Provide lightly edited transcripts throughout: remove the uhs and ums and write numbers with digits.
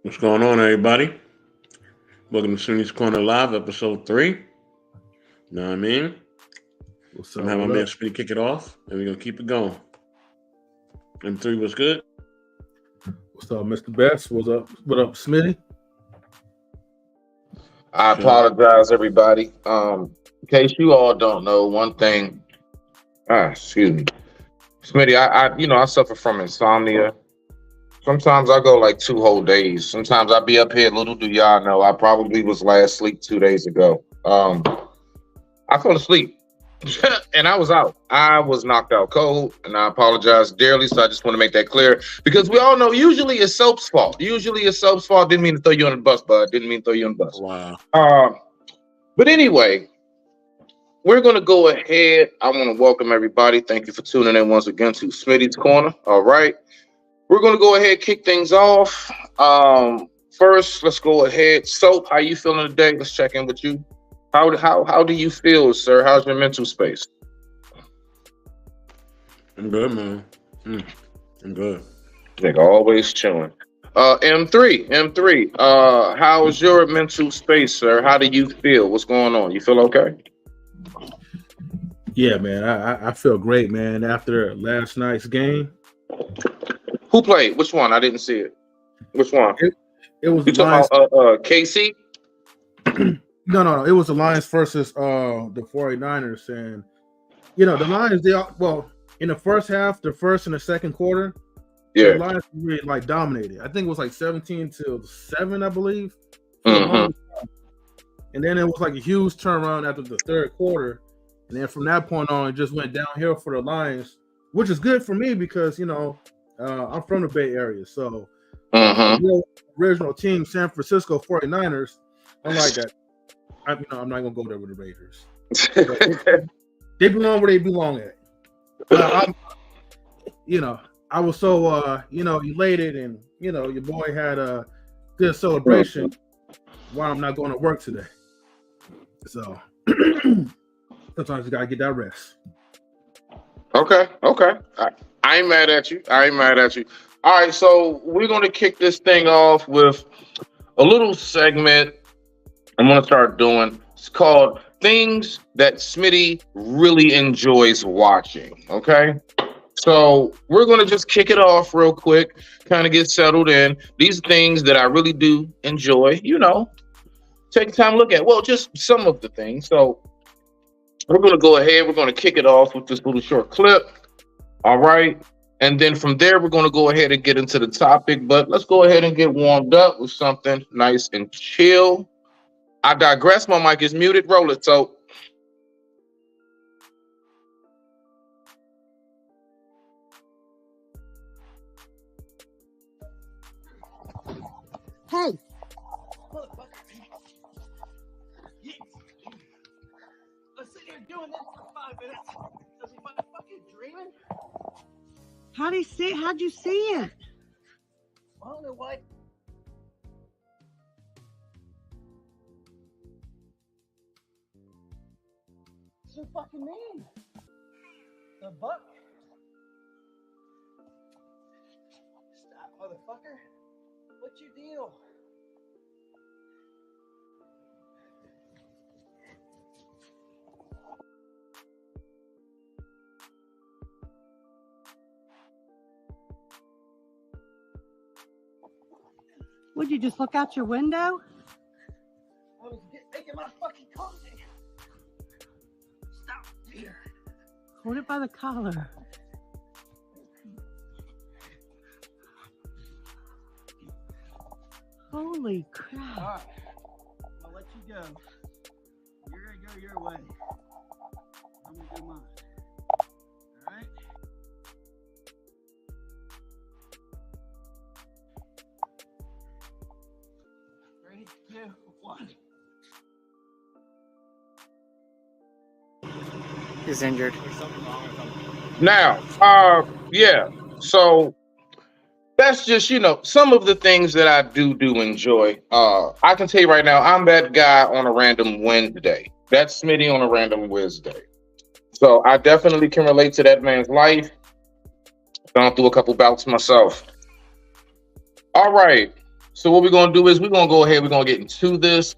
What's going on, everybody? Welcome to Smitty'sCorner Corner Live, episode 3. Know what I mean? What's I'm up? gonna have What my man up? Smitty kick it off, and we're gonna keep it going. M3 was good. What's up, Mr. Best? What's up? What up, Smitty? I Chilling. apologize, everybody. In case you all don't know, one thing. Excuse me, Smitty. I suffer from insomnia. Sometimes I go like 2 whole days. Sometimes I be up here. Little do y'all know, I probably was last asleep 2 days ago. I fell asleep, and I was out. I was knocked out cold, and I apologize dearly. So I just want to make that clear because we all know usually it's soap's fault. Usually it's soap's fault. Didn't mean to throw you on the bus, bud. Didn't mean to throw you on the bus. Wow. But anyway, we're going to go ahead. I want to welcome everybody. Thank you for tuning in once again to Smitty's Corner. All right. We're going to go ahead and kick things off. First, let's go ahead. Soap, how you feeling today? Let's check in with you. How do you feel, sir? How's your mental space? I'm good, man. I'm good. Nigga, always chilling. M3. How's your mental space, sir? How do you feel? What's going on? You feel okay? Yeah, man. I feel great, man. After last night's game, Who played? Which one? I didn't see it. Which one? it was You the Lions. talking about KC? No. It was the Lions versus the 49ers, and the Lions. In the first half, the first and the second quarter, the Yeah. Lions really dominated. I think it was 17-7, I believe. Mm-hmm. And then it was a huge turnaround after the third quarter, and then from that point on, it just went downhill for the Lions, which is good for me because I'm from the Bay Area, so the original team, San Francisco 49ers, I'm like that. I'm not gonna go there with the Raiders. They belong where they belong at. I was so elated, and your boy had a good celebration while I'm not going to work today. So sometimes you gotta get that rest. Okay. I ain't mad at you. All right, so we're going to kick this thing off with a little segment I'm going to start doing. It's called Things That Smitty Really Enjoys Watching, okay? So we're going to just kick it off real quick, kind of get settled in. These things that I really do enjoy, take time to look at. Well, just some of the things. So we're going to go ahead. We're going to kick it off with this little short clip. All right. And then from there, we're going to go ahead and get into the topic. But let's go ahead and get warmed up with something nice and chill. I digress. My mic is muted. Roll it. So. Hey. I'm sitting here doing this for 5 minutes. Am I fucking dreaming? How'd you see it? I don't know why. What's your fucking name? The buck? Stop, motherfucker. What's your deal? Would you just look out your window? I was making my fucking coffee. Stop here. Hold it by the collar. Holy crap. All right. I'll let you go. You're going to go your way. I'm going to do mine. All right? 3, 2, 1. He's injured. Now, yeah. So that's just, some of the things that I do enjoy. I can tell you right now, I'm that guy on a random Wednesday. That's Smitty on a random Wednesday. So I definitely can relate to that man's life. Gone through a couple bouts myself. All right. So what we're gonna do is we're gonna go ahead. We're gonna get into this.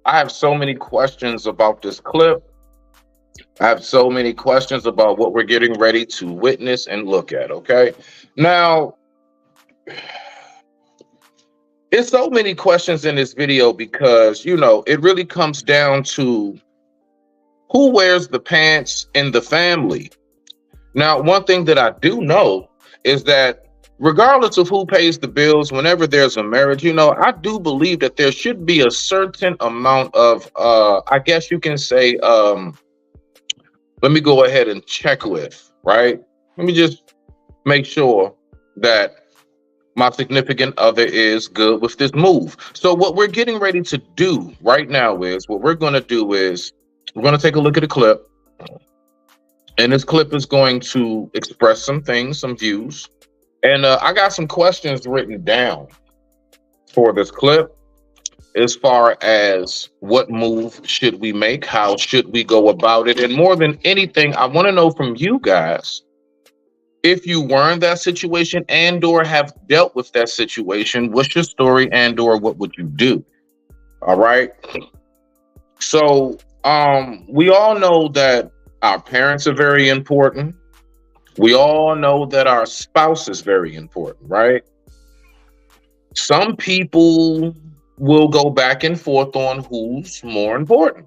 I have so many questions about this clip. I have so many questions about what we're getting ready to witness and look at. Okay, now. It's so many questions in this video because, you know, it really comes down to who wears the pants in the family. Now, one thing that I do know is that regardless of who pays the bills, whenever there's a marriage, you know, I do believe that there should be a certain amount of, I guess you can say, let me go ahead and check with, right? Let me just make sure that my significant other is good with this move. So what we're getting ready to do right now is we're going to take a look at a clip, and this clip is going to express some things, some views, and I got some questions written down for this clip as far as what move should we make, how should we go about it, and more than anything, I want to know from you guys, if you were in that situation and or have dealt with that situation, what's your story and or what would you do? All right. So we all know that our parents are very important. We all know that our spouse is very important, right? Some people will go back and forth on who's more important.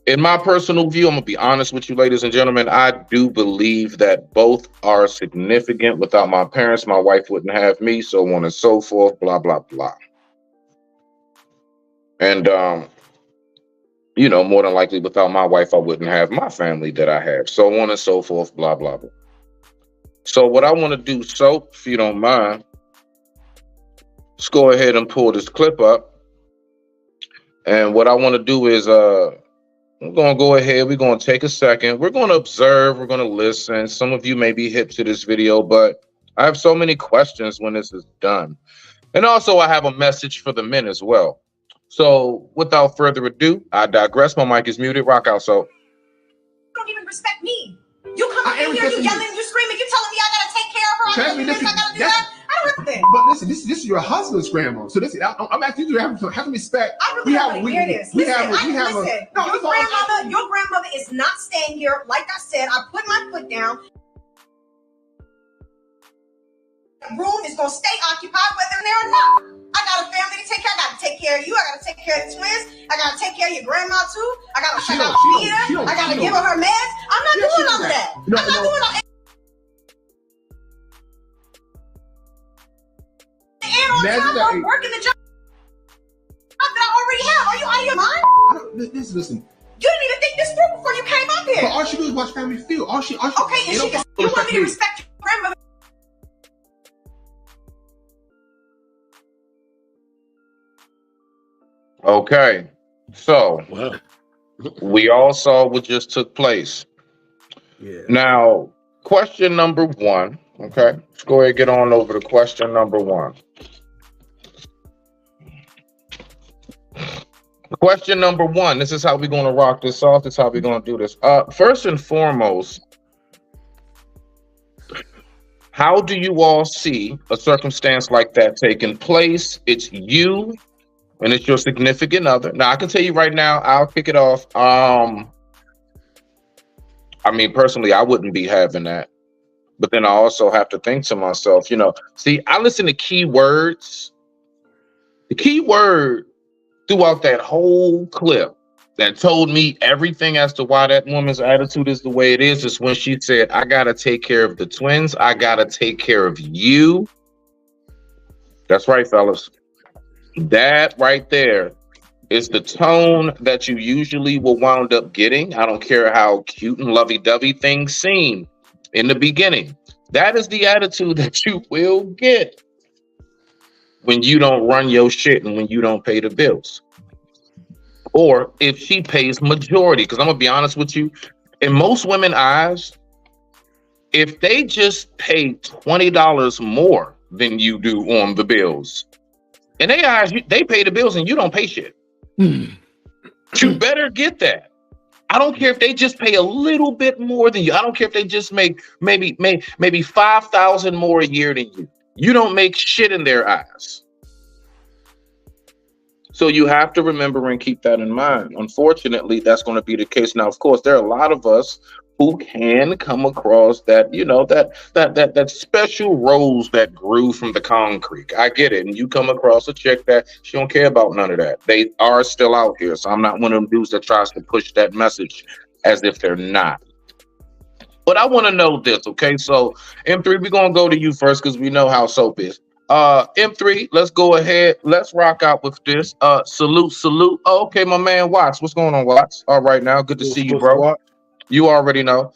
In my personal view, I'm gonna be honest with you, ladies and gentlemen, I do believe that both are significant. Without my parents, my wife wouldn't have me, so on and so forth, blah, blah, blah. And, you know, more than likely, without my wife, I wouldn't have my family that I have, so on and so forth, blah, blah, blah. So what I wanna do, so if you don't mind, let's go ahead and pull this clip up. And what I wanna do is, we're going to go ahead. We're going to take a second. We're going to observe. We're going to listen. Some of you may be hip to this video, but I have so many questions when this is done. And also, I have a message for the men as well. So without further ado, I digress. My mic is muted. Rock out, so. You don't even respect me. You come up in here, you yelling, you screaming, you telling me I got to take care of her. I got to do that. I don't have that. But listen, this is your husband's grandma. So listen, I'm asking you to have respect. I really don't want to hear this. Listen, your grandmother is not staying here. Like I said, I put my foot down. The room is going to stay occupied whether they're there or not. I got a family to take care of. I got to take care of you. I got to take care of the twins. I got to take care of your grandma too. I got to feed her. I got to give her meds. I'm not doing all of that. I'm not doing all that. And on top, I'm working the job that I already have. Are you out of your mind? Listen. You didn't even think this through before you came up here. But all she do is watch family feel. Okay, and you want me to respect your grandmother? Okay, so we all saw what just took place. Yeah. Now, question number one. Okay, let's go ahead and get on over to question number one. Question number one. This is how we're going to rock this off. This is how we're going to do this. First and foremost, how do you all see a circumstance like that taking place? It's you and it's your significant other. Now, I can tell you right now, I'll kick it off. I mean, personally, I wouldn't be having that. But then I also have to think to myself, you know, see, I listen to key words. The key word throughout that whole clip that told me everything as to why that woman's attitude is the way it is when she said, I got to take care of the twins. I got to take care of you. That's right, fellas. That right there is the tone that you usually will wound up getting. I don't care how cute and lovey-dovey things seem in the beginning. That is the attitude that you will get when you don't run your shit and when you don't pay the bills. Or if she pays majority, because I'm going to be honest with you, in most women's eyes, if they just pay $20 more than you do on the bills, in their eyes, they pay the bills and you don't pay shit. You better get that. I don't care if they just pay a little bit more than you. I don't care if they just make maybe $5,000 more a year than you. You don't make shit in their eyes. So you have to remember and keep that in mind. Unfortunately, that's going to be the case. Now, of course, there are a lot of us who can come across that, that special rose that grew from the concrete. I get it. And you come across a chick that she don't care about none of that. They are still out here. So I'm not one of them dudes that tries to push that message as if they're not. But I want to know this, okay? So M3, we're gonna go to you first because we know how soap is. M3, let's go ahead. Let's rock out with this. Salute. Oh, okay, my man Watts. What's going on, Watts? All right now. Good to see you, bro. You already know.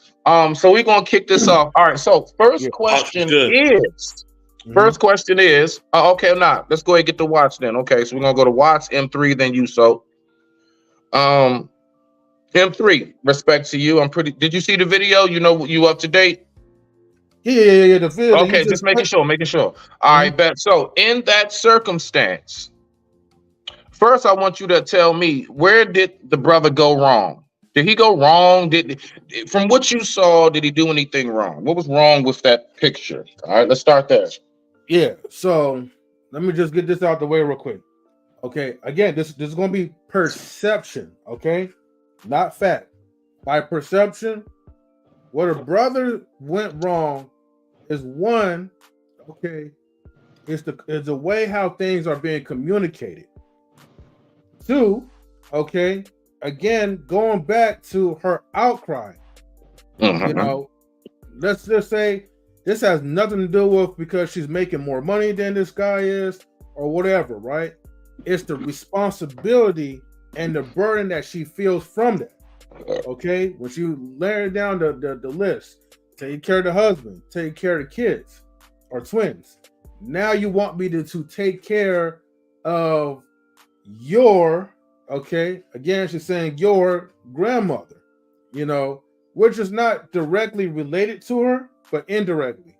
So we're gonna kick this off. All right. So first question is. Okay, let's go ahead and get the Watts then. Okay, so we're gonna go to Watts, M3, then you. So M3, respect to you. Did you see the video? You know, you up to date? Yeah. The video. Okay, just making sure. All right, bet. So in that circumstance, first I want you to tell me, where did the brother go wrong? Did he go wrong? From what you saw, did he do anything wrong? What was wrong with that picture? All right, let's start there. Yeah. So let me just get this out the way real quick. Okay. Again, this is going to be perception. Okay. Not fact. By perception, what a brother went wrong is one, okay, is the way how things are being communicated. Two, okay, again, going back to her outcry. You know, let's just say this has nothing to do with because she's making more money than this guy is or whatever, right? It's the responsibility and the burden that she feels from that. Okay, when she layer down the list, take care of the husband, take care of the kids or twins. Now you want me to take care of your, okay, again, she's saying your grandmother, you know, which is not directly related to her, but indirectly.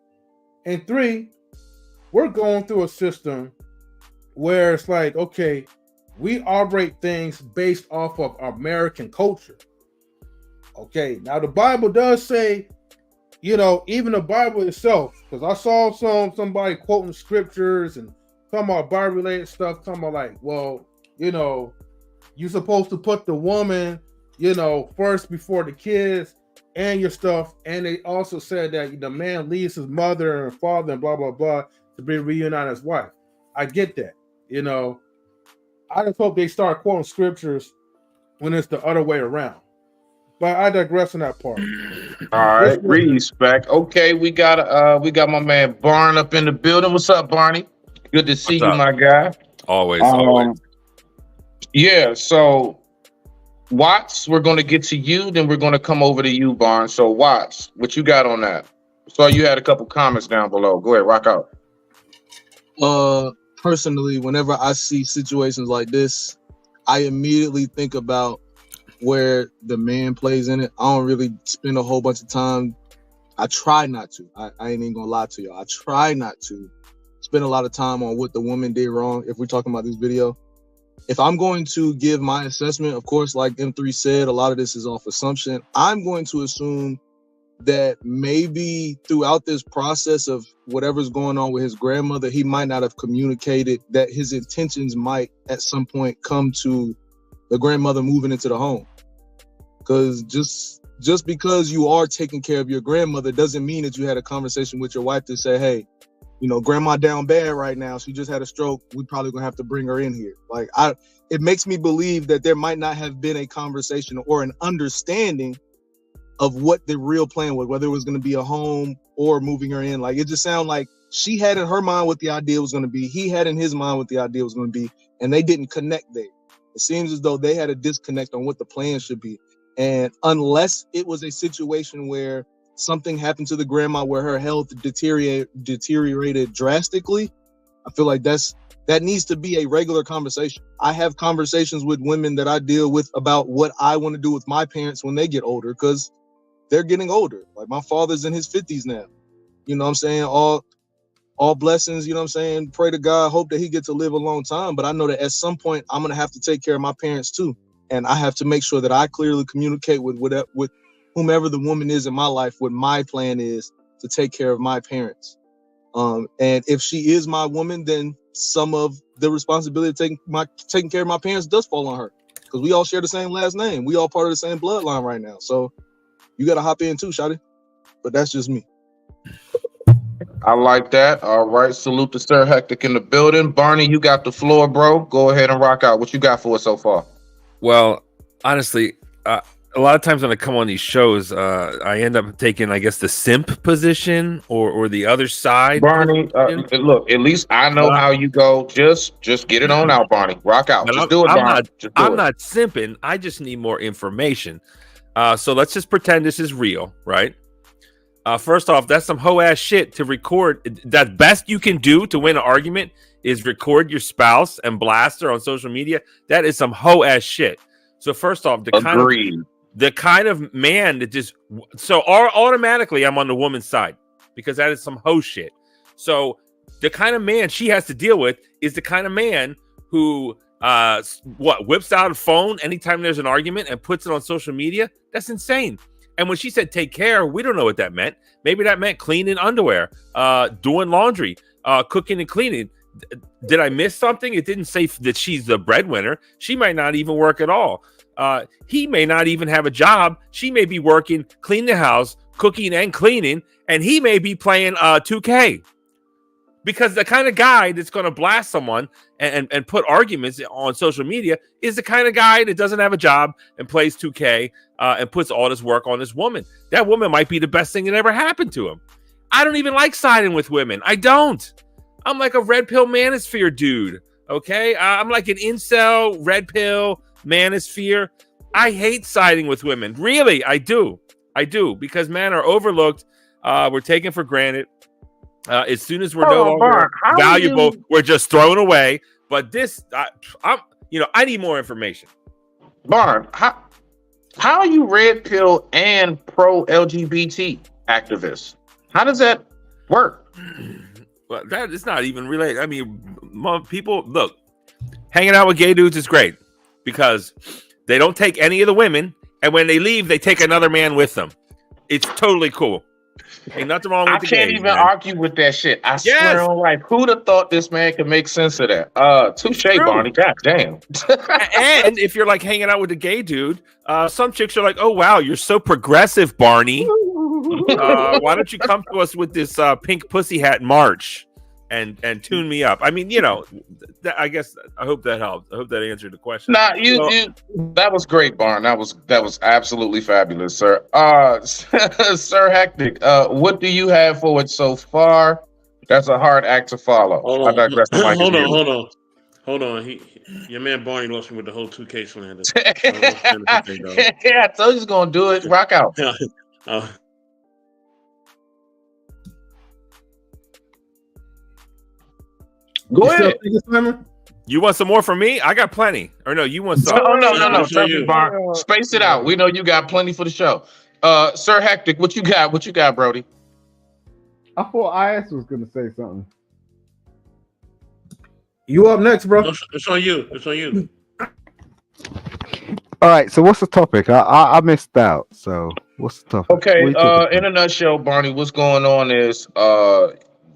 And three, we're going through a system where it's like, okay, we operate things based off of American culture. Okay, now the Bible does say, you know, even the Bible itself, because I saw somebody quoting scriptures and talking about Bible-related stuff, talking about like, well, you know, you're supposed to put the woman, you know, first before the kids and your stuff. And they also said that the man leaves his mother and father and blah, blah, blah to be reunited as wife. I get that, you know. I just hope they start quoting scriptures when it's the other way around. But I digress on that part. All right, respect. Okay, we got my man Barn up in the building. What's up, Barney? Good to see you, my guy. Always. Yeah, so Watts, we're gonna get to you, then we're gonna come over to you, Barn. So Watts, what you got on that? So you had a couple comments down below. Go ahead, rock out. Personally, whenever I see situations like this, I immediately think about where the man plays in it. I don't really spend a whole bunch of time. I try not to. I ain't even gonna lie to y'all. I try not to spend a lot of time on what the woman did wrong if we're talking about this video. If I'm going to give my assessment, of course, like M3 said, a lot of this is off assumption. I'm going to assume that maybe throughout this process of whatever's going on with his grandmother, he might not have communicated that his intentions might at some point come to the grandmother moving into the home. Because just because you are taking care of your grandmother doesn't mean that you had a conversation with your wife to say, hey, you know, grandma down bad right now. She just had a stroke. We probably gonna have to bring her in here. Like, it makes me believe that there might not have been a conversation or an understanding of what the real plan was, whether it was gonna be a home or moving her in. Like, it just sounded like she had in her mind what the idea was gonna be. He had in his mind what the idea was gonna be, and they didn't connect there. It seems as though they had a disconnect on what the plan should be. And unless it was a situation where something happened to the grandma where her health deteriorated drastically, I feel like that needs to be a regular conversation. I have conversations with women that I deal with about what I want to do with my parents when they get older, because they're getting older. Like, my father's in his 50s now. You know what I'm saying? All blessings, you know what I'm saying? Pray to God, hope that he gets to live a long time. But I know that at some point I'm going to have to take care of my parents too. And I have to make sure that I clearly communicate with whomever the woman is in my life, what my plan is to take care of my parents. And if she is my woman, then some of the responsibility of taking care of my parents does fall on her, because we all share the same last name. We all part of the same bloodline right now. So you got to hop in too, shawty. But that's just me. I like that. All right. Salute to Sir Hectic in the building. Barney, you got the floor, bro. Go ahead and rock out. What you got for us so far? Well, honestly, a lot of times when I come on these shows, I end up taking, I guess, the simp position or the other side. Barney, look, at least I know how you go. Just get it on out, Barney. Rock out. Just do it, Barney. I'm not simping. I just need more information. So let's just pretend this is real, right? First off, that's some hoe ass shit to record. That best you can do to win an argument is record your spouse and blast her on social media. That is some hoe ass shit. So first off, the kind of man that just automatically I'm on the woman's side because that is some hoe shit. So the kind of man she has to deal with is the kind of man who whips out a phone anytime there's an argument and puts it on social media. That's insane. And when she said take care, we don't know what that meant. Maybe that meant cleaning underwear, doing laundry, cooking and cleaning. Did I miss something? It didn't say that she's the breadwinner. She might not even work at all. He may not even have a job. She may be working, cleaning the house, cooking and cleaning, and he may be playing 2K. Because the kind of guy that's going to blast someone and put arguments on social media is the kind of guy that doesn't have a job and plays 2K and puts all this work on this woman. That woman might be the best thing that ever happened to him. I don't even like siding with women. I don't. I'm like a red pill manosphere dude. Okay? I'm like an incel, red pill manosphere. I hate siding with women. Really, I do. Because men are overlooked. We're taken for granted. As soon as we're no longer valuable, we're just thrown away. But this, I need more information. Barn, how are you red pill and pro LGBT activist? How does that work? Well, that is not even related. I mean, people look, hanging out with gay dudes is great because they don't take any of the women, and when they leave, they take another man with them. It's totally cool. Ain't nothing wrong with the I can't even argue with that shit. I swear on life. Who'd have thought this man could make sense of that? Touche, Barney. God damn. And if you're like hanging out with a gay dude, some chicks are like, oh, wow, you're so progressive, Barney. Why don't you come to us with this pink pussy hat march and tune me up? I mean, I guess I hope that helped. I hope that answered the question. Nah, that was great, Barn. That was absolutely fabulous, sir. Sir Hectic, what do you have for it so far? That's a hard act to follow. Hold on. Your man Barney lost me with the whole 2K slander. Yeah, I told you he's gonna do it. Rock out. Go ahead. You want some more from me? I got plenty. Or no, you want some? No. Space it out. We know you got plenty for the show. Sir Hectic, what you got? What you got, Brody? I thought IS was gonna say something. You up next, bro? It's on you. All right. So what's the topic? I missed out. So what's the topic? Okay. In a nutshell, Barney, what's going on is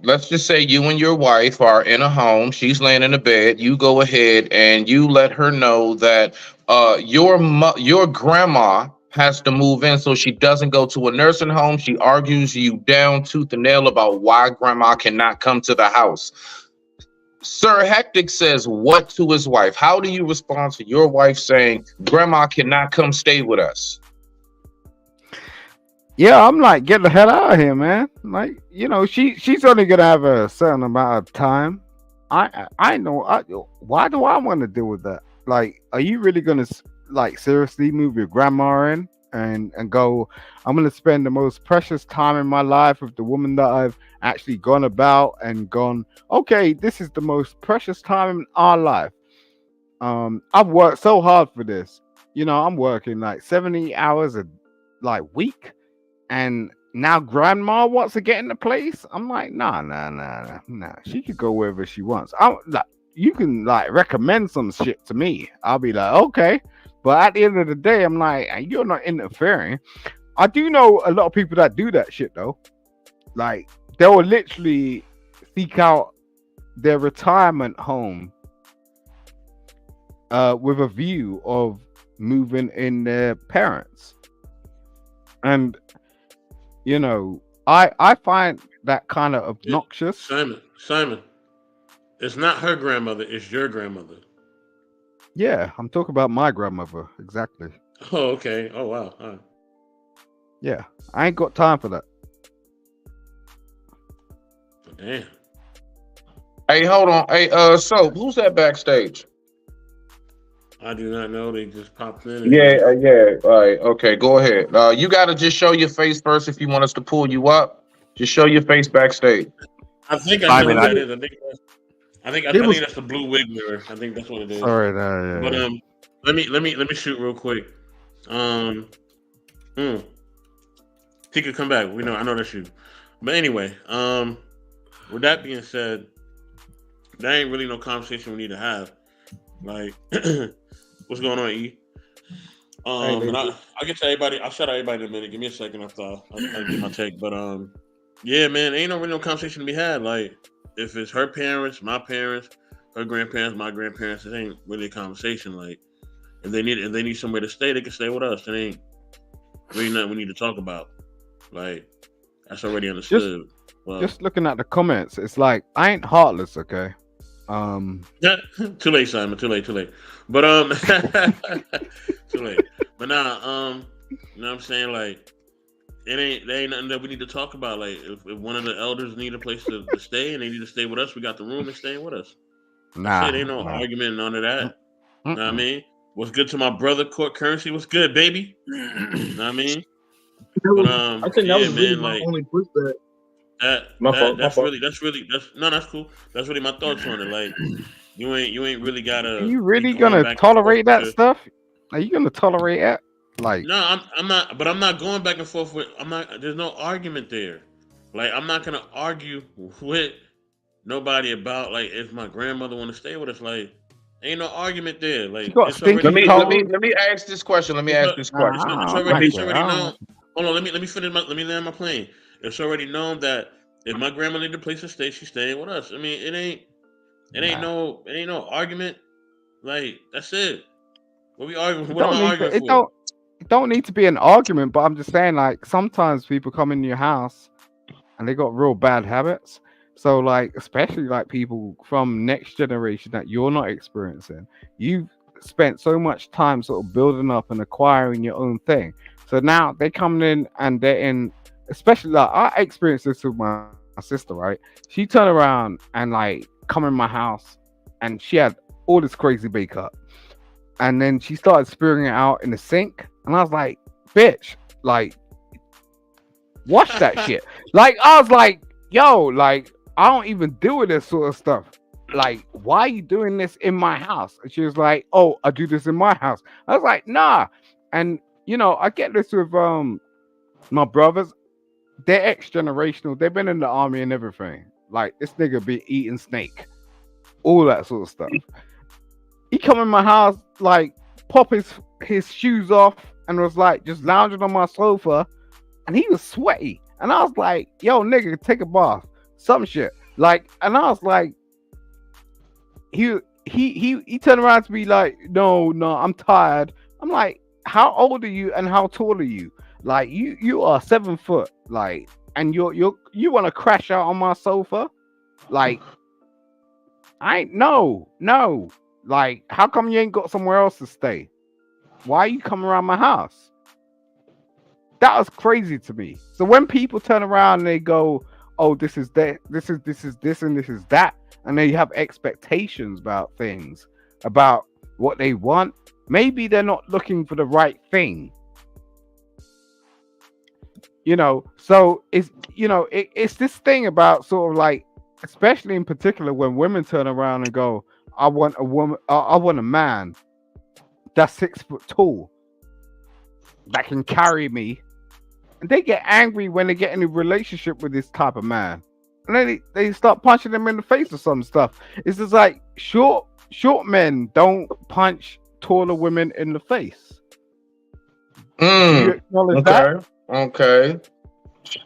let's just say you and your wife are in a home. She's laying in a bed. You go ahead and you let her know that your grandma has to move in so she doesn't go to a nursing home. She argues you down tooth and nail about why grandma cannot come to the house. Sir Hectic says what to his wife? How do you respond to your wife saying grandma cannot come stay with us? Yeah, I'm like, get the hell out of here, man. Like, she's only gonna have a certain amount of time. I know. Why do I want to deal with that? Like, are you really gonna seriously move your grandma in and go? I'm gonna spend the most precious time in my life with the woman that I've actually gone about and gone. Okay, this is the most precious time in our life. I've worked so hard for this. I'm working like 70 hours a week. And now grandma wants to get into place. I'm like, nah. She could go wherever she wants. You can recommend some shit to me. I'll be like, okay. But at the end of the day, I'm like, you're not interfering. I do know a lot of people that do that shit though. Like, they will literally seek out their retirement home with a view of moving in their parents. And you know, I find that kind of obnoxious. Simon, it's not her grandmother, it's your grandmother. Yeah, I'm talking about my grandmother. Exactly. Oh, okay. Oh, wow. All right. Yeah, I ain't got time for that. Damn. Hey, hold on. Hey, so who's that backstage? I do not know. They just popped in. Yeah. All right. Okay, go ahead. You gotta just show your face first if you want us to pull you up. Just show your face backstage. I think I know who that is. I think that's the blue wig mirror. I think that's what it is. Sorry, But let me shoot real quick. He could come back. I know that's you. But anyway, with that being said, that ain't really no conversation we need to have. Like, what's going on, E? And I'll get to everybody. I'll shout out everybody in a minute. Give me a second after I get my take. But yeah, man, ain't no really no conversation to be had. Like, if it's her parents, my parents, her grandparents, my grandparents, it ain't really a conversation. Like, if they need somewhere to stay, they can stay with us. It ain't really nothing we need to talk about. Like, that's already understood. Just looking at the comments, it's like I ain't heartless, okay? Too late, Simon. Too late. But too late. But nah, you know what I'm saying? Like, there ain't nothing that we need to talk about. Like, if one of the elders need a place to stay and they need to stay with us, we got the room, they're staying with us. Nah, ain't no argument, none of that. Know what I mean? What's good to my brother, Court Currency? What's good, baby? Know what I mean? But I think that was really my only pushback. That's cool. That's really my thoughts on it. Like, you ain't really gotta. Are you really gonna tolerate that stuff? Are you gonna tolerate it? Like, no, I'm not. But I'm not going back and forth with. I'm not. There's no argument there. Like, I'm not gonna argue with nobody about, like, if my grandmother want to stay with us. Like, ain't no argument there. Like, let me ask this question. It's already known. Hold on. Let me finish. Let me land my plane. It's already known that if my grandma need a place to stay, she's staying with us. I mean, it ain't no argument. Like, that's it. What we arguing? What am I arguing for? It don't need to be an argument, but I'm just saying, like, sometimes people come in your house and they got real bad habits. So, like, especially like people from next generation that you're not experiencing, you've spent so much time sort of building up and acquiring your own thing. So now they come in and they're in, especially like I experienced this with my sister, right? She turned around and like come in my house and she had all this crazy makeup. And then she started spewing it out in the sink. And I was like, bitch, like, wash that shit. Like, I was like, yo, like, I don't even deal with this sort of stuff. Like, why are you doing this in my house? And she was like, oh, I do this in my house. I was like, nah. And, you know, I get this with my brothers. They're ex-generational. They've been in the army and everything. Like, this nigga be eating snake. All that sort of stuff. He come in my house, like, pop his shoes off and was like just lounging on my sofa, and he was sweaty. And I was like, yo, nigga, take a bath. Some shit. Like, and I was like, he turned around to me like, no, I'm tired. I'm like, how old are you and how tall are you? Like, you are 7 foot, like, and you want to crash out on my sofa? Like, I ain't no. Like, how come you ain't got somewhere else to stay? Why are you coming around my house? That was crazy to me. So when people turn around and they go, oh, this is that, this is this, and this is that, and they have expectations about things, about what they want, maybe they're not looking for the right thing. You know, so it's, you know, it's this thing about sort of like, especially in particular when women turn around and go, I want a woman, I want a man that's 6 foot tall that can carry me. And they get angry when they get in a relationship with this type of man. And then they start punching them in the face or some stuff. It's just like short men don't punch taller women in the face. Okay.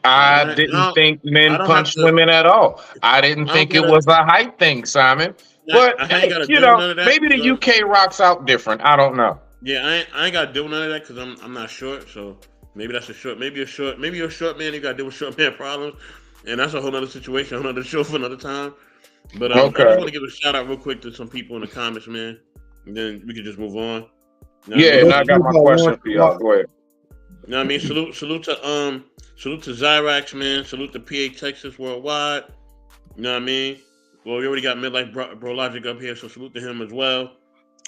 I didn't think I men don't have punch to. women at all. I didn't I don't think it gotta. was a hype thing, Simon. But I ain't hey, gotta deal with none of that maybe the because UK rocks out different. I don't know. yeah, I ain't gotta deal with none of that because I'm not short. So maybe that's a short. Maybe you're a short man. You gotta deal with short man problems, and that's a whole other situation, a whole other show for another time. But I just Okay. want to give a shout out real quick to some people in the comments, man, and then we can just move on. You know what I Yeah, mean? and I got my question for y'all. Go ahead. You know what I mean? Salute to Zyrax, man. Salute to PA Texas Worldwide. You know what I mean? Well, we already got Midlife Bro Logic up here, so salute to him as well.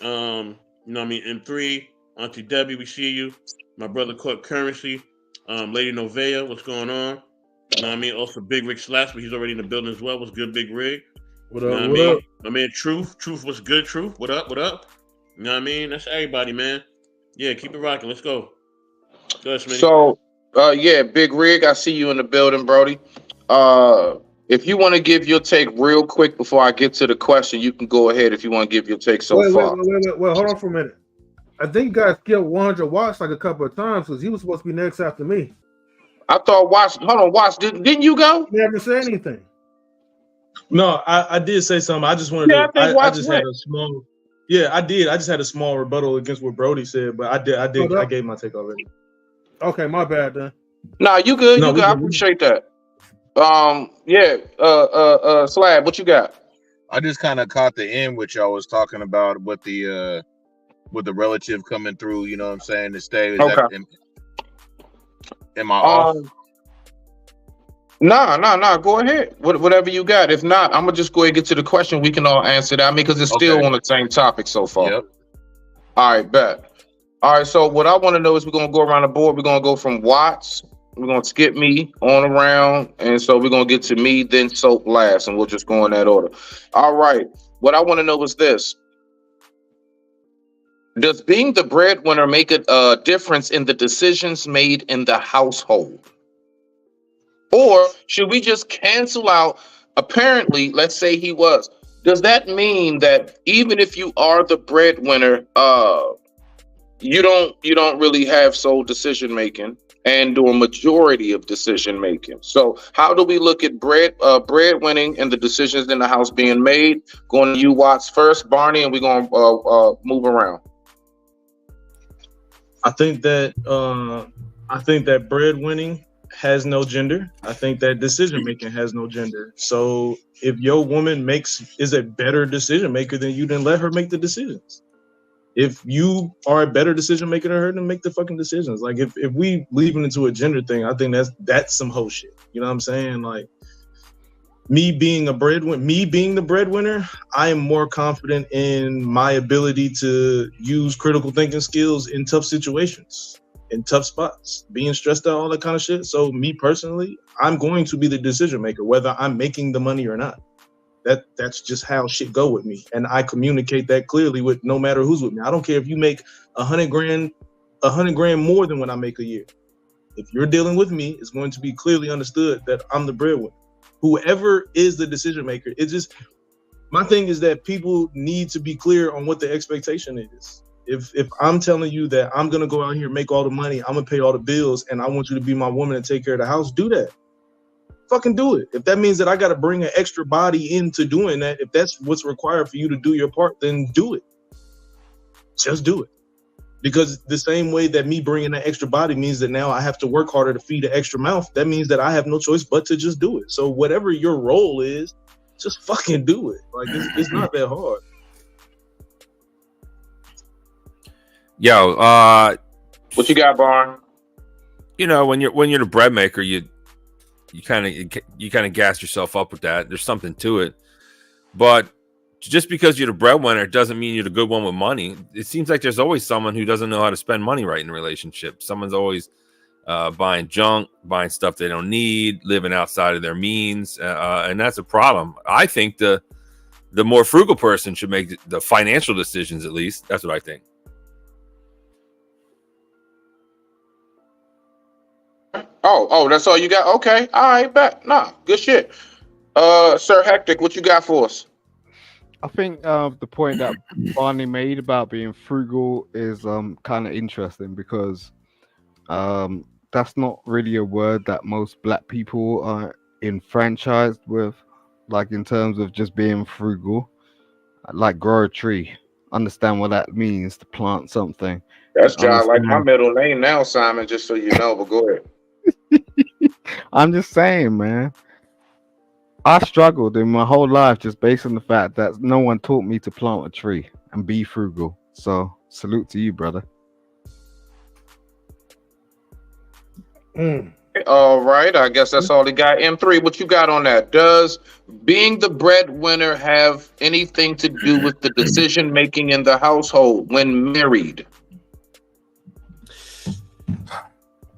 You know what I mean? M3, Auntie Debbie, we see you. My brother Court Currency, Lady Novea, what's going on? You know what I mean? Also Big Rick Slash, but he's already in the building as well. What's good, Big Rig? What You up? know what I What mean? up? My man Truth, what's good, Truth? What up? What up? You know what I mean? That's everybody, man. Yeah, keep it rocking. Let's go. Go ahead, Smitty. So, yeah, Big Rig, I see you in the building, Brody. If you want to give your take real quick before I get to the question, you can go ahead if you want to give your take so far. Wait, hold on for a minute. I think you guys killed 100 watts like a couple of times because he was supposed to be next after me. I thought Watts, didn't you go? You never said anything. No, I did say something. I just wanted to. I just had a small. Yeah, I did. I just had a small rebuttal against what Brody said, but I gave my take already. Okay, my bad then. Nah, you good. No, You good. I appreciate that. Yeah. Slab, what you got? I just kind of caught the end which y'all was talking about with the relative coming through. You know what I'm saying? To stay. Is that am I off? Nah. Go ahead. Whatever you got. If not, I'm gonna just go ahead and get to the question. We can all answer that. I mean, because it's still on the same topic so far. Yep. All right, bet. All right. So what I want to know is we're gonna go around the board. We're gonna go from Watts. We're gonna skip me on around, and so we're gonna get to me, then Soap last, and we'll just go in that order. All right. What I want to know is this: does being the breadwinner make a difference in the decisions made in the household? Or should we just cancel out? Apparently, let's say he was. Does that mean that even if you are the breadwinner, you don't really have sole decision making and do a majority of decision making? So how do we look at breadwinning and the decisions in the house being made? Going to you, Watts, first, Barney, and we're gonna move around. I think that breadwinning has no gender. I think that decision making has no gender. So if your woman is a better decision maker, then you didn't let her make the decisions. If you are a better decision maker than her, then make the fucking decisions. Like if we leave it into a gender thing, I think that's some whole shit. You know what I'm saying? Like me being the breadwinner, I am more confident in my ability to use critical thinking skills in tough situations, in tough spots, being stressed out, all that kind of shit. So me personally, I'm going to be the decision maker, whether I'm making the money or not. That's just how shit go with me. And I communicate that clearly with no matter who's with me. I don't care if you make $100 grand more than what I make a year. If you're dealing with me, it's going to be clearly understood that I'm the breadwinner. Whoever is the decision maker, my thing is that people need to be clear on what the expectation is. If I'm telling you that I'm gonna go out here and make all the money, I'm gonna pay all the bills, and I want you to be my woman and take care of the house, do that. Fucking do it. If that means that I gotta bring an extra body into doing that, if that's what's required for you to do your part, then do it. Just do it. Because the same way that me bringing that extra body means that now I have to work harder to feed an extra mouth, that means that I have no choice but to just do it. So whatever your role is, just fucking do it. Like it's not that hard. Yo, what you got, Barn? You know, when you're the bread maker, you kind of gas yourself up with that. There's something to it, but just because you're the breadwinner doesn't mean you're the good one with money. It seems like there's always someone who doesn't know how to spend money right in a relationship. Someone's always buying junk, buying stuff they don't need, living outside of their means, and that's a problem. I think the more frugal person should make the financial decisions. At least that's what I think. Oh, that's all you got? Okay, all right, bet. Nah, good shit. Sir Hectic, what you got for us? I think the point that Barney made about being frugal is kind of interesting because that's not really a word that most black people are enfranchised with, like in terms of just being frugal. Like grow a tree. Understand what that means to plant something, That's and John, like my understand. middle name now, Simon. Just so you know, but go ahead. I'm just saying, man. I struggled in my whole life just based on the fact that no one taught me to plant a tree and be frugal. So salute to you, brother. All right, I guess that's all he got. M3, what you got on that? Does being the breadwinner have anything to do with the decision making in the household when married?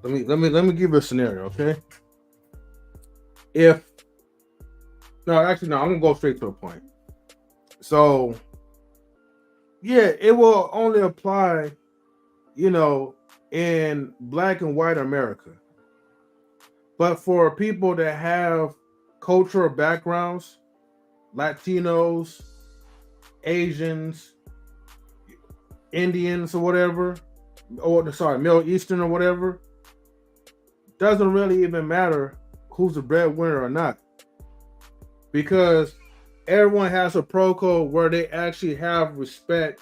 Let me give you a scenario, okay? I'm gonna go straight to the point. So yeah, it will only apply, in black and white America. But for people that have cultural backgrounds, Latinos, Asians, Indians, or whatever, Middle Eastern or whatever, doesn't really even matter who's the breadwinner or not, because everyone has a pro code where they actually have respect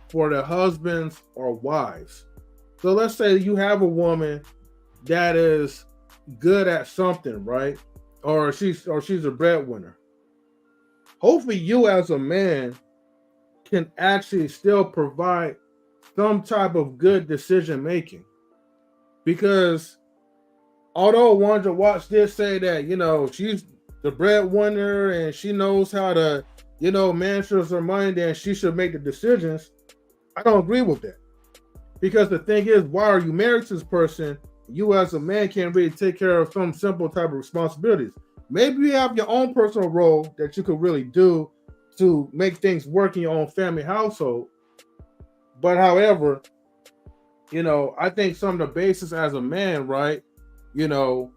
for their husbands or wives. So let's say you have a woman that is good at something, right? Or she's a breadwinner. Hopefully you as a man can actually still provide some type of good decision making. Because although Wanda Watts did say that, she's the breadwinner and she knows how to, manage her money, then she should make the decisions. I don't agree with that. Because the thing is, why are you married to this person? You as a man can't really take care of some simple type of responsibilities. Maybe you have your own personal role that you could really do to make things work in your own family household. But however, I think some of the basis as a man, right? You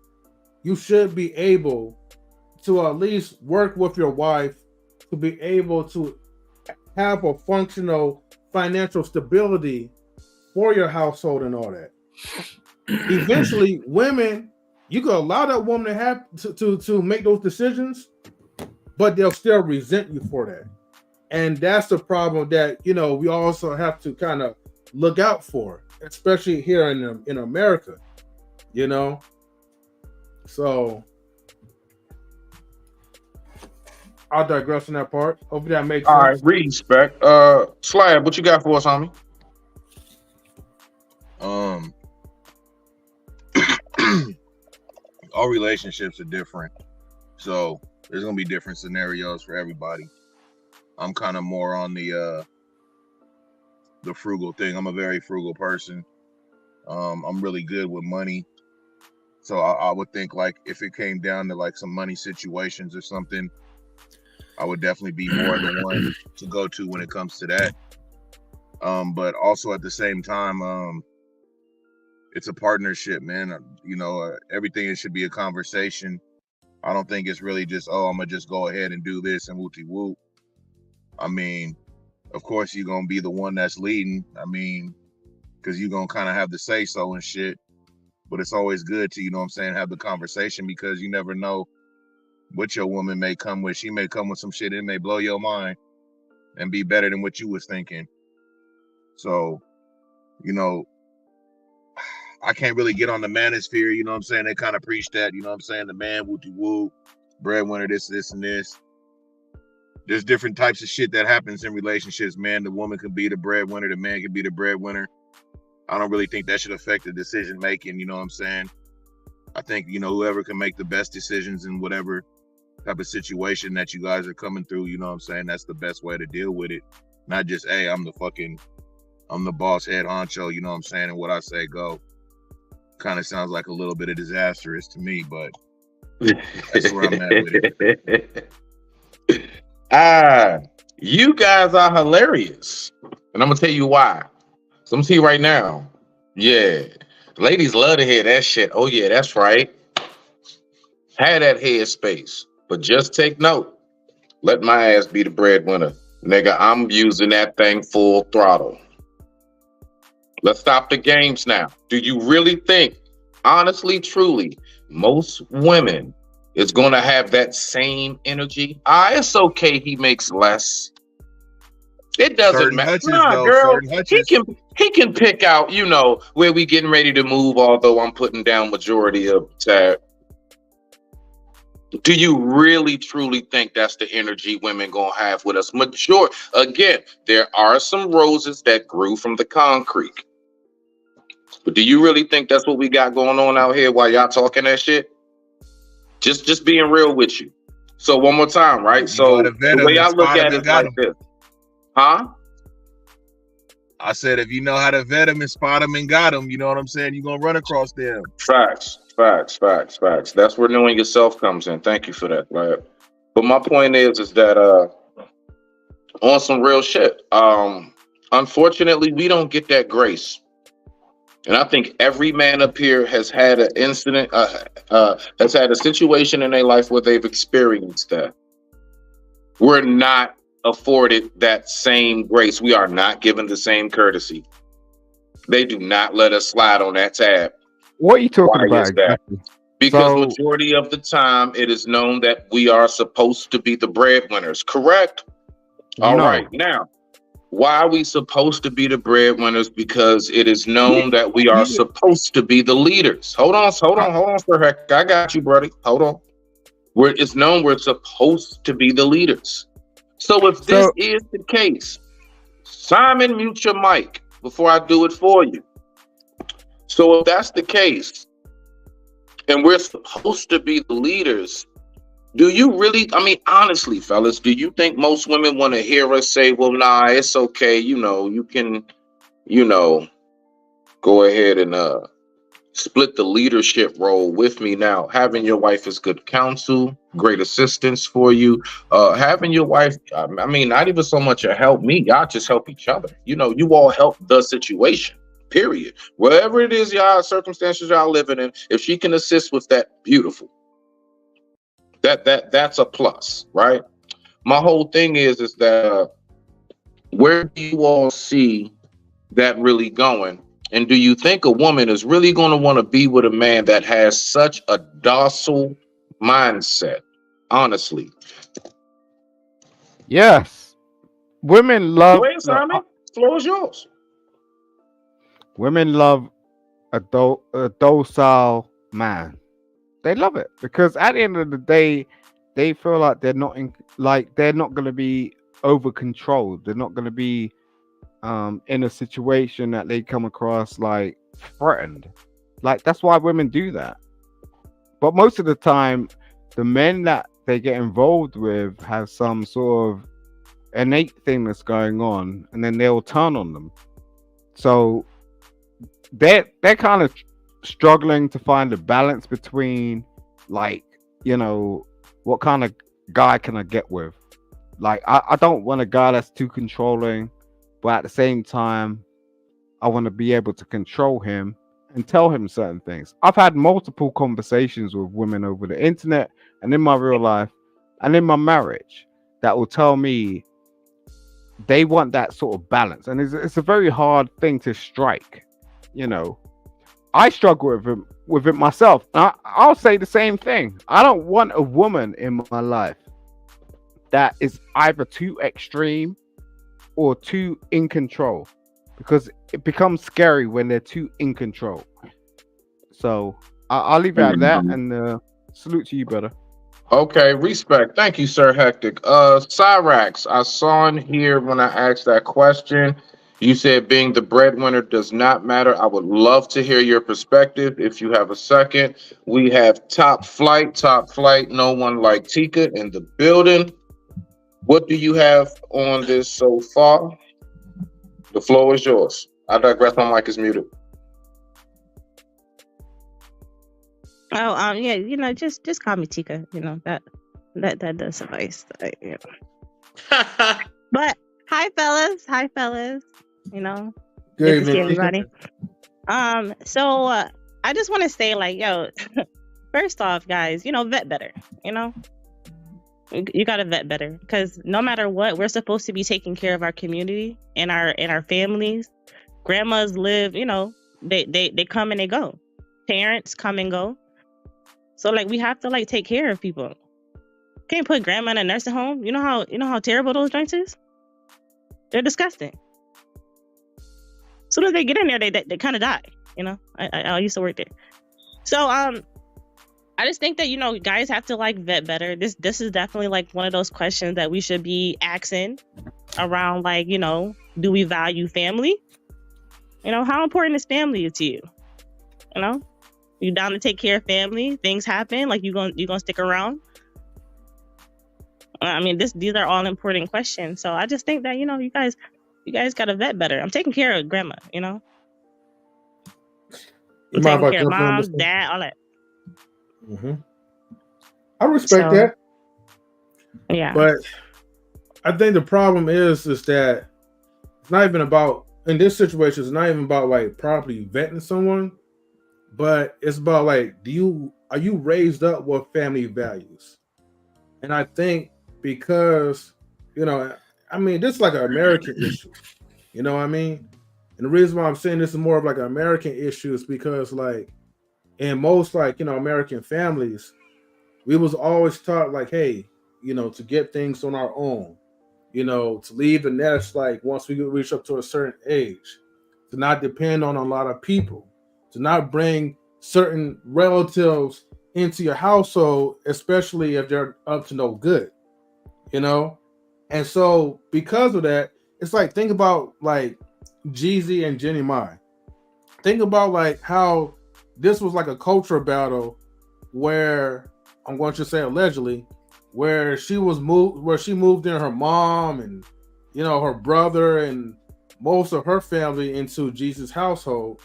should be able to at least work with your wife to be able to have a functional financial stability for your household and all that. Eventually, women, you could allow that woman to have to make those decisions, but they'll still resent you for that. And that's the problem that we also have to kind of look out for, especially here in America. So I'll digress on that part. Hopefully that makes sense. All right, respect. Slab, what you got for us, homie? All relationships are different, so there's gonna be different scenarios for everybody. I'm kind of more on the frugal thing. I'm a very frugal person. I'm really good with money, so I would think like if it came down to like some money situations or something, I would definitely be more the one to go to when it comes to that. But also at the same time, it's a partnership, man. Everything, it should be a conversation. I don't think it's really just, I'm gonna just go ahead and do this and whoopty whoop. I mean, of course you're gonna be the one that's leading. I mean, because you're gonna kind of have the say so and shit. But it's always good to, have the conversation, because you never know what your woman may come with. She may come with some shit, it may blow your mind and be better than what you was thinking. So, I can't really get on the manosphere, they kind of preach that, the man, woo, breadwinner, this, and this. There's different types of shit that happens in relationships, man. The woman can be the breadwinner, the man can be the breadwinner. I don't really think that should affect the decision making, I think, whoever can make the best decisions in whatever type of situation that you guys are coming through, that's the best way to deal with it. Not just, hey, I'm the boss, head honcho, and what I say go. Kind of sounds like a little bit of disastrous to me, but that's where I'm at with it. You guys are hilarious, and I'm gonna tell you why. So I'm gonna tell you right now. Yeah, ladies love to hear that shit. Oh yeah, that's right. Have that head space, but just take note. Let my ass be the breadwinner, nigga. I'm using that thing full throttle. Let's stop the games now. Do you really think honestly, truly, most women is going to have that same energy. It's okay. He makes less. It doesn't Certain matter. hutches, Nah, though. girl, Certain he hutches. can pick out, where we getting ready to move, although I'm putting down majority of the tab. Do you really truly think that's the energy women gonna have with us? Again, there are some roses that grew from the concrete. But do you really think that's what we got going on out here while y'all talking that shit? Just being real with you. So one more time, right? You know how So to vet the him way I and look spot him at it and is got like him. this. Huh? I said, if you know how to vet him and spot him and got him, you know what I'm saying? You're going to run across them. Facts. That's where knowing yourself comes in. Thank you for that, right? But my point is that on some real shit, unfortunately, we don't get that grace. And I think every man up here has had an incident, has had a situation in their life where they've experienced that. We're not afforded that same grace. We are not given the same courtesy. They do not let us slide on that tab. What are you talking Why about is that? exactly? Because So majority of the time, it is known that we are supposed to be the breadwinners. Correct? All no. right. Now, why are we supposed to be the breadwinners? Because it is known that we are You- supposed to be the leaders. Hold on for a heck. I got you, buddy. Hold on. It's known we're supposed to be the leaders. So if this So is the case, Simon, mute your mic before I do it for you. So if that's the case, and we're supposed to be the leaders, do you really, honestly, fellas, do you think most women want to hear us say, well, nah, it's okay, you can, go ahead and split the leadership role with me? Now, having your wife is good counsel, great assistance for you. Having your wife, not even so much a help me, y'all just help each other. You all help the situation, period. Whatever it is, y'all circumstances y'all living in, if she can assist with that, beautiful. That's a plus, right? My whole thing is that where do you all see that really going? And do you think a woman is really going to want to be with a man that has such a docile mindset? Honestly. yes, women love. Go ahead, Simon. Floor is yours. Women love a docile man. They love it because at the end of the day, they feel like they're not going to be over controlled. They're not going to be in a situation that they come across like threatened. Like that's why women do that. But most of the time, the men that they get involved with have some sort of innate thing that's going on, and then they'll turn on them. So they're kind of struggling to find a balance between, like, what kind of guy can I get with? Like, I don't want a guy that's too controlling, but at the same time, I want to be able to control him and tell him certain things. I've had multiple conversations with women over the internet and in my real life and in my marriage that will tell me they want that sort of balance. And it's a very hard thing to strike. I struggle with it myself. I'll say the same thing. I don't want a woman in my life that is either too extreme or too in control, because it becomes scary when they're too in control. So I'll leave it at that, and salute to you, brother. Okay, respect. Thank you, Sir Hectic. Cyrax, I saw in here when I asked that question, you said being the breadwinner does not matter. I would love to hear your perspective if you have a second. We have top flight, no one like Tika in the building. What do you have on this so far? The floor is yours. I digress. My mic is muted. Oh, yeah, just call me Tika. That does suffice. But hi, fellas. Good to see everybody. So I just want to say, first off, guys, vet better. You gotta vet better, because no matter what, we're supposed to be taking care of our community and our families. Grandmas live, they come and they go. Parents come and go. So like we have to like take care of people. Can't put grandma in a nursing home. You know how terrible those joints is? They're disgusting. As soon as they get in there, they kind of die. You know, I used to work there. So I just think that guys have to like vet better. This is definitely like one of those questions that we should be asking around, like, do we value family? How important is family to you? You down to take care of family? Things happen, like you gonna stick around? I mean, these are all important questions. So I just think that you guys gotta vet better. I'm taking care of grandma. I'm taking care of mom, dad, all that. Mm-hmm. I respect that. Yeah. But I think the problem is that it's not even about, in this situation, it's not even about like properly vetting someone, but it's about like, are you raised up with family values? And I think because, I mean, this is like an American issue. You know what I mean? And the reason why I'm saying this is more of like an American issue is because like in most like, American families, we was always taught like, hey, to get things on our own, to leave the nest like once we reach up to a certain age, to not depend on a lot of people, to not bring certain relatives into your household, especially if they're up to no good, And so because of that, it's like, think about like Jeezy and Jenny Mai. Think about like how this was like a culture battle where, I'm going to say allegedly, where she moved in her mom and her brother and most of her family into Jeezy's household,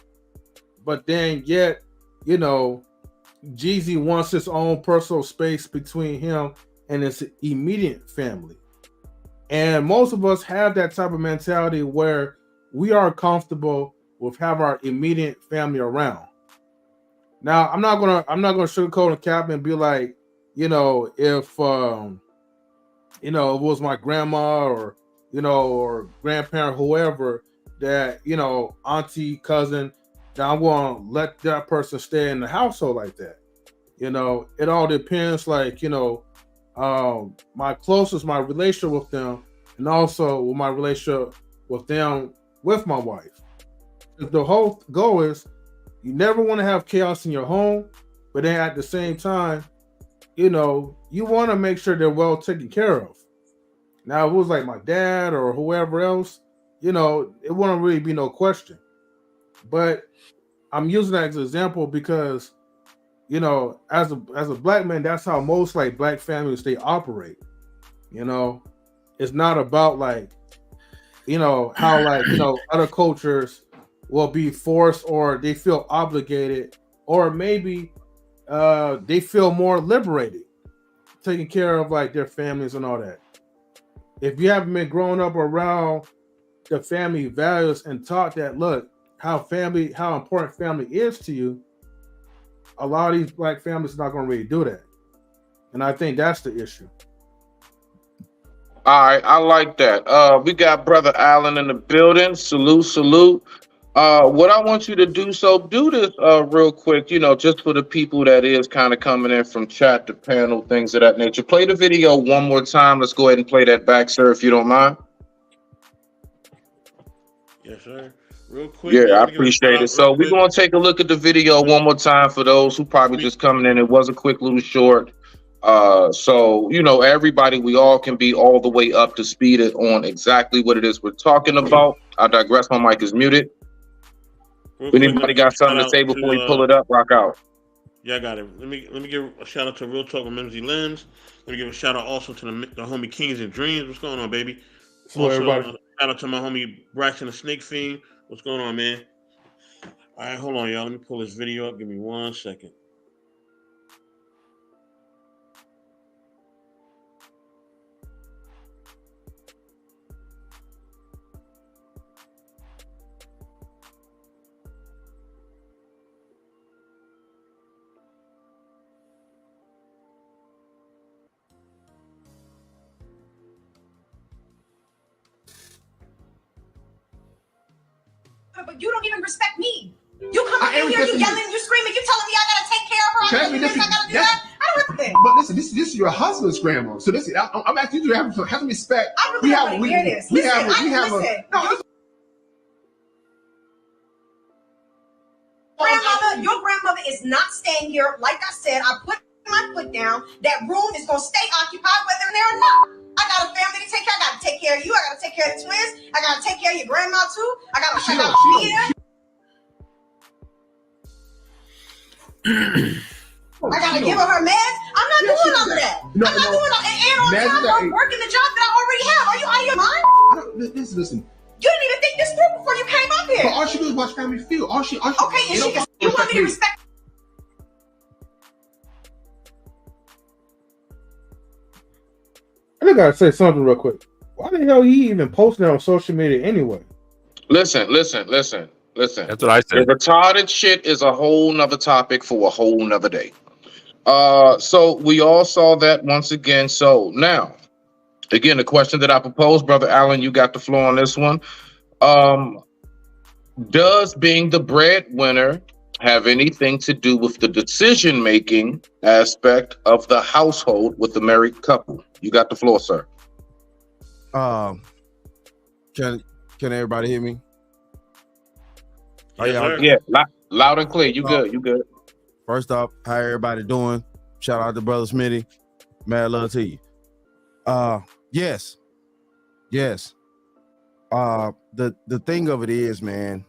but then yet Jeezy wants his own personal space between him and his immediate family. And most of us have that type of mentality where we are comfortable with having our immediate family around. Now, I'm not gonna sugarcoat and cap and be like, if it was my grandma or or grandparent, whoever, that auntie, cousin, that I'm gonna let that person stay in the household like that. It all depends, like my relationship with them, and also with my relationship with them with my wife. The whole goal is, you never want to have chaos in your home, but then at the same time, you want to make sure they're well taken care of. Now, if it was like my dad or whoever else, it wouldn't really be no question. But I'm using that as an example because, as a black man, that's how most like black families, they operate. It's not about like, how like, other cultures will be forced or they feel obligated, or maybe they feel more liberated taking care of like their families and all that. If you haven't been growing up around the family values and taught that, look, how important family is to you, a lot of these black families are not going to really do that. And I think that's the issue. All right, I like that. We got Brother Allen in the building. Salute, salute. What I want you to do, so do this real quick, just for the people that is kind of coming in from chat, the panel, things of that nature. Play the video one more time. Let's go ahead and play that back, sir, if you don't mind. Yes, sir. Real quick. Yeah, I appreciate it. So we're going to take a look at the video one more time for those who probably just coming in. It was a quick little short. So, everybody, we all can be all the way up to speed on exactly what it is we're talking about. I digress. My mic is muted. If anybody got something to say before we pull it up, rock out. Yeah, I got it. Let me give a shout out to Real Talk with Mimsy Lens. Let me give a shout out also to the homie Kings and Dreams. What's going on, baby? Hello, everybody. Shout out to my homie Braxton the Snake Fiend. What's going on, man? All right, hold on, y'all. Let me pull this video up. Give me 1 second. But you don't even respect me. You come didn't hear you yelling, you screaming, you telling me I gotta take care of her, I gotta do this, I gotta do that. I don't remember that. But listen, this is your husband's grandma. So this, I'm asking you to have some respect. I really don't want to hear this. Grandmother, your grandmother is not staying here. Like I said, I put my foot down. That room is gonna stay occupied whether they're there or not. I got a family to take care of. I gotta take care of you. I gotta take care of the twins. I gotta take care of your grandma too. I gotta feed her. I gotta give her her meds. I'm not doing all of that. I'm not doing all and on top I'm working the job that I already have. Are you out of your mind? Listen. You didn't even think this through before you came up here. But all she do is watch Family Feud. All she okay, and she can, you want me to respect. I just gotta say something real quick. Why the hell he even posting it on social media anyway? Listen. That's what I said. The retarded shit is a whole nother topic for a whole nother day. So we all saw that once again. So now, again, the question that I proposed, Brother Allen, you got the floor on this one. Does being the breadwinner have anything to do with the decision-making aspect of the household with the married couple? You got the floor, sir. Can everybody hear me? Yeah, loud and clear. You good? You good? First off, how everybody doing? Shout out to Brother Smitty. Mad love to you. Yes. The thing of it is, man,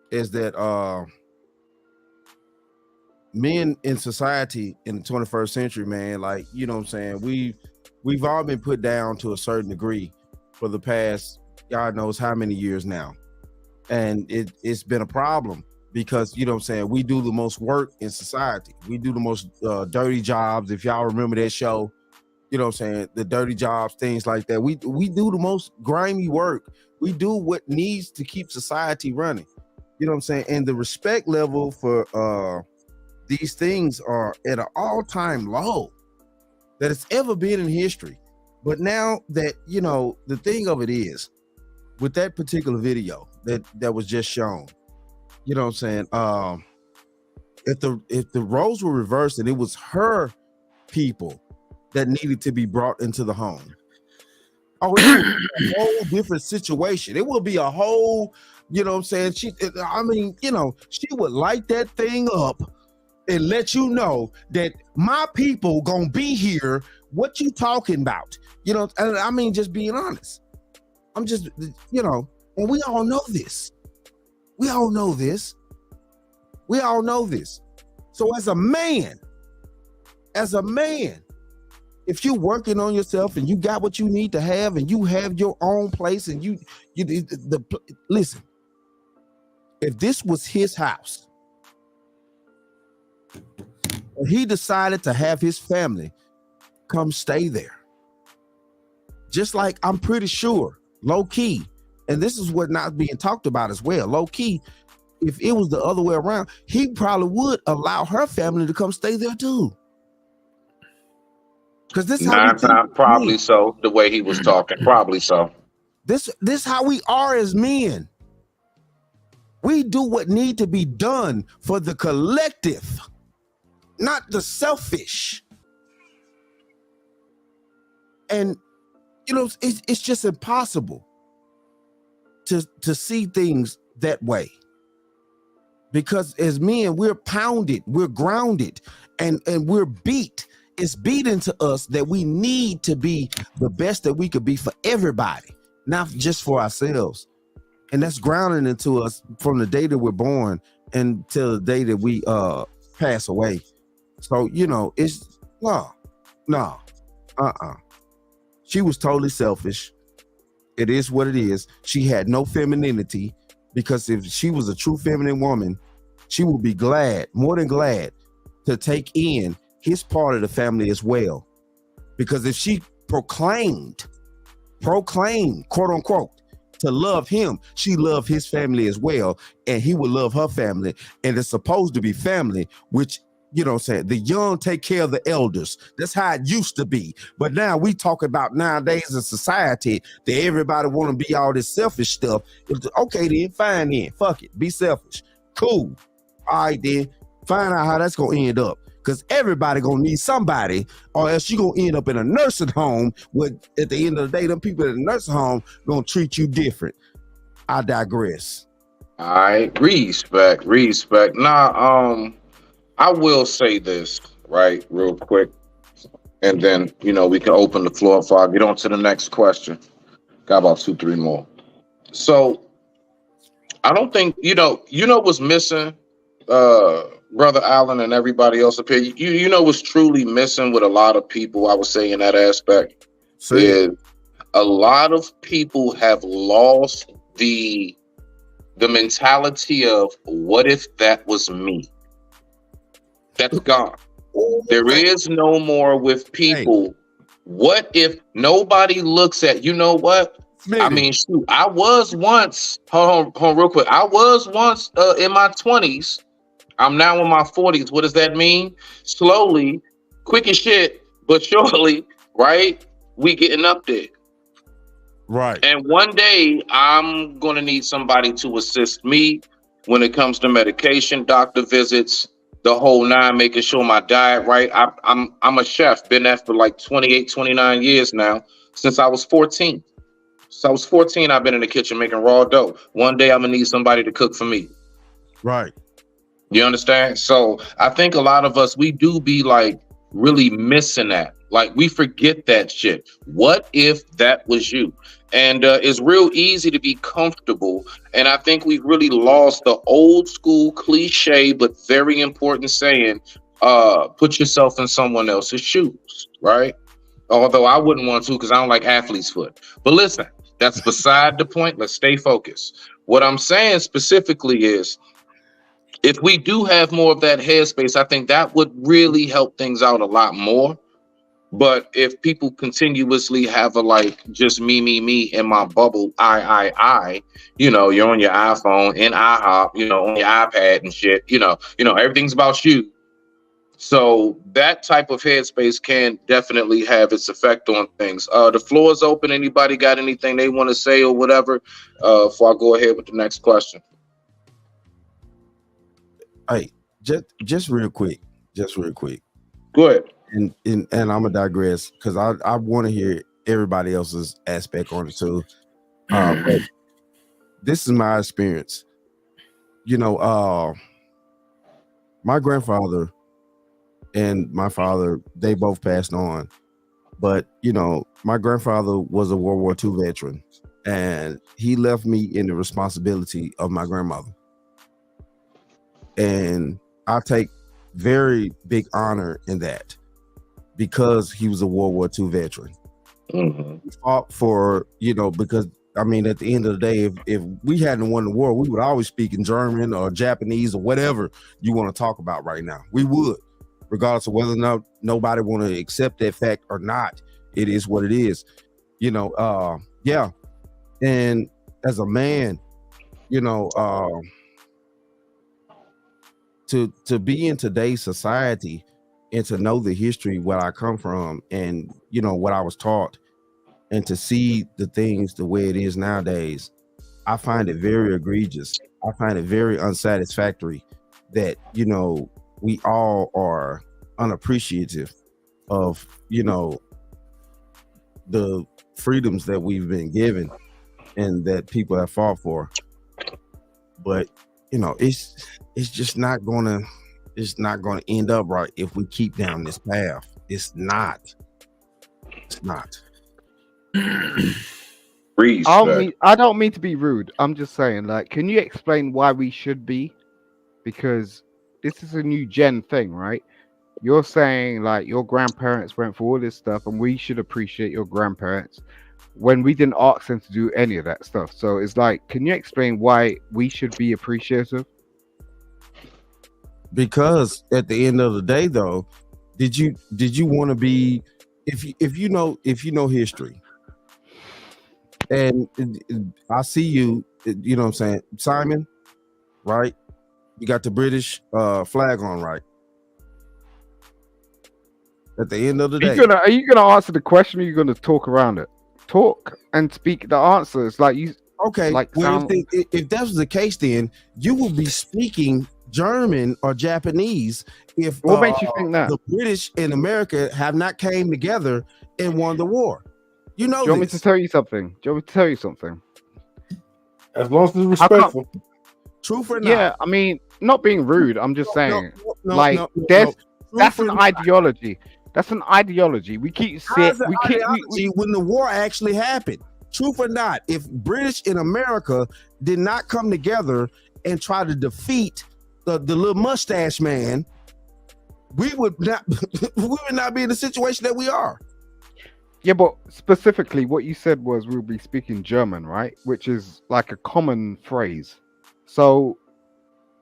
is that men in society in the 21st century, man, like, you know what I'm saying, we've all been put down to a certain degree for the past God knows how many years now. And it's been a problem because, you know what I'm saying, we do the most work in society. We do the most dirty jobs. If y'all remember that show, you know what I'm saying, the dirty jobs, things like that. We do the most grimy work. We do what needs to keep society running. You know what I'm saying? And the respect level for these things are at an all-time low that it's ever been in history. But now that, you know, the thing of it is, with that particular video that was just shown, you know what I'm saying, if the roles were reversed and it was her people that needed to be brought into the home, it would be a whole different situation. It will be a whole, you know what I'm saying, she would light that thing up and let you know that my people gonna be here. What you talking about? You know, and I mean, just being honest. I'm just, you know, and we all know this. We all know this. So as a man, if you're working on yourself and you got what you need to have and you have your own place and listen, if this was his house and he decided to have his family come stay there, just like I'm pretty sure low key, and this is what not being talked about as well, low key, if it was the other way around, he probably would allow her family to come stay there too. Because this probably so, the way he was talking, probably so. This how we are as men. We do what need to be done for the collective, not the selfish. And you know, it's just impossible to see things that way. Because as men, we're pounded, we're grounded, and we're beat. It's beat into us that we need to be the best that we could be for everybody, not just for ourselves. And that's grounded into us from the day that we're born until the day that we pass away. So, you know, it's no. She was totally selfish. It is what it is. She had no femininity, because if she was a true feminine woman, she would be glad, more than glad, to take in his part of the family as well. Because if she proclaimed, quote unquote, to love him, she loved his family as well, and he would love her family. And it's supposed to be family, which, you know what I'm saying, the young take care of the elders. That's how it used to be. But now we talk about nowadays in society that everybody want to be all this selfish stuff. Okay, then fine then. Fuck it. Be selfish. Cool. All right, then find out how that's gonna end up. Because everybody gonna need somebody, or else you gonna end up in a nursing home where at the end of the day, them people in the nursing home gonna treat you different. I digress. All right, respect. Nah, I will say this, right, real quick, and then we can open the floor before I get on to the next question. Got about 2-3 more. So I don't think what's missing, Brother Allen and everybody else up here. You know what's truly missing with a lot of people, I would say, in that aspect is a lot of people have lost the mentality of what if that was me. That's gone. There is no more with people. What if nobody looks at, you know what? Smitty. I mean, shoot, I was once, hold on real quick. I was once in my 20s. I'm now in my 40s. What does that mean? Slowly, quick as shit, but surely, right? We getting up there. Right. And one day I'm going to need somebody to assist me when it comes to medication, doctor visits, the whole nine, making sure my diet right. I'm a chef, been that for like 28, 29 years now, since I was 14. Since I was 14, I've been in the kitchen making raw dough. One day I'm gonna need somebody to cook for me. Right. You understand? So I think a lot of us, we do be like really missing that. Like we forget that shit. What if that was you? And it's real easy to be comfortable. And I think we've really lost the old school cliche, but very important saying, put yourself in someone else's shoes, right? Although I wouldn't want to because I don't like athlete's foot. But listen, that's beside the point. Let's stay focused. What I'm saying specifically is, if we do have more of that headspace, I think that would really help things out a lot more. But if people continuously have a like just me in my bubble, I, you're on your iPhone in IHOP, on your iPad and shit, everything's about you. So that type of headspace can definitely have its effect on things. The floor is open. Anybody got anything they want to say or whatever? Before I go ahead with the next question. Hey, just real quick. Go ahead. And I'm gonna digress because I want to hear everybody else's aspect on it too. But this is my experience. My grandfather and my father, they both passed on. But my grandfather was a World War II veteran, and he left me in the responsibility of my grandmother. And I take very big honor in that, because he was a World War II veteran. Mm-hmm. He fought for, because I mean, at the end of the day, if we hadn't won the war, we would always speak in German or Japanese or whatever you want to talk about right now. We would, regardless of whether or not nobody want to accept that fact or not. It is what it is, yeah. And as a man, to be in today's society and to know the history where I come from and what I was taught, and to see the things the way it is nowadays, I find it very egregious. I find it very unsatisfactory that we all are unappreciative of the freedoms that we've been given and that people have fought for. But it's just not gonna end up right if we keep down this path. It's not. I don't mean to be rude. I'm just saying, like, can you explain why we should be? Because this is a new gen thing, right? You're saying like your grandparents went through all this stuff and we should appreciate your grandparents when we didn't ask them to do any of that stuff. So it's like, can you explain why we should be appreciative? Because at the end of the day, though, did you want to be, if you know history, and I see you know what I'm saying, Simon, right? You got the British flag on, right? At the end of the day, are you gonna answer the question, or are you gonna talk around it? Talk and speak the answers, like you. Okay. Like well, if that was the case, then you will be speaking German or Japanese if What makes you think that? the British and America have not came together and won the war. You know Do you want me this. to tell you something? Do you want me to tell you something? As long as it's How come- respectful. Truth or not? Yeah, I mean, not being rude. I'm just saying, no, like, no, no, there's no. that's Truth an or not. ideology. That's an ideology. We keep How's we the keep ideology when the war actually happened? Truth or not, if British and America did not come together and try to defeat the little mustache man, we would not be in the situation that we are. Yeah, but specifically, what you said was we'll be speaking German, right? Which is like a common phrase. So,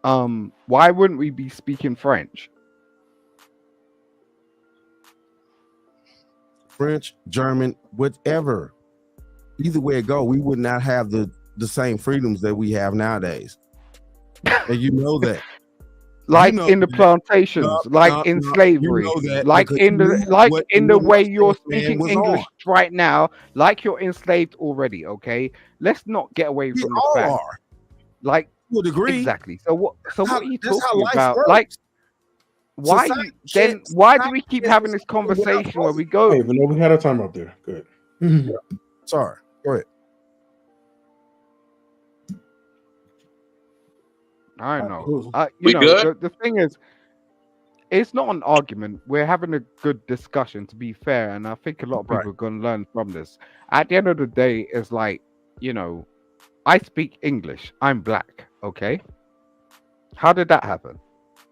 why wouldn't we be speaking French? French, German, whatever. Either way it go, we would not have the same freedoms that we have nowadays. And you know that. Like You know in the that. plantations, like in slavery, you know that like because in you the knew like what in the the way mustache you're man speaking was English on. right now, like you're enslaved already. Okay, let's not get away We from the all fact. are, Like to a degree. exactly. So what? So How- what are you that's how talking life about? works. Like why Society you then? can't- Why do society we keep can't having this sustain without conversation where we Hey, go? but no, we had our time out there. Good. Sorry, go ahead. I know. Cool. We good? The thing is, it's not an argument. We're having a good discussion, to be fair, and I think a lot of people Right. are going to learn from this. At the end of the day, it's like, I speak English. I'm black, okay? How did that happen?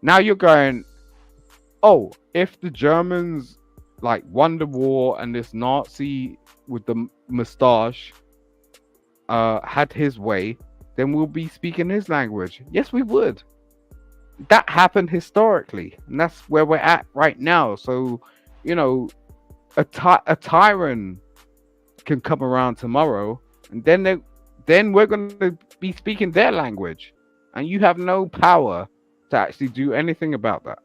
Now you're going, oh, if the Germans like won the war and this Nazi with the mustache had his way, then we'll be speaking his language. Yes, we would. That happened historically, and that's where we're at right now. So, a tyrant can come around tomorrow, and then we're going to be speaking their language, and you have no power to actually do anything about that.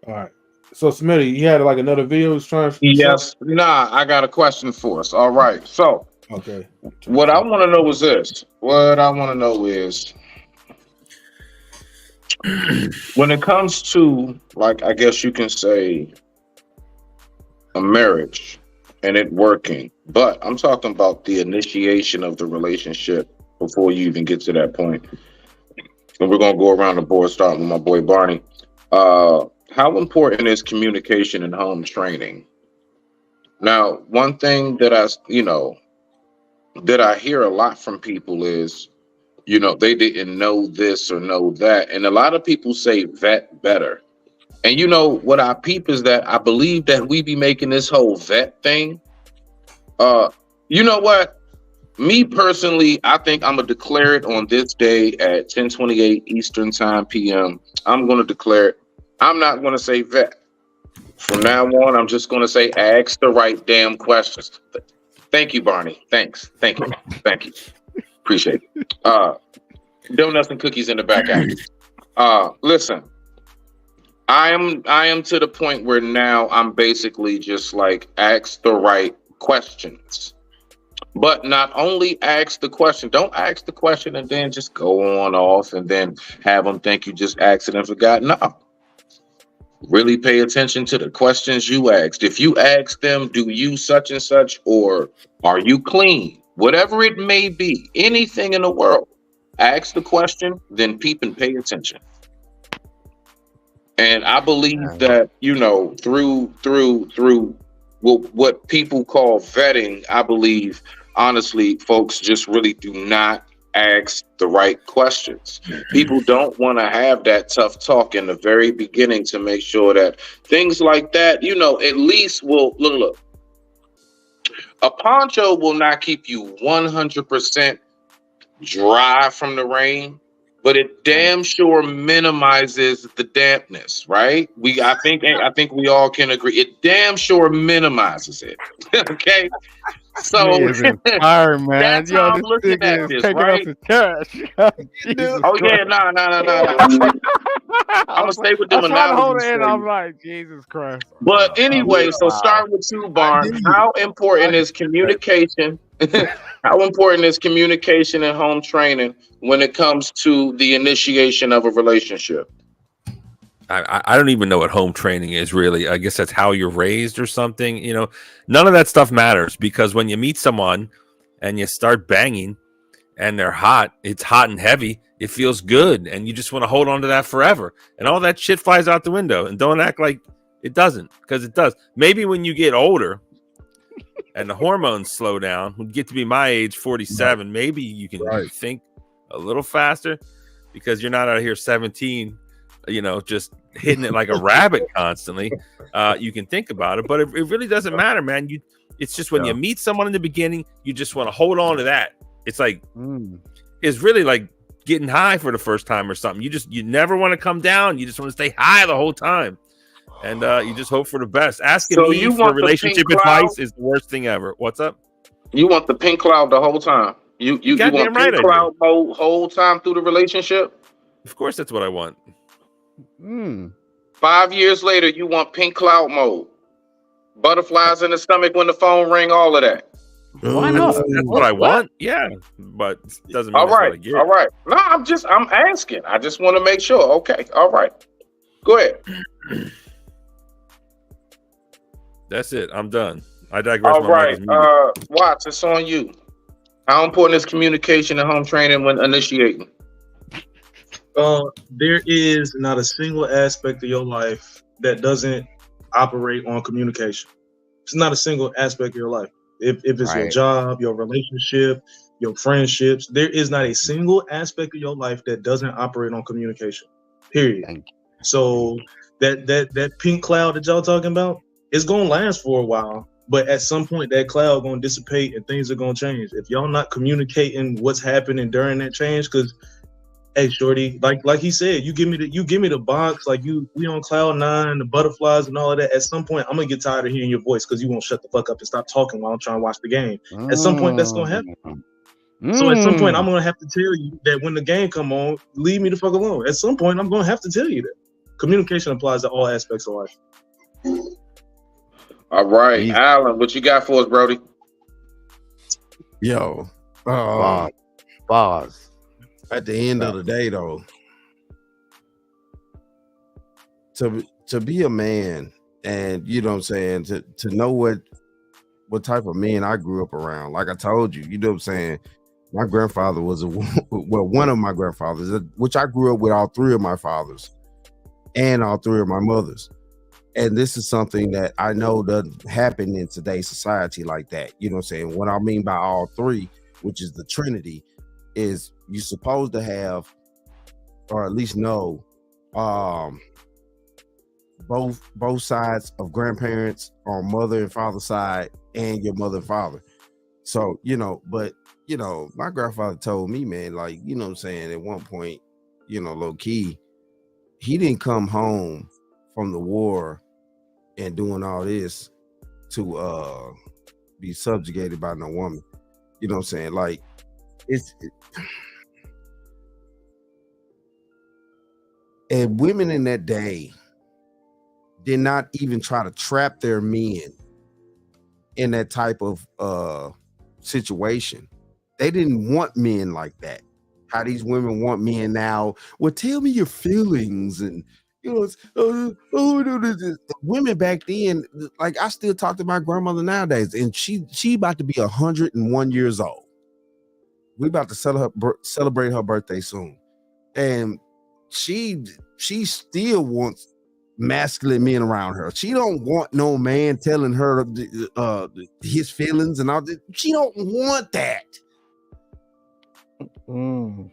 All right. So Smitty, you had like another video he was trying to Yes. Nah, I got a question for us. All right. So Okay. what I want to know is this. What I want to know is when it comes to, like, I guess you can say a marriage and it working, but I'm talking about the initiation of the relationship before you even get to that point. And we're going to go around the board, starting with my boy Barney. How important is communication and home training? Now, one thing that I hear a lot from people is, they didn't know this or know that. And a lot of people say vet better. And what I peep is that I believe that we be making this whole vet thing. You know what? Me personally, I think I'm going to declare it on this day at 10:28 Eastern Time PM. I'm going to declare it. I'm not going to say vet. From now on, I'm just going to say ask the right damn questions. Thank you, Barney. Thanks. Thank you. Thank you. Appreciate it. Donuts and cookies in the back after. Listen, I am to the point where now I'm basically just like ask the right questions. But not only ask the question, don't ask the question and then just go on off and then have them think you just asked it and forgot. No. Really pay attention to the questions you asked. If you ask them, do you such and such, or are you clean? Whatever it may be, anything in the world, ask the question, then peep and pay attention. And I believe that, through what people call vetting, I believe, honestly, folks just really do not ask the right questions. People don't want to have that tough talk in the very beginning to make sure that things like that, at least will look. A poncho will not keep you 100% dry from the rain, but it damn sure minimizes the dampness, right? I think we all can agree. It damn sure minimizes it. Okay. So inspiring, man. that's how I'm looking at this, right? Oh yeah, no. I'm gonna stay with them I'm trying to hold analogies it in. for I'm you. like, Jesus Christ. But anyway, so start with you, Barn. How important is communication? How important is communication and home training when it comes to the initiation of a relationship? I don't even know what home training is really. I guess that's how you're raised or something. You know, none of that stuff matters because when you meet someone and you start banging and they're hot, it's hot and heavy. It feels good, and you just want to hold on to that forever. And all that shit flies out the window. And don't act like it doesn't, because it does. Maybe when you get older and the hormones slow down, when you get to be my age, 47, maybe you can think a little faster because you're not out here 17, you know, just hitting it like a rabbit constantly. You can think about it, but it really doesn't matter, man. It's just when you meet someone in the beginning, you just want to hold on to that. It's like it's really like getting high for the first time or something. You never want to come down. You just want to stay high the whole time. And you just hope for the best. Asking me for relationship advice is the worst thing ever. What's up? You want the pink cloud the whole time. You want pink cloud mode whole time through the relationship? Of course, that's what I want. 5 years later, you want pink cloud mode. Butterflies in the stomach when the phone ring, all of that. Why not? That's what I want. Yeah, but it doesn't mean all that's right. what I get. All right. No, I'm asking. I just want to make sure. Okay. All right. Go ahead. That's it. I'm done. I digress. All right. Watts, it's on you. How important is communication and home training when initiating? There is not a single aspect of your life that doesn't operate on communication. It's not a single aspect of your life. If it's your job, your relationship, your friendships, there is not a single aspect of your life that doesn't operate on communication. Period. So that pink cloud that y'all talking about, it's gonna last for a while, but at some point that cloud gonna dissipate and things are gonna change. If y'all not communicating what's happening during that change, because hey shorty, like he said, you give me the box, like we on cloud 9, the butterflies and all of that. At some point, I'm gonna get tired of hearing your voice because you won't shut the fuck up and stop talking while I'm trying to watch the game. At some point, that's gonna happen. So at some point, I'm gonna have to tell you that when the game come on, leave me the fuck alone. At some point, I'm gonna have to tell you that. Communication applies to all aspects of life. All right, Alan, what you got for us, Brody? Yo, bars. At the end of the day, though, to be a man, and you know what I'm saying, to know what type of men I grew up around. Like I told you, you know what I'm saying. My grandfather was one of my grandfathers, which I grew up with all three of my fathers and all three of my mothers. And this is something that I know doesn't happen in today's society like that. You know what I'm saying? What I mean by all three, which is the Trinity, is you're supposed to have, or at least know, both sides of grandparents on mother and father side and your mother and father. So, you know, but, you know, my grandfather told me, man, like, you know what I'm saying, at one point, you know, low key, he didn't come home from the war and doing all this to be subjugated by no woman. You know what I'm saying? Like, and women in that day did not even try to trap their men in that type of situation. They didn't want men like that. How these women want men now. Well, tell me your feelings, and you know, the women back then. Like, I still talk to my grandmother nowadays, and she about to be 101 years old. We about to celebrate her birthday soon, and she still wants masculine men around her. She don't want no man telling her his feelings and all that. She don't want that. And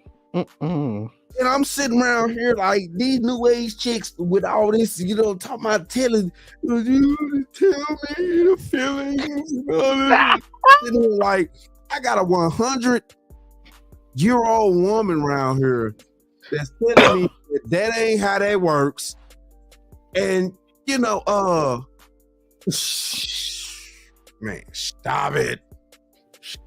I'm sitting around here like these new age chicks with all this, you know, talking about telling you tell me the feelings and all that. You know, like, I got a 100-year-old woman around here that's telling me that ain't how that works. And you know, man, stop it.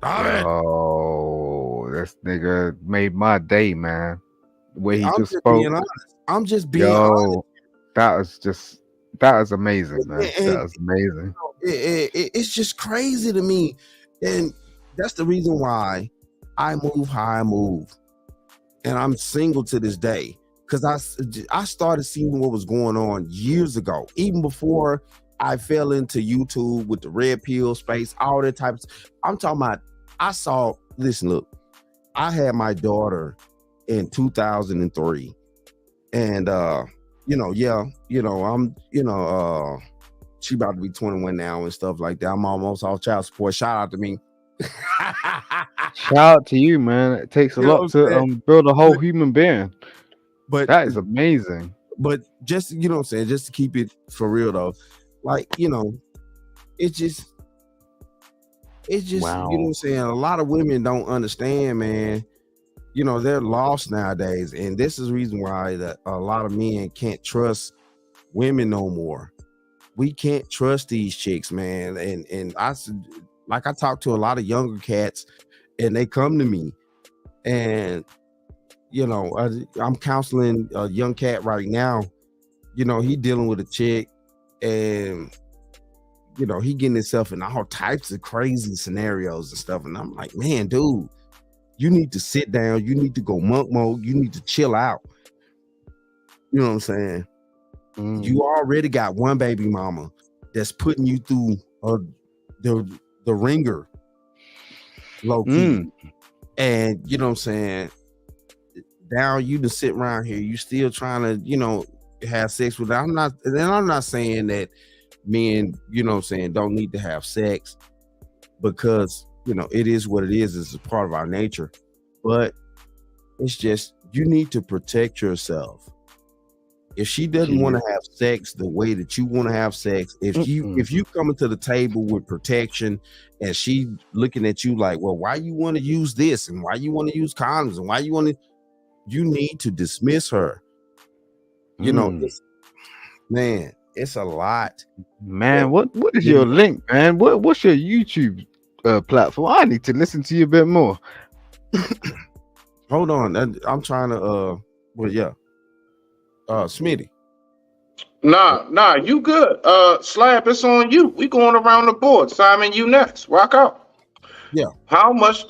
Oh, this nigga made my day, man. The way he just spoke. Being honest. I'm just being honest. That was amazing, man. That was amazing. It's just crazy to me. And that's the reason why I move how I move, and I'm single to this day because I started seeing what was going on years ago, even before I fell into YouTube with the red pill space, all that types. I'm talking about. I saw. Listen, look. I had my daughter in 2003, and she about to be 21 now and stuff like that. I'm almost off child support. Shout out to me. Shout out to you, man. It takes a You know lot what to I'm saying? build a whole human being. But That is amazing. But just, you know what I'm saying, just to keep it for real though, like, it's just Wow. you know what I'm saying, a lot of women don't understand, man. They're lost nowadays, and this is the reason why that a lot of men can't trust women no more. We can't trust these chicks, man. And I talk to a lot of younger cats, and they come to me, and I'm counseling a young cat right now. He dealing with a chick, and he getting himself in all types of crazy scenarios and stuff. And I'm like, man, dude, you need to sit down. You need to go monk mode. You need to chill out. You know what I'm saying? You already got one baby mama that's putting you through the ringer, low key. And you know what I'm saying? Now you to sit around here, you still trying to, have sex with her. I'm not saying that men, don't need to have sex, because it is what it is. It's a part of our nature. But it's just, you need to protect yourself. If she doesn't want to have sex the way that you want to have sex, if you coming to the table with protection and she looking at you like, well, why you want to use this and why you want to use condoms and why you need to dismiss her. Man, it's a lot. Man, what is your link, man? What's your YouTube platform? I need to listen to you a bit more. Hold on, I'm trying to Smitty. Nah, you good. Slab, it's on you. We going around the board. Simon, you next. Rock out. Yeah. How much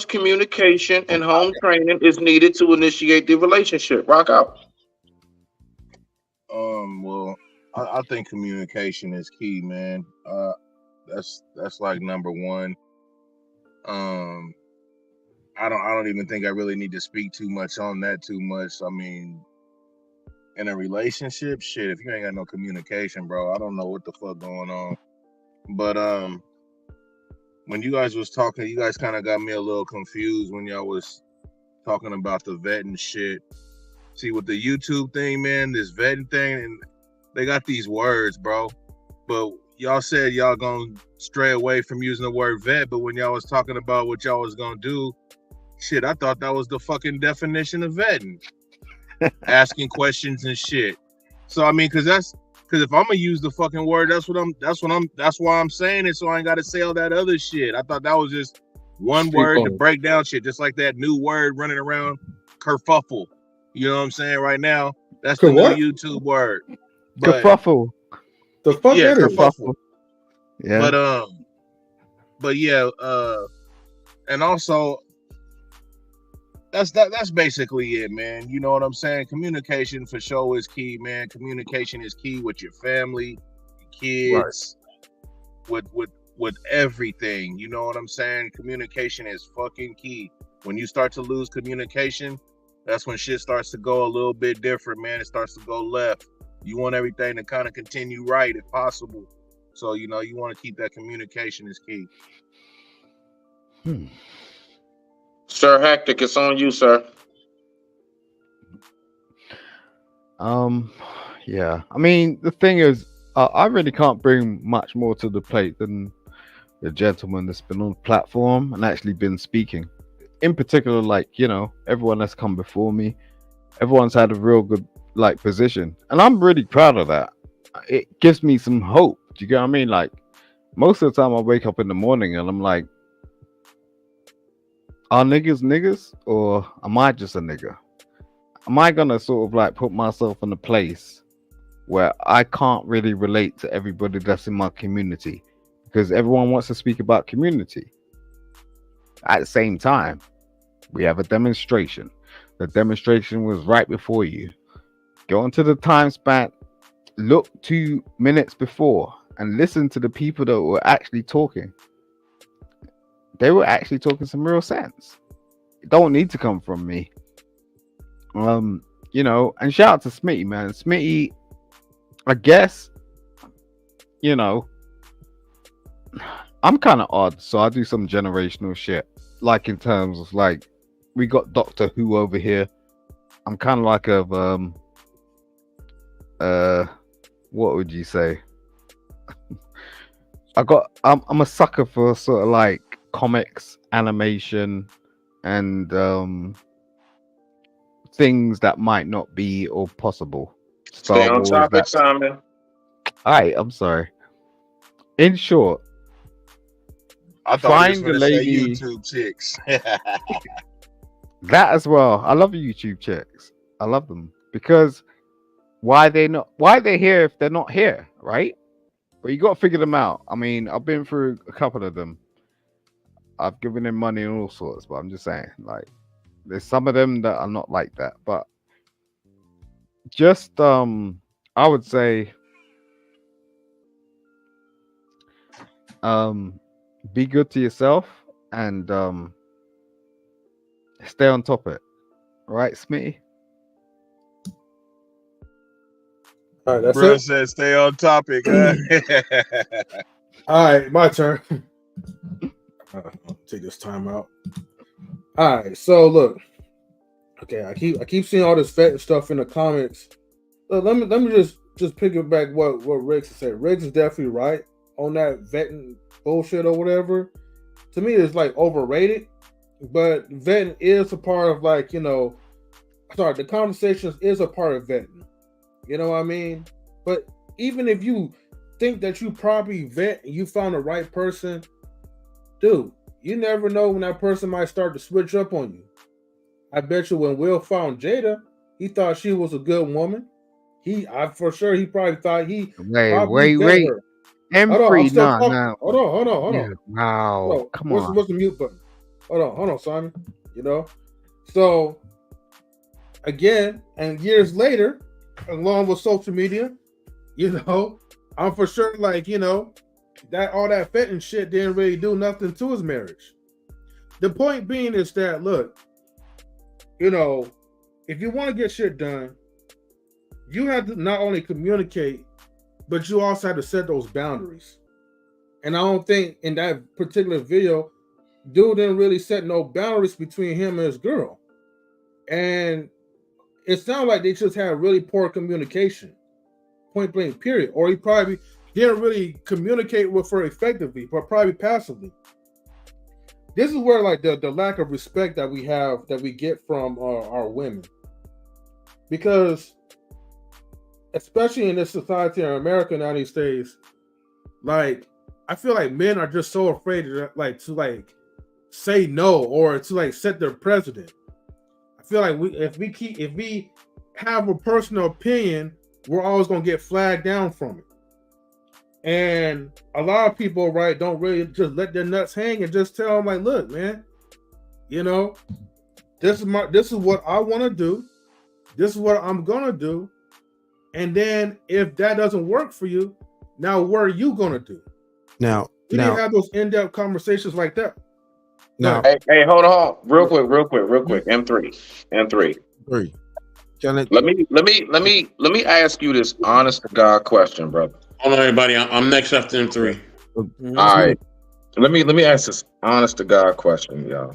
communication and home training is needed to initiate the relationship? Rock out. Well, I think communication is key, man. That's like number one. I don't even think I really need to speak too much on that too much. I mean, in a relationship, shit, if you ain't got no communication, bro, I don't know what the fuck going on. But when you guys was talking, you guys kind of got me a little confused when y'all was talking about the vetting shit. See, with the YouTube thing, man, this vetting thing, and they got these words, bro. But y'all said y'all gonna stray away from using the word vet, but when y'all was talking about what y'all was gonna do, shit, I thought that was the fucking definition of vetting. Asking questions and shit. So I mean, because if I'm gonna use the fucking word, that's why I'm saying it, so I ain't gotta say all that other shit. I thought that was just one word to break down shit, just like that new word running around, kerfuffle. You know what I'm saying right now? That's the new YouTube word. Kerfuffle. The fuck yeah, that is? kerfuffle. Yeah. But yeah, and also that's basically it, man. You know what I'm saying? Communication for sure is key, man. Communication is key with your family, your kids, with everything. You know what I'm saying? Communication is fucking key. When you start to lose communication, that's when shit starts to go a little bit different, man. It starts to go left. You want everything to kind of continue right if possible. So, you want to keep that communication is key. Sir Hectic, it's on you, sir. Yeah. I mean, the thing is, I really can't bring much more to the plate than the gentleman that's been on the platform and actually been speaking. In particular, like, everyone that's come before me, everyone's had a real good position, and I'm really proud of that. It gives me some hope. Do you get what I mean? Like, most of the time I wake up in the morning and I'm like, are niggas or am I just a nigga? Am I gonna sort of put myself in a place where I can't really relate to everybody that's in my community, because everyone wants to speak about community? At the same time, we have a demonstration. The demonstration was right before you. Go onto the time span, look 2 minutes before, and listen to the people that were actually talking. They were actually talking some real sense. It don't need to come from me. You know, and shout out to Smitty, man. Smitty, I guess, you know, I'm kind of odd, so I do some generational shit. Like in terms of like, we got Doctor Who over here. I'm kind of like a what would you say? I'm a sucker for sort of like comics, animation, and things that might not be or possible. Star Stay on Wars, topic, that. Simon. Alright, I'm sorry. In short, I thought he was find the going to say lady. YouTube chicks. That as well. I love YouTube chicks. I love them because why they here if they're not here, right? But you got to figure them out. I mean, I've been through a couple of them. I've given them money and all sorts, but I'm just saying, like, there's some of them that are not like that. But just I would say be good to yourself and stay on top of it. Right, Smitty? All right, that's Bro it. said stay on topic. Huh? All right, my turn. I'll take this time out. All right, so look. Okay, I keep seeing all this vetting stuff in the comments. Look, let me just piggyback what Riggs said. Riggs is definitely right on that vetting bullshit or whatever. To me, it's like overrated. But vetting is a part of like, you know, the conversations is a part of vetting. You know what I mean? But even if you think that you probably vet and you found the right person, dude, you never know when that person might start to switch up on you. I bet you when Will found Jada, he thought she was a good woman. For sure he probably thought he probably vet her. Hold on, I'm M3, still no, talking. no. Hold on. Yeah, wow, Hold on. come What's on. the mute button? Hold on, Simon. You know? So again, and years later, along with social media, you know, I'm for sure like, you know, that all that fetting shit didn't really do nothing to his marriage. The point being is that, look, you know, if you want to get shit done, you have to not only communicate, but you also have to set those boundaries. And I don't think in that particular video, dude didn't really set no boundaries between him and his girl. And it sounded like they just had really poor communication, point blank, period. Or he probably didn't really communicate with her effectively, but probably passively. This is where like the lack of respect that we get from our women. Because especially in this society in America now these days, like I feel like men are just so afraid to say no or to like set their precedent. I feel like if we have a personal opinion, we're always gonna get flagged down from it. And a lot of people, right, don't really just let their nuts hang and just tell them like, look, man, you know, this is what I want to do. This is what I'm gonna do. And then if that doesn't work for you, now what are you gonna do? Now, we didn't have those in-depth conversations like that. Now, hey, hold on, real quick. M3. Three. Let me ask you this honest to God question, brother. Hold on, everybody. I'm next after M3. All right. Let me ask this honest to God question, y'all.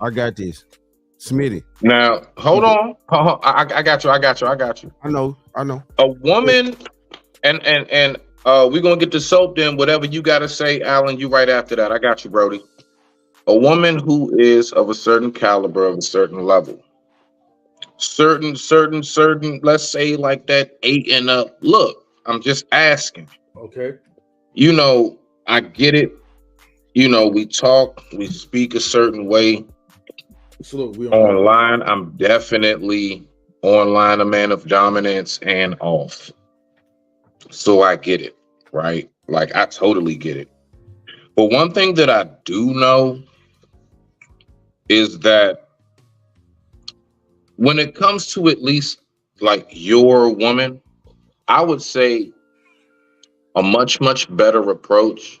I got this. Smitty. Now, hold on. I got you. I know. A woman, and we're gonna get the soap then. Whatever you gotta say, Alan, you right after that. I got you, Brody. A woman who is of a certain caliber, of a certain level, certain, let's say like that 8 and up. Look, I'm just asking. Okay. You know, I get it. You know, we talk, we speak a certain way. Online, I'm definitely online a man of dominance and off. So I get it, right? Like I totally get it. But one thing that I do know is that when it comes to at least like your woman, I would say a much, much better approach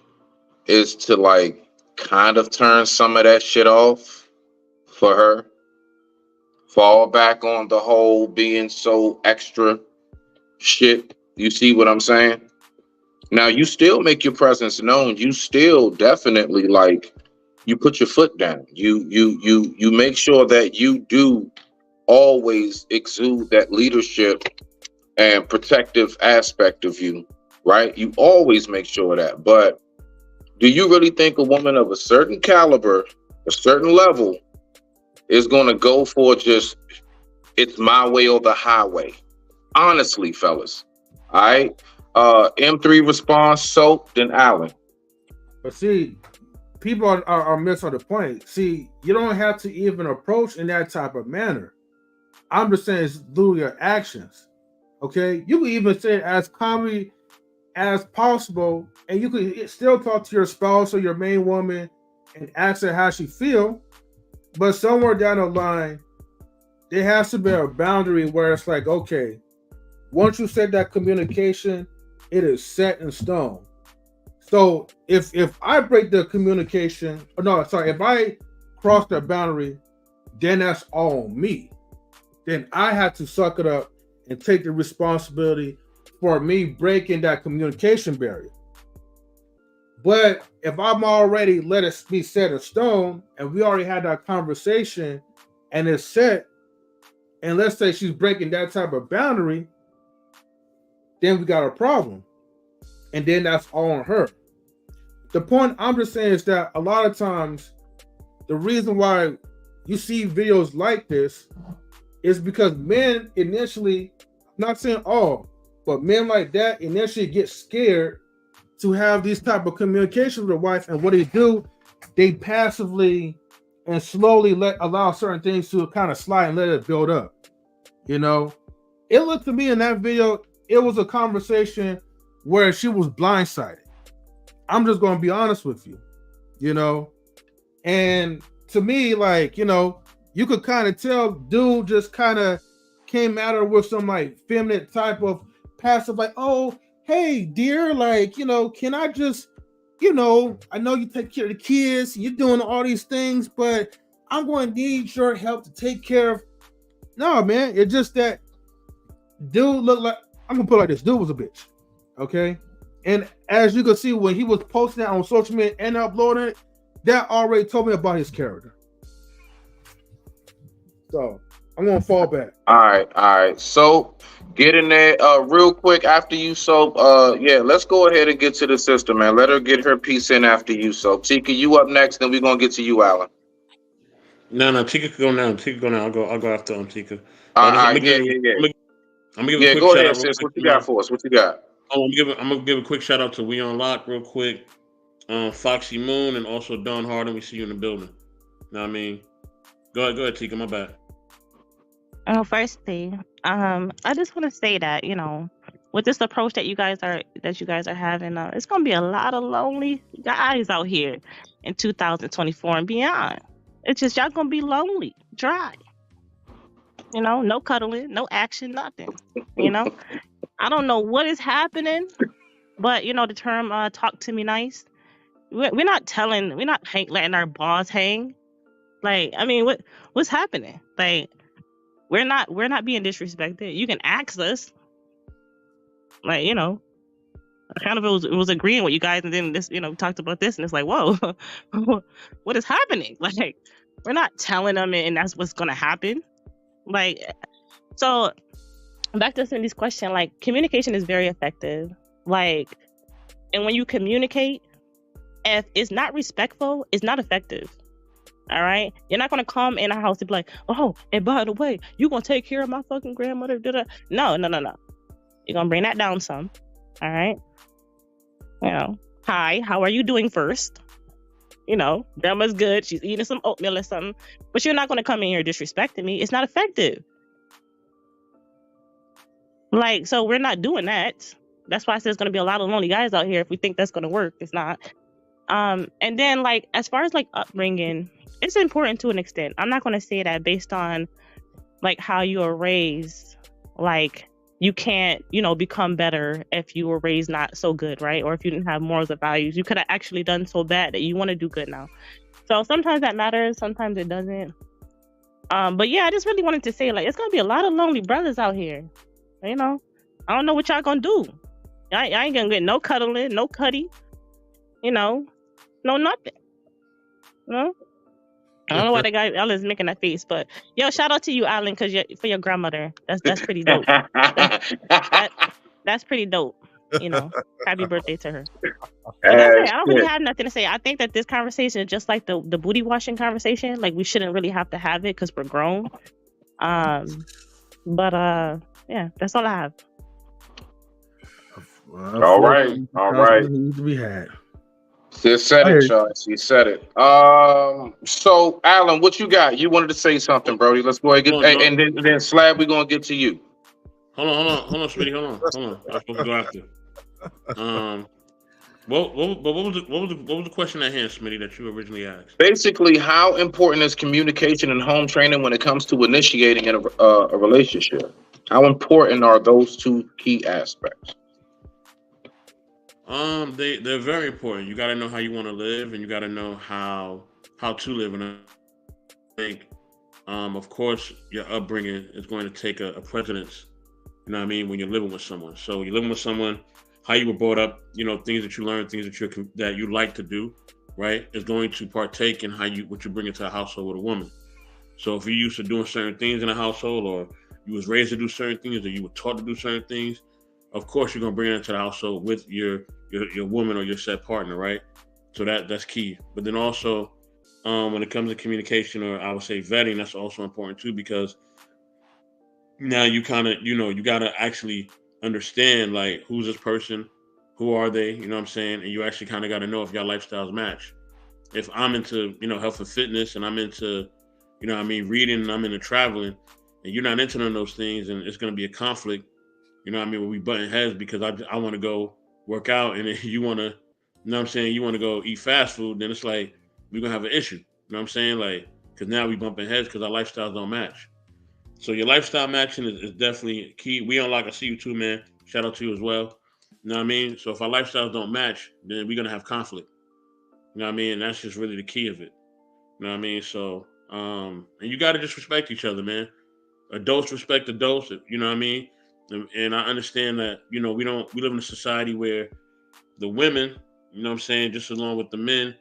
is to like kind of turn some of that shit off for her. Fall back on the whole being so extra shit. You see what I'm saying? Now you still make your presence known. You still definitely like you put your foot down. You make sure that you do always exude that leadership and protective aspect of you, right? You always make sure of that. But do you really think a woman of a certain caliber, a certain level, is going to go for just it's my way or the highway? Honestly, fellas. All right. M3 response, Soap, then Allen. But see, people are missing the point. See, you don't have to even approach in that type of manner. I'm just saying it's through your actions. Okay? You can even say it as calmly as possible, and you could still talk to your spouse or your main woman and ask her how she feel. But somewhere down the line, there has to be a boundary where it's like, okay, once you set that communication, it is set in stone. So if I break the communication, if I cross that boundary, then that's all on me. Then I have to suck it up and take the responsibility for me breaking that communication barrier. But if I'm already let it be set in stone and we already had that conversation and it's set, and let's say she's breaking that type of boundary, then we got a problem. And then that's all on her. The point I'm just saying is that a lot of times the reason why you see videos like this is because men initially, not saying all, but men like that initially get scared to have these type of communication with their wife, and what they do, they passively and slowly allow certain things to kind of slide and let it build up. You know, it looked to me in that video, it was a conversation where she was blindsided. I'm just going to be honest with you, you know, and to me, like, you know, you could kind of tell dude just kind of came at her with some like feminine type of passive, like, oh, hey, dear, like, you know, can I just, you know, I know you take care of the kids, you're doing all these things, but I'm going to need your help to take care of. No, man, it's just that dude looked like, I'm going to put it like this, dude was a bitch, okay? And as you can see, when he was posting that on social media and uploading it, that already told me about his character. So I'm going to fall back. All right. So get in there real quick after you, Soap. Yeah, let's go ahead and get to the sister, man. Let her get her piece in after you, Soap. Tika, you up next, then we're going to get to you, Alan. No, Tika could go now. Tika go now. I'll go after Tika. All I'm right, gonna give a quick go shout ahead, out. sis. What you got for us? What you got? Oh, I'm gonna give a quick shout out to We On Lock real quick. Foxy Moon and also Don Harden. We see you in the building. Know what I mean? Go ahead, Tika. My bad. Firstly, I just want to say that, you know, with this approach that you guys are having, it's gonna be a lot of lonely guys out here in 2024 and beyond. It's just y'all gonna be lonely, dry. You know, no cuddling, no action, nothing. You know, I don't know what is happening, but you know the term "talk to me nice." We're not letting our balls hang. Like, I mean, what's happening? Like, we're not being disrespected. You can ask us. Like, you know, I kind of was agreeing with you guys, and then this, you know, talked about this, and it's like, whoa, what is happening? Like, we're not telling them, and that's what's gonna happen. Like, so back to Cindy's question, like, communication is very effective. Like, and when you communicate, if it's not respectful, it's not effective. All right, you're not gonna come in a house and be like, oh, and by the way, you gonna take care of my fucking grandmother? No. You're gonna bring that down some. All right. You know, hi, how are you doing first? You know, grandma's good. She's eating some oatmeal or something. But you're not gonna come in here disrespecting me. It's not effective. Like, so we're not doing that. That's why I said there's gonna be a lot of lonely guys out here if we think that's gonna work. It's not. And then like as far as like upbringing, it's important to an extent. I'm not going to say that based on like how you were raised, like you can't, become better if you were raised not so good, right? Or if you didn't have morals or values, you could have actually done so bad that you want to do good now. So sometimes that matters, sometimes it doesn't. But yeah, I just really wanted to say, like, it's gonna be a lot of lonely brothers out here. I don't know what y'all gonna do. Y'all ain't gonna get no cuddling, no cutty, no nothing. No. I don't know why the guy Alan's making that face, but yo, shout out to you, Alan, for your grandmother. That's pretty dope. That's pretty dope. Happy birthday to her. But that's it. I don't really have nothing to say. I think that this conversation is just like the booty washing conversation. Like we shouldn't really have to have it because we're grown. But yeah, that's all I have. All right. Needs to be had. She said it, Charles. She said it. So Alan, what you got? You wanted to say something, Brody. Let's go ahead and then Slab, we're gonna get to you. Hold on, Smitty. Hold on. I'm supposed to go after. What was the question at hand, Smitty, that you originally asked? Basically, how important is communication and home training when it comes to initiating in a relationship? How important are those two key aspects? They're very important. You got to know how you want to live, and you got to know how to live. And I think, of course, your upbringing is going to take a precedence. You know what I mean? When you're living with someone, so you're living with someone, how you were brought up, things that you learned, things that you like to do, right, is going to partake in what you bring into a household with a woman. So if you're used to doing certain things in a household, or you was raised to do certain things, or you were taught to do certain things, of course you're gonna bring it into the household with your woman or your set partner, right? So that's key. But then also, when it comes to communication, or I would say vetting, that's also important too, because now you kind of, you got to actually understand, like, who's this person, who are they, you know what I'm saying? And you actually kind of got to know if your lifestyles match. If I'm into, health and fitness, and I'm into, reading, and I'm into traveling, and you're not into none of those things, and it's going to be a conflict, where we button heads because I want to go work out, and then you want to, you want to go eat fast food, then it's like, we're going to have an issue, you know what I'm saying? Like, because now we bumping heads because our lifestyles don't match. So your lifestyle matching is definitely key. We unlock, I see you too, man. Shout out to you as well. You know what I mean? So if our lifestyles don't match, then we're going to have conflict. You know what I mean? And that's just really the key of it. You know what I mean? So, and you got to just respect each other, man. Adults respect adults, you know what I mean? And I understand that, we live in a society where the women, you know what I'm saying, just along with the men,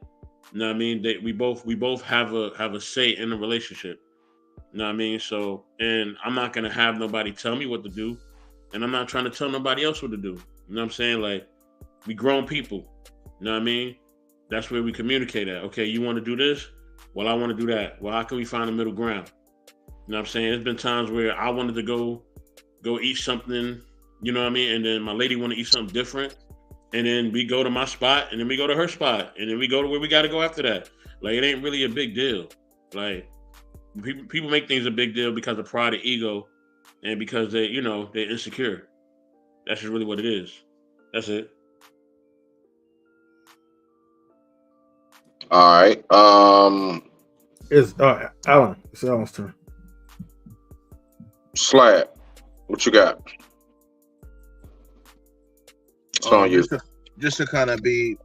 you know what I mean? We both have a say in the relationship. You know what I mean? So, and I'm not going to have nobody tell me what to do. And I'm not trying to tell nobody else what to do. You know what I'm saying? Like, we grown people. You know what I mean? That's where we communicate at. Okay, you want to do this? Well, I want to do that. Well, how can we find a middle ground? You know what I'm saying? There's been times where I wanted to go eat something, you know what I mean? And then my lady want to eat something different. And then we go to my spot, and then we go to her spot. And then we go to where we got to go after that. Like, it ain't really a big deal. Like, people make things a big deal because of pride and ego, and because they're insecure. That's just really what it is. That's it. All right. It's Alan. It's Alan's turn. Slab, what you got? It's on you. Just to kind of be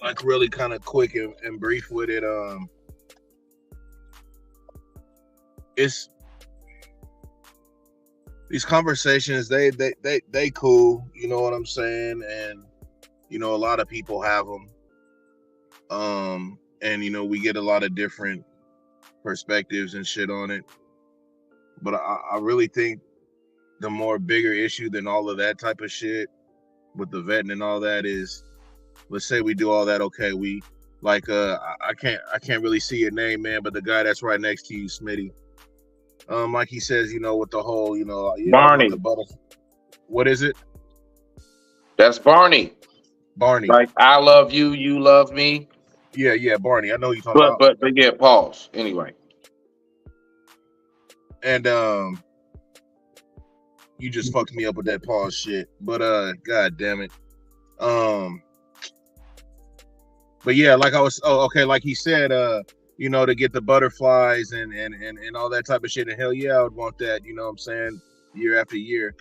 like really kind of quick and brief with it. It's these conversations, they cool, you know what I'm saying? And a lot of people have them. And we get a lot of different perspectives and shit on it. But I really think the more bigger issue than all of that type of shit with the vetting and all that is, let's say we do all that, okay, we like I can't really see your name, man, but the guy that's right next to you, Smitty. Like he says, with the whole, Barney. What is it? That's Barney. Barney. Like, I love you, you love me. Yeah, Barney. I know you talking about. But yeah, pause. Anyway. And you just fucked me up with that pause shit. But god damn it. But yeah, like I was, okay, like he said, you know, to get the butterflies and all that type of shit. And hell yeah, I would want that. You know what I'm saying? Year after year.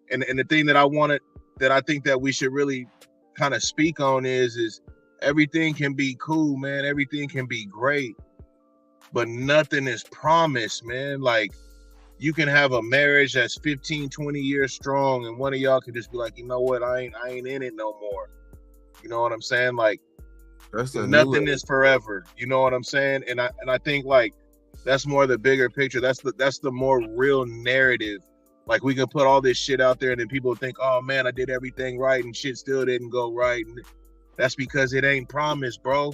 And the thing that I think that we should really kind of speak on is everything can be cool, man. Everything can be great, but nothing is promised, man. Like, you can have a marriage that's 15, 20 years strong, and one of y'all can just be like, you know what, I ain't in it no more. You know what I'm saying? Like, nothing is forever. You know what I'm saying? And I think like that's more the bigger picture. That's the more real narrative. Like, we can put all this shit out there, and then people think, oh man, I did everything right, and shit still didn't go right. And that's because it ain't promised, bro.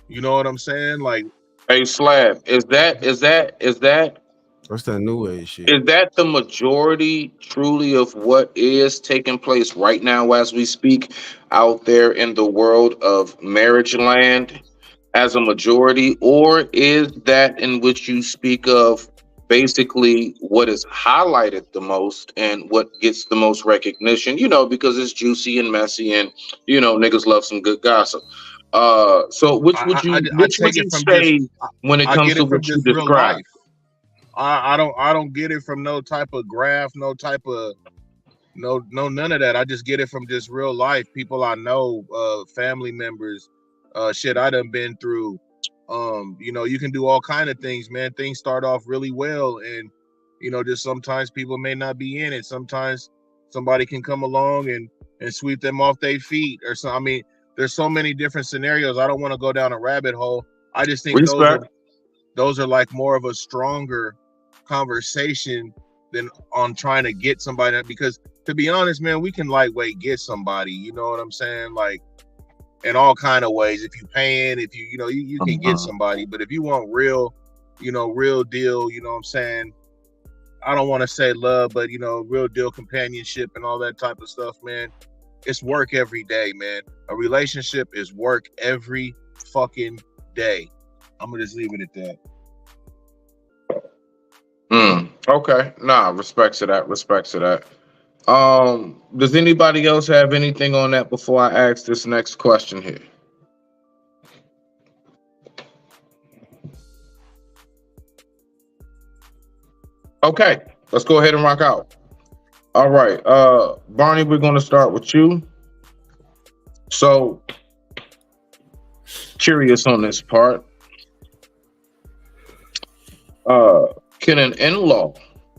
You know what I'm saying? Like, Hey, Slab, is that What's that new age shit? is that the majority truly of what is taking place right now as we speak out there in the world of marriage land as a majority, or is that in which you speak of basically what is highlighted the most and what gets the most recognition, you know, because it's juicy and messy and, you know, niggas love some good gossip. So which would you say when it I comes get to it from what you just real described? life. I don't get it from no type of graph, no type of none of that. I just get it from just real life. People I know, family members, shit I done been through. You know, you can do all kind of things, man. Things start off really well, and you know, just sometimes people may not be in it. Sometimes somebody can come along and sweep them off their feet or something. I mean, there's so many different scenarios. I don't want to go down a rabbit hole. I just think those are like more of a stronger conversation than on trying to get somebody, because to be honest, man, we can lightweight get somebody, you know what I'm saying? Like, in all kind of ways. If you paying, if you know, you can get somebody, but if you want real, you know, real deal, you know what I'm saying? I don't want to say love, but you know, real deal companionship and all that type of stuff, man. It's work every day, man. A relationship is work every fucking day. I'm gonna just leave it at that. Okay. Nah, respects to that. Respects to that. Does anybody else have anything on that before I ask this next question here? Okay, let's go ahead and rock out. All right, Barney, we're gonna start with you. So curious on this part. Can an in-law,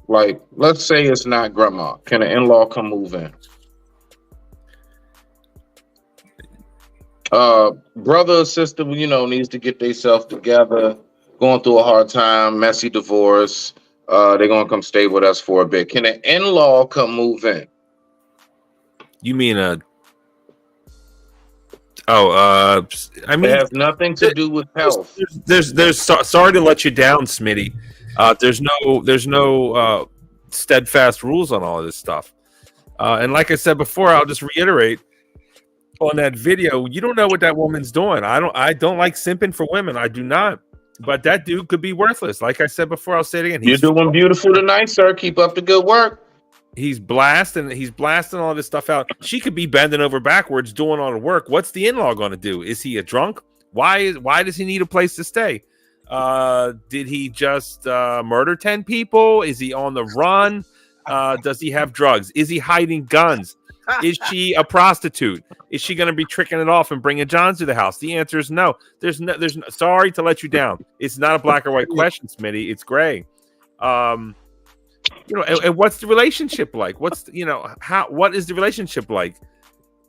like, let's say it's not grandma, can an in-law come move in? Brother or sister, you know, needs to get themselves together, going through a hard time, messy divorce. They're gonna come stay with us for a bit. Can an in-law come move in? You mean I mean, it has nothing to do with health. Sorry to let you down, Smitty. There's no steadfast rules on all of this stuff. And like I said before, I'll just reiterate on that video. You don't know what that woman's doing. I don't like simping for women. I do not. But that dude could be worthless. Like I said before, I'll say it again. You're doing beautiful tonight, sir. Keep up the good work. He's blasting all this stuff out. She could be bending over backwards doing all the work. What's the in-law going to do? Is he a drunk? Why does he need a place to stay? Did he just murder 10 people? Is he on the run? Does he have drugs? Is he hiding guns? Is she a prostitute? Is she going to be tricking it off and bringing John to the house? The answer is no. There's no. Sorry to let you down. It's not a black or white question, Smitty. It's gray. You know, and what's the relationship like? What is the relationship like?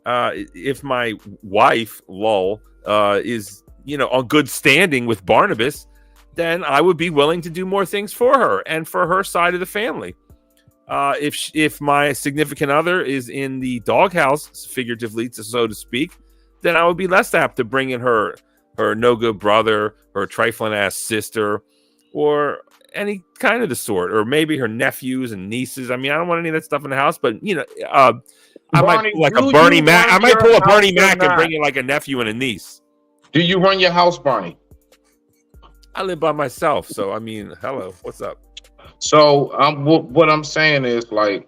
If my wife, lol, is, you know, on good standing with Barnabas, then I would be willing to do more things for her and for her side of the family. If my significant other is in the doghouse, figuratively, so to speak, then I would be less apt to bring in her no good brother, her trifling ass sister, or any kind of the sort, or maybe her nephews and nieces. I mean, I don't want any of that stuff in the house, but you know, I might pull like a Bernie Mac. I might pull a Bernie Mac and bring in like a nephew and a niece. Do you run your house, Barney? I live by myself, so I mean, hello, what's up? So what I'm saying is, like,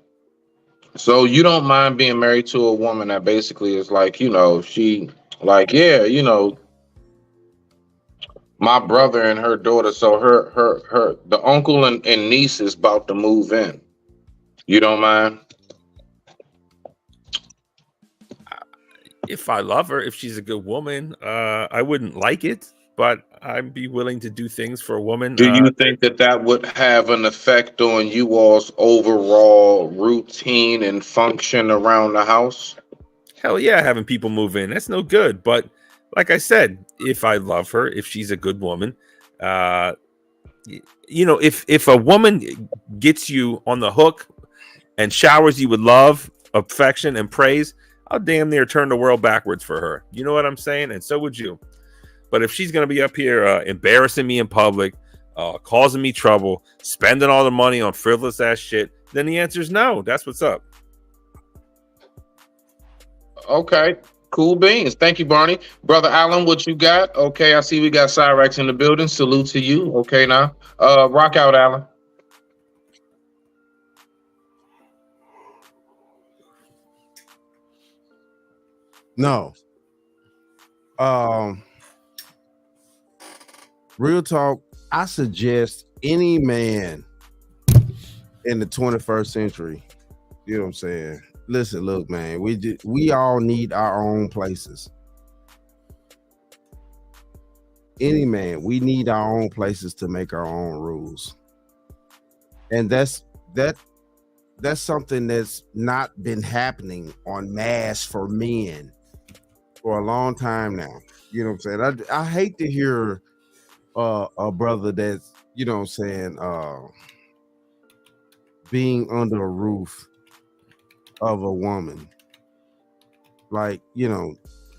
so you don't mind being married to a woman that basically is like, you know, she Like, yeah, my brother and her daughter, so the uncle and niece is about to move in. You don't mind? If I love her, if she's a good woman, I wouldn't like it, but I'd be willing to do things for a woman. Do you think that would have an effect on you all's overall routine and function around the house? Hell yeah, having people move in, that's no good. But like I said, if I love her, if she's a good woman, if a woman gets you on the hook and showers you with love, affection, and praise, I'll damn near turn the world backwards for her. You know what I'm saying? And so would you. But if she's going to be up here embarrassing me in public, causing me trouble, spending all the money on frivolous ass shit, then the answer is no. That's what's up. Okay. Cool beans. Thank you, Barney. Brother Allen, what you got? Okay, I see we got Cyrex in the building. Salute to you. Okay, now. Rock out, Allen. No. Real talk, I suggest any man in the 21st century, you know what I'm saying? Listen, look, man, we all need our own places. Any man, we need our own places to make our own rules. And that's something that's not been happening en masse for men for a long time now. You know what I'm saying? I hate to hear a brother that's, you know what I'm saying, being under a roof of a woman. Like,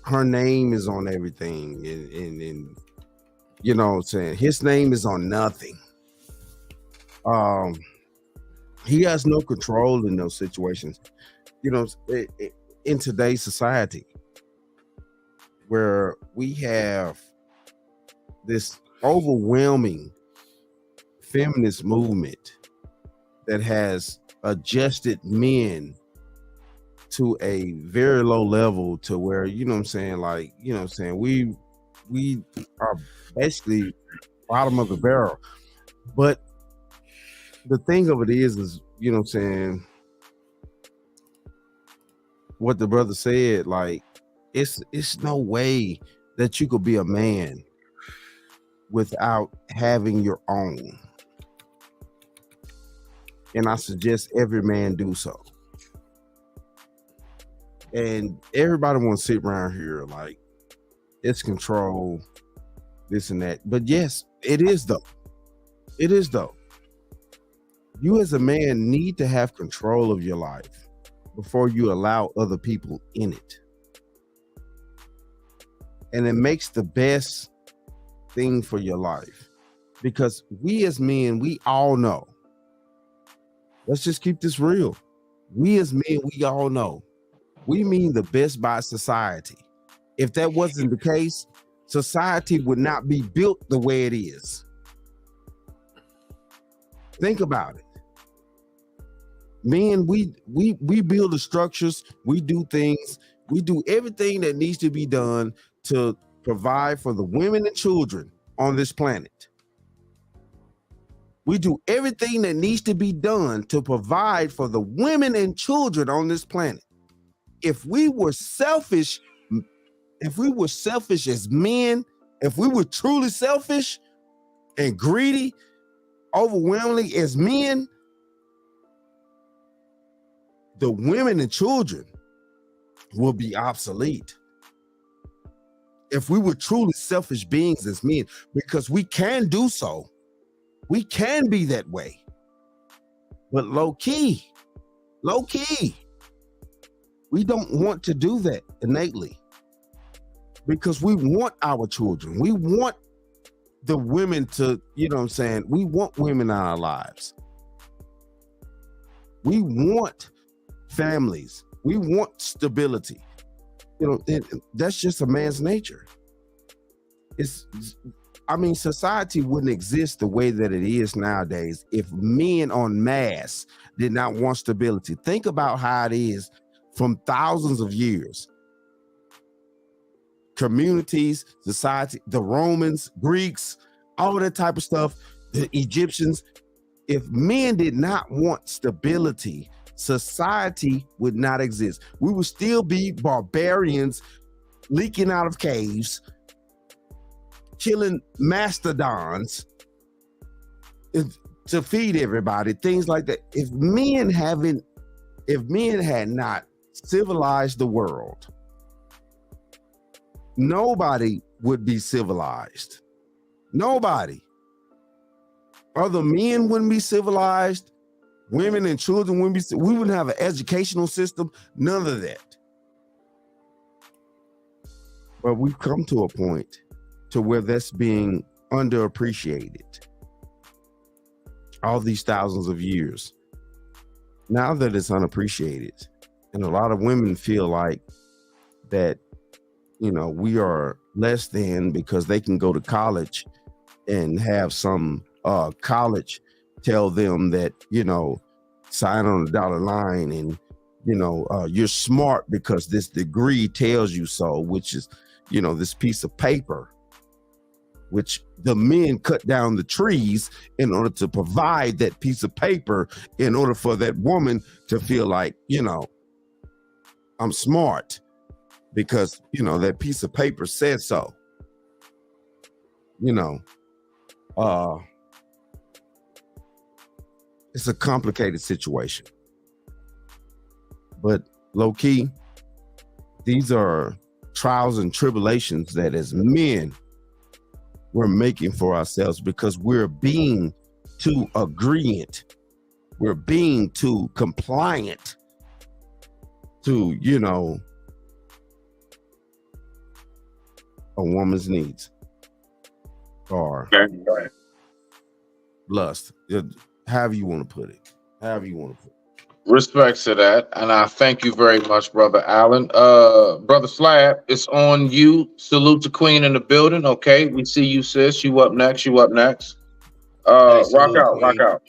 her name is on everything, and you know what I'm saying, his name is on nothing. He has no control in those situations. In today's society, where we have this overwhelming feminist movement that has adjusted men to a very low level, to where, you know what I'm saying, like, you know what I'm saying, we are basically bottom of the barrel. But the thing of it is, you know what I'm saying, what the brother said, like, it's no way that you could be a man without having your own. And I suggest every man do so. And everybody wants to sit around here like it's control, this and that. But yes, it is though. It is though. You as a man need to have control of your life before you allow other people in it. And it makes the best thing for your life, because we as men, we all know. Let's just keep this real. We as men, we all know. We mean the best by society. If that wasn't the case, society would not be built the way it is. Think about it. Men, we build the structures, we do things, we do everything that needs to be done to provide for the women and children on this planet. We do everything that needs to be done to provide for the women and children on this planet. If we were selfish as men, if we were truly selfish and greedy, overwhelmingly as men, the women and children will be obsolete. If we were truly selfish beings as men, because we can do so. We can be that way. But low key, we don't want to do that innately, because we want our children. We want the women to, you know what I'm saying? We want women in our lives. We want families. We want stability. That's just a man's nature. Society wouldn't exist the way that it is nowadays if men en masse did not want stability. Think about how it is from thousands of years. communities, society, the Romans, Greeks, all that type of stuff, the Egyptians. If men did not want stability, society would not exist. We would still be barbarians leaking out of caves, killing mastodons to feed everybody, things like that. If men had not civilized the world, nobody would be civilized. Nobody. Other men wouldn't be civilized. Women and children wouldn't be. We wouldn't have an educational system. None of that. But we've come to a point to where that's being underappreciated. All these thousands of years. Now that it's unappreciated, and a lot of women feel like that, you know, we are less than because they can go to college and have some college tell them that, you know, sign on the dotted line and, you know, you're smart because this degree tells you so, which is, you know, this piece of paper, which the men cut down the trees in order to provide that piece of paper in order for that woman to feel like, you know, I'm smart because, you know, that piece of paper said so. You know, it's a complicated situation. But low key, these are trials and tribulations that as men we're making for ourselves because we're being too agreeant. We're being too compliant to, you know, a woman's needs or lust. However you want to put it. However you want to put it. Respects to that, and I thank you very much, Brother Allen. Brother Slab, it's on you. Salute the Queen in the building. Okay, we see you, sis. You up next. You up next. Rock out, rock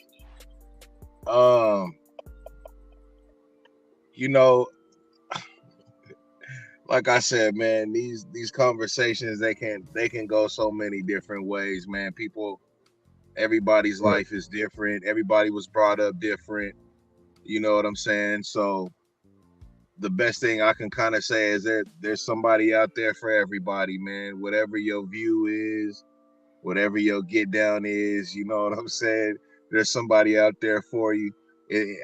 out. You know, like I said, man, these conversations they can go so many different ways, man. Everybody's life is different. Everybody was brought up different. You know what I'm saying? So the best thing I can kind of say is there's somebody out there for everybody, man. Whatever your view is, whatever your get down is, you know what I'm saying? There's somebody out there for you.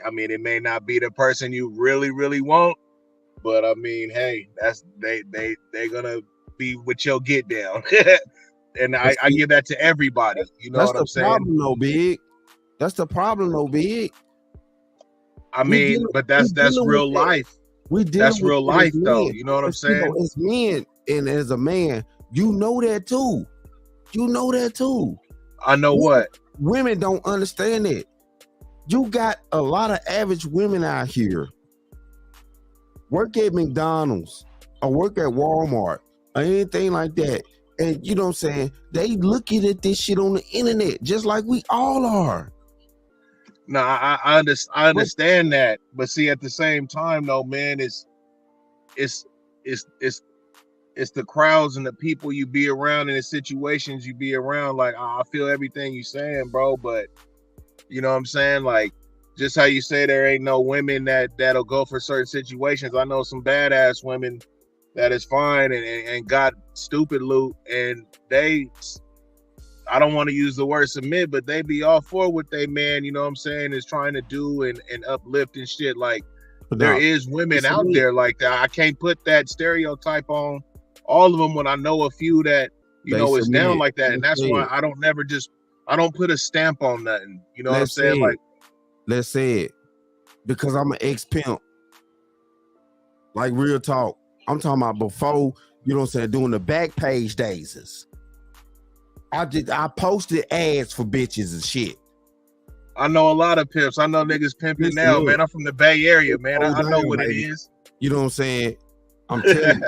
I mean, it may not be the person you really, really want, but I mean, hey, they gonna be with your get down. And I give that to everybody. You know what I'm saying? That's the problem, though, Big. That's the problem, though, Big. I mean, but that's real life. That's real life, though. You know what I'm saying? You know, as men and as a man, you know that too. You know that too. I know what? Women don't understand it. You got a lot of average women out here work at McDonald's or work at Walmart or anything like that. And you know what I'm saying? They looking at this shit on the internet just like we all are. No, I understand that, but see, at the same time, though, man, it's the crowds and the people you be around and the situations you be around. Like, I feel everything you saying, bro, but you know what I'm saying? Like, just how you say there ain't no women that'll go for certain situations. I know some badass women that is fine and got stupid loot, and I don't want to use the word submit, but they be all for what they man, you know what I'm saying, is trying to do and uplift and shit. Like, there is women out there like that. I can't put that stereotype on all of them when I know a few that, you know, is down like that. And that's why I don't put a stamp on nothing. You know what I'm saying? Like, let's say it. Because I'm an ex-pimp. Like, real talk. I'm talking about before, you know what I'm saying, doing the back page days. I posted ads for bitches and shit. I know a lot of pimps. I know niggas pimping now, man. I'm from the Bay Area, man. I know what it is. You know what I'm saying? I'm telling you.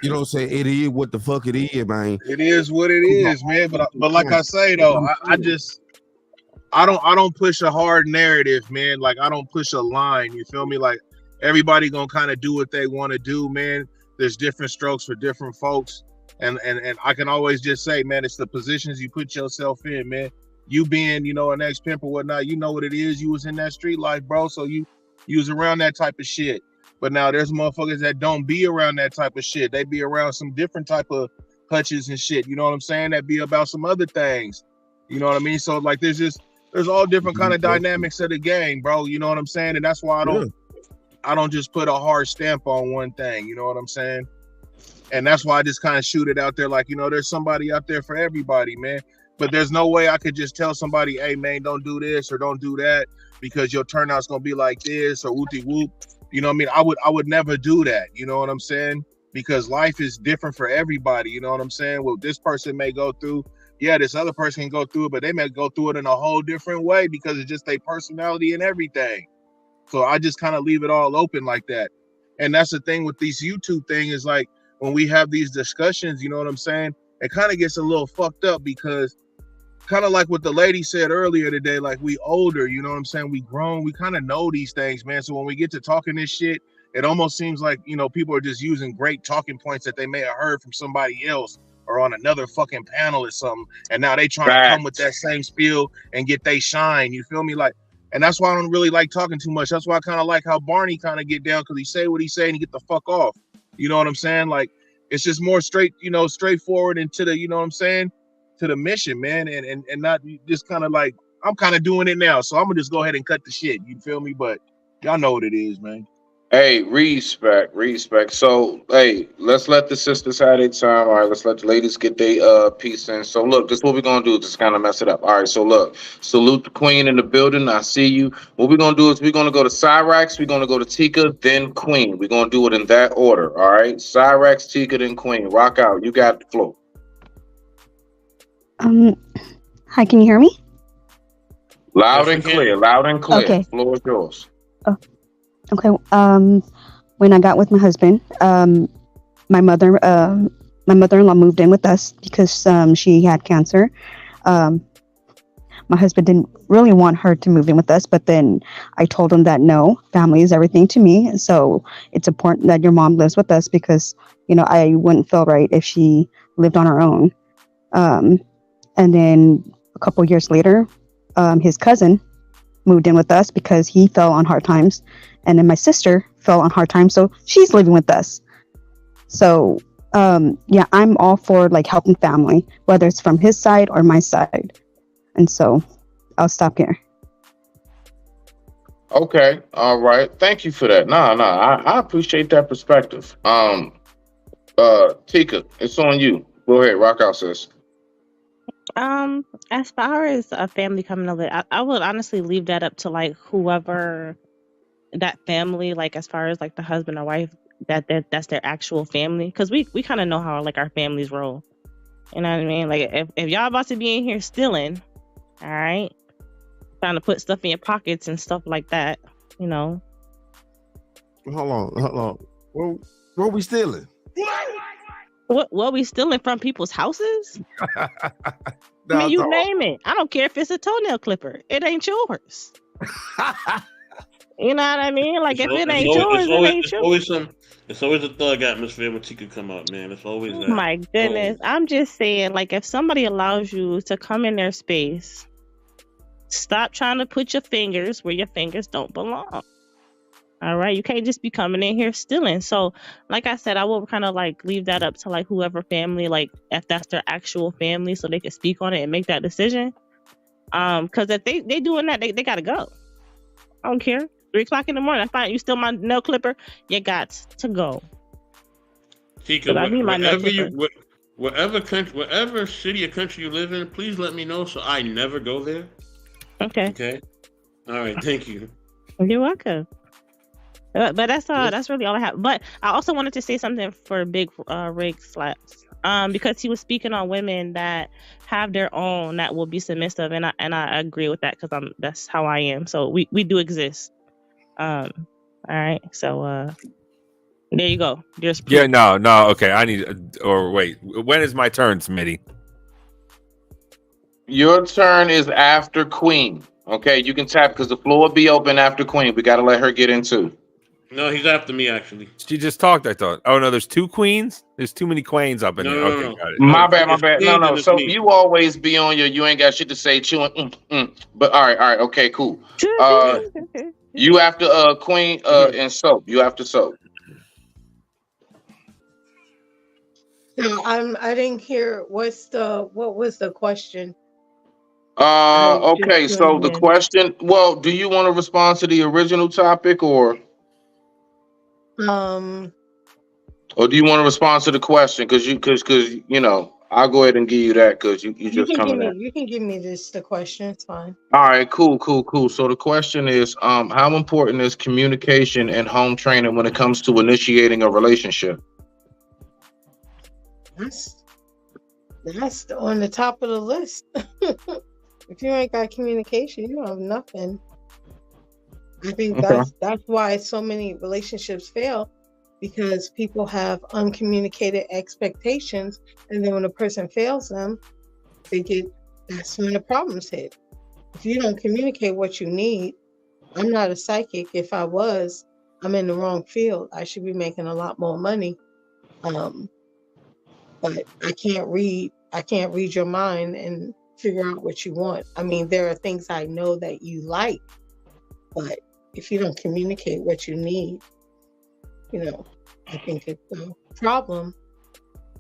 You know what I'm saying? It is what the fuck it is, man. It is what it is, man. But like I say though, I don't push a hard narrative, man. Like, I don't push a line. You feel me? Like, everybody gonna kind of do what they want to do, man. there's different strokes for different folks. And I can always just say, man, it's the positions you put yourself in, man. You being, you know, an ex-pimp or whatnot, you know what it is. You was in that street life, bro. So you was around that type of shit. But now there's motherfuckers that don't be around that type of shit. They be around some different type of hutches and shit. You know what I'm saying? That be about some other things. You know what I mean? So like there's all different kind of dynamics of the game, bro. You know what I'm saying? And that's why I don't just put a hard stamp on one thing. You know what I'm saying? And that's why I just kind of shoot it out there like, you know, there's somebody out there for everybody, man. But there's no way I could just tell somebody, hey, man, don't do this or don't do that because your turnout's going to be like this or whoopty whoop. You know what I mean? I would never do that. You know what I'm saying? Because life is different for everybody. You know what I'm saying? Well, this person may go through, yeah, this other person can go through it, but they may go through it in a whole different way because it's just their personality and everything. So I just kind of leave it all open like that. And that's the thing with these YouTube thing is like, when we have these discussions, you know what I'm saying? It kind of gets a little fucked up because kind of like what the lady said earlier today, like we older, you know what I'm saying? We grown, we kind of know these things, man. So when we get to talking this shit, it almost seems like, you know, people are just using great talking points that they may have heard from somebody else or on another fucking panel or something. And now they trying to come with that same spiel and get they shine. You feel me? Like, and that's why I don't really like talking too much. That's why I kind of like how Barney kind of get down because he say what he say and he get the fuck off. You know what I'm saying? Like, it's just more straight, you know, straightforward into the, you know what I'm saying, to the mission, man, and not just kind of like, I'm kind of doing it now, so I'm gonna just go ahead and cut the shit. You feel me? But y'all know what it is, man. Hey, respect. So, hey, let's let the sisters have their time. All right, let's let the ladies get their piece in. So, look, this is what we're gonna do. Just kind of mess it up. All right. So, look, salute the queen in the building. I see you. What we're gonna do is we're gonna go to Cyrax. We're gonna go to Tika, then Queen. We're gonna do it in that order. All right. Cyrax, Tika, then Queen. Rock out. You got the flow. Hi. Can you hear me? Loud and clear. Loud and clear. Okay. Floor is yours. Oh. Okay. When I got with my husband, my mother-in-law moved in with us because she had cancer. My husband didn't really want her to move in with us, but then I told him that no, family is everything to me. So it's important that your mom lives with us because, you know, I wouldn't feel right if she lived on her own. And then a couple years later, his cousin moved in with us because he fell on hard times. And then my sister fell on hard times, so she's living with us. So, yeah, I'm all for like helping family, whether it's from his side or my side. And so I'll stop here. Okay. All right. Thank you for that. I appreciate that perspective. Tika, it's on you. Go ahead. Rock out, sis. As far as a family coming over, I would honestly leave that up to like whoever that family, like as far as like the husband or wife, that's their actual family. Because we kind of know how like our families roll. You know what I mean? Like if y'all about to be in here stealing, all right, trying to put stuff in your pockets and stuff like that, you know. Hold on. What we stealing? What we stealing from people's houses? I mean, you name it. I don't care if it's a toenail clipper. It ain't yours. You know what I mean? Like if it ain't yours, it ain't yours. It's always a thug atmosphere when Tika come out, man. It's always that. Oh my goodness. I'm just saying, like, if somebody allows you to come in their space, stop trying to put your fingers where your fingers don't belong. All right, you can't just be coming in here stealing. So, like I said, I will kind of like leave that up to like whoever family, like if that's their actual family, so they can speak on it and make that decision. Because if they doing that, they gotta go. I don't care. 3 o'clock in the morning, I find you steal my nail clipper, you got to go. Tika, whatever city or country you live in, please let me know so I never go there. Okay. All right. Thank you. You're welcome. But that's all. That's really all I have. But I also wanted to say something for Big Rig Slaps, because he was speaking on women that have their own that will be submissive, and I agree with that because that's how I am. So we do exist. All right. So there you go. There's proof. Yeah. No. Okay. I need. Or wait. When is my turn, Smitty? Your turn is after Queen. Okay, you can tap because the floor will be open after Queen. We gotta let her get in too. No, he's after me actually. She just talked. I thought. Oh no, there's two queens. There's too many queens up in No, there. no, Okay, no. got it. My No, bad, my it's bad. No, Queens no. and it's So me. you always be on your. You ain't got shit to say. Chewing. But all right. Okay, cool. You after Queen and Soap. You after Soap. No, I didn't hear what was the question? I just Okay. So joined the in. question. Well, do you want to respond to the original topic, or do you want to respond to the question? Because you know, I'll go ahead and give you that because you you just can give coming me in. the question. It's fine. All right, cool. So the question is, how important is communication and home training when it comes to initiating a relationship? That's on the top of the list. If you ain't got communication, you don't have nothing. I think Okay. that's why so many relationships fail, because people have uncommunicated expectations, and then when a person fails them, that's when the problems hit. If you don't communicate what you need, I'm not a psychic. If I was, I'm in the wrong field. I should be making a lot more money. But I can't read your mind and figure out what you want. I mean, there are things I know that you like, but if you don't communicate what you need, I think it's a problem.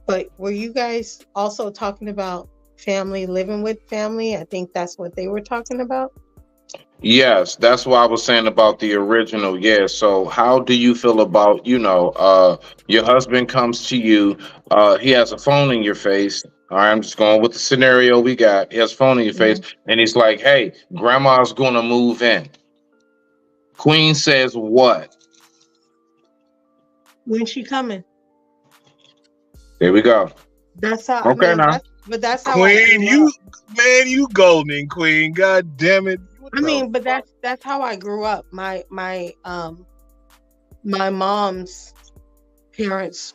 But were you guys also talking about family, living with family? I think that's what they were talking about. Yes, that's what I was saying about the original. Yeah. So how do you feel about, your husband comes to you, he has a phone in your face. All right, I'm just going with the scenario we got. He has a phone in your face, and he's like, "Hey, grandma's gonna move in." Queen says what? When's she coming? There we go. That's how. Okay, now. That's how I Queen, grew up. you golden, Queen. God damn it. I mean, but that's how I grew up. My mom's parents,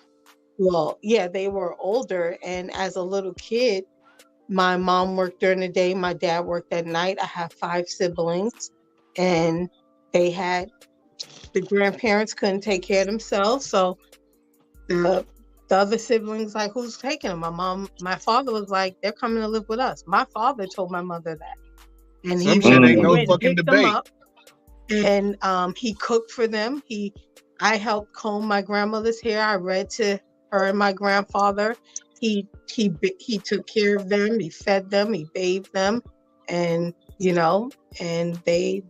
well, yeah, they were older, and as a little kid, my mom worked during the day, my dad worked at night. I have 5 siblings, and the grandparents couldn't take care of themselves, so the other siblings, like, who's taking them? My father was like, they're coming to live with us. My father told my mother that. And Some shit ain't no went and fucking picked them debate. up, and he cooked for them. I helped comb my grandmother's hair. I read to her and my grandfather. He took care of them. He fed them. He bathed them, and and they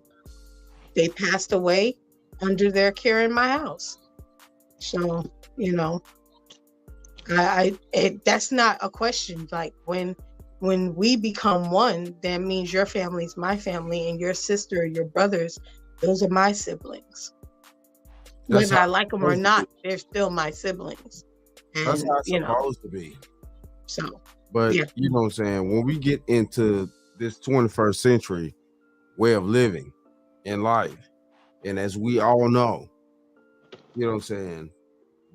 passed away under their care in my house. So that's not a question. Like, when we become one, that means your family's my family, and your sister, your brothers, those are my siblings. That's Whether how I like them or not, they're still my siblings. That's And how it's supposed to be. So, But yeah. you know what I'm saying? When we get into this 21st century way of living in life, and as we all know, you know what I'm saying,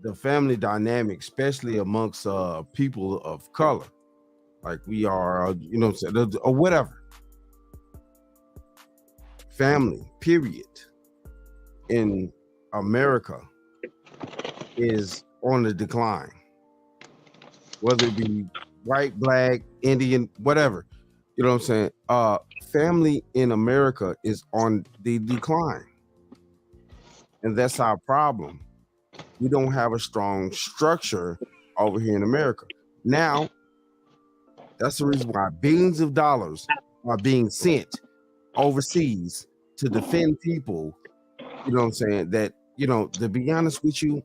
the family dynamic, especially amongst people of color, like we are, you know what I'm saying, or whatever. Family, period, in America is on the decline. Whether it be white, black, Indian, whatever. You know what I'm saying? Family in America is on the decline. And that's our problem. We don't have a strong structure over here in America. Now, that's the reason why billions of dollars are being sent overseas to defend people, you know what I'm saying, that, to be honest with you,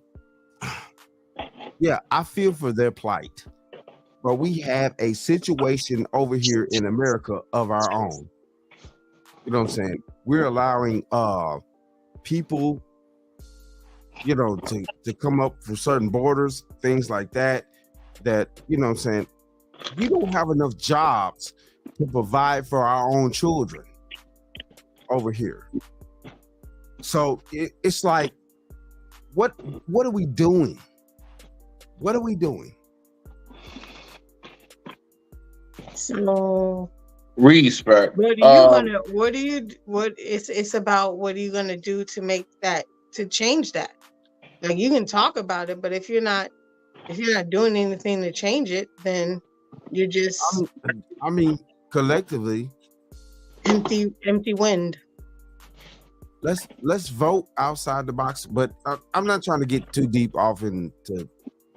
yeah, I feel for their plight. But we have a situation over here in America of our own. You know what I'm saying? We're allowing people, to come up for certain borders, things like that, you know what I'm saying, we don't have enough jobs to provide for our own children over here. So it's like, what are we doing? What are we doing? So, Respect. it's about what are you gonna do to make that to change that. Like you can talk about it, but if you're not doing anything to change it, then you're just I mean, collectively, empty wind. Let's vote outside the box. But I'm not trying to get too deep off into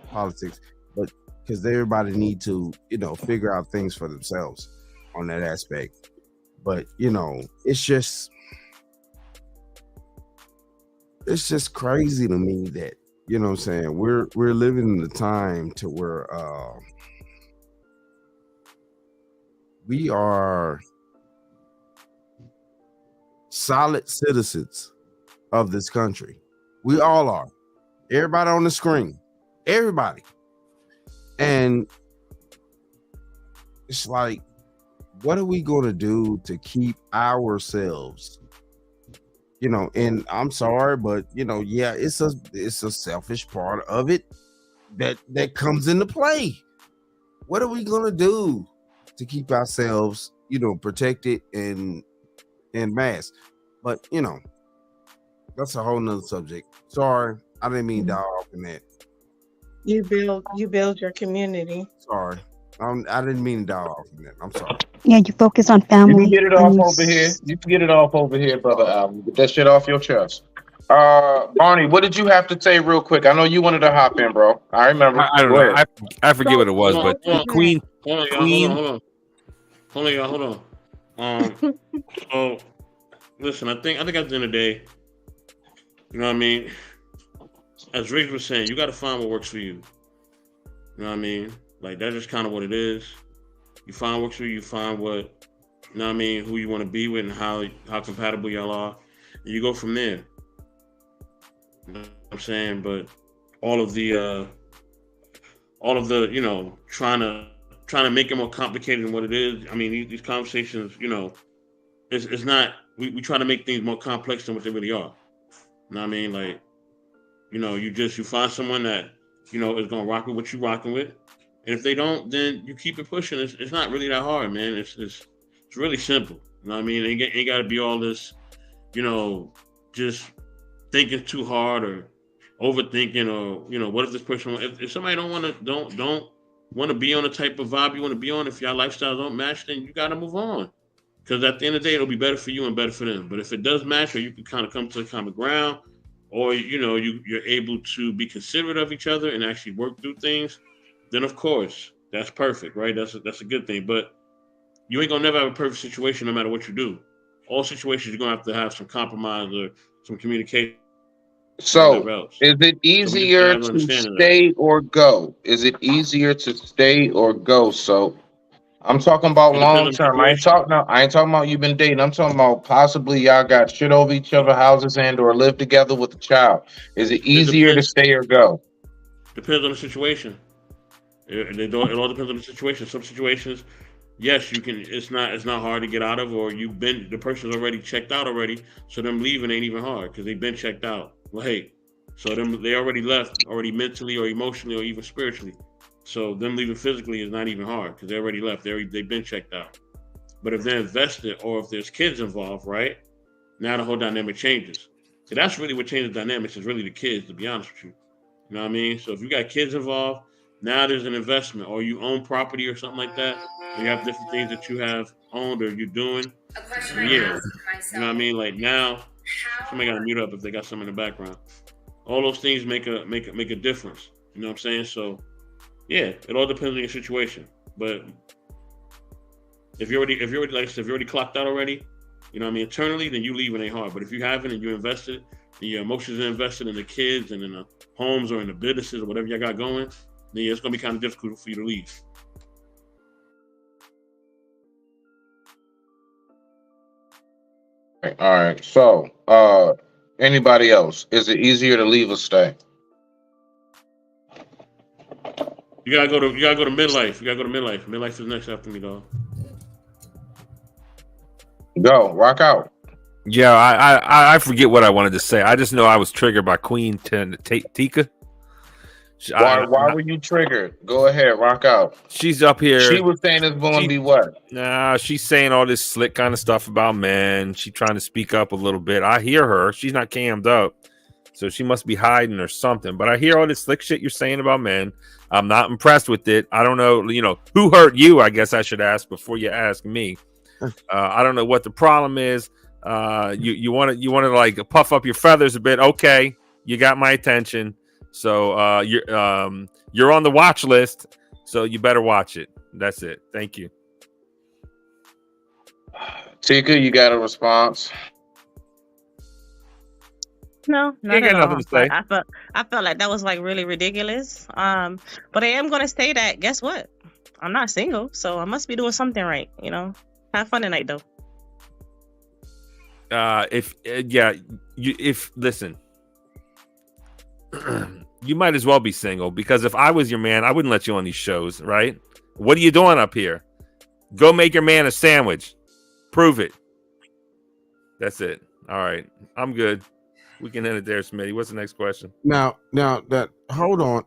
politics, but because everybody need to, figure out things for themselves on that aspect. But it's just crazy to me that what I'm saying, we're living in the time to where we are solid citizens of this country. We all are. Everybody on the screen. Everybody. And it's like, what are we going to do to keep ourselves? And I'm sorry, but yeah, it's a selfish part of it that comes into play. What are we going to do to keep ourselves, protected and masked? But that's a whole nother subject. Sorry, I didn't mean to dive off in that. You build your community. Sorry, I didn't mean to dive off in that. I'm sorry. Yeah, you focus on family. You can get it off over here. You can get it off over here, brother Alvin. Get that shit off your chest. Barney, what did you have to say real quick? I know you wanted to hop in, bro. I remember. I don't know. I forget what it was, but Queen. Hold on, y'all. So listen, I think at the end of the day, you know what I mean? As Riggs was saying, you got to find what works for you. You know what I mean? Like, that's just kind of what it is. You find what works for you, you find what, you know what I mean, who you want to be with and how compatible y'all are. And you go from there. You know what I'm saying? But all of the, trying to make it more complicated than what it is. I mean, these conversations, it's not, we try to make things more complex than what they really are. You know what I mean? Like, you find someone that, is going to rock with what you're rocking with. And if they don't, then you keep it pushing. It's not really that hard, man. It's really simple. You know what I mean? It ain't got to be all this, just thinking too hard or overthinking or, what if this person, if somebody don't want to be on the type of vibe you want to be on, if your lifestyles don't match, then you got to move on. Because at the end of the day, it'll be better for you and better for them. But if it does match, or you can kind of come to a common ground, or, you're able to be considerate of each other and actually work through things, then of course, that's perfect, right? That's a good thing. But you ain't gonna never have a perfect situation no matter what you do. All situations you're gonna have some compromise or some communication. So is it easier to stay or go? Is it easier to stay or go? So I'm talking about long term. I ain't talking about you've been dating. I'm talking about possibly y'all got shit over each other houses and or live together with a child. Is it easier to stay or go? Depends on the situation. It all depends on the situation. Some situations, yes, you can. It's not hard to get out of, or the person's already checked out already, so them leaving ain't even hard because they've been checked out. Well, hey, so they already left, already mentally or emotionally or even spiritually. So them leaving physically is not even hard because they already left. They've been checked out. But if they're invested or if there's kids involved, right? Now the whole dynamic changes. So that's really what changes dynamics is really the kids, to be honest with you. You know what I mean? So if you got kids involved, now there's an investment, or you own property or something like that. Or you have different things that you have owned or you're doing. Yeah, you know what I mean. Like now, somebody got to mute up if they got something in the background. All those things make a difference. You know what I'm saying? So, yeah, it all depends on your situation. But if you're already like I said, if you're already clocked out already, you know what I mean, internally, then you leaving ain't hard. But if you haven't and you invested, and your emotions are invested in the kids and in the homes or in the businesses or whatever y'all got going, then yeah, it's gonna be kind of difficult for you to leave. All right. So, anybody else? Is it easier to leave or stay? You gotta go to midlife. Midlife is next after me, dog. Go rock out. Yeah, I forget what I wanted to say. I just know I was triggered by Queen Tika. Why were you triggered? Go ahead, rock out. She's up here. She was saying it's going to be what? Nah, she's saying all this slick kind of stuff about men. She's trying to speak up a little bit. I hear her. She's not cammed up. So she must be hiding or something. But I hear all this slick shit you're saying about men. I'm not impressed with it. I don't know, who hurt you? I guess I should ask before you ask me. I don't know what the problem is. You want to like puff up your feathers a bit. Okay, you got my attention. So you're on the watch list. So you better watch it. That's it. Thank you. Tika, you got a response? No, not Ain't at got nothing all. to say. Like, I felt like that was like really ridiculous. But I am gonna say that. Guess what? I'm not single, so I must be doing something right. Have fun tonight, though. Listen, you might as well be single, because if I was your man, I wouldn't let you on these shows, right? What are you doing up here? Go make your man a sandwich. Prove it. That's it. All right, I'm good. We can end it there, Smitty. What's the next question? Now that hold on,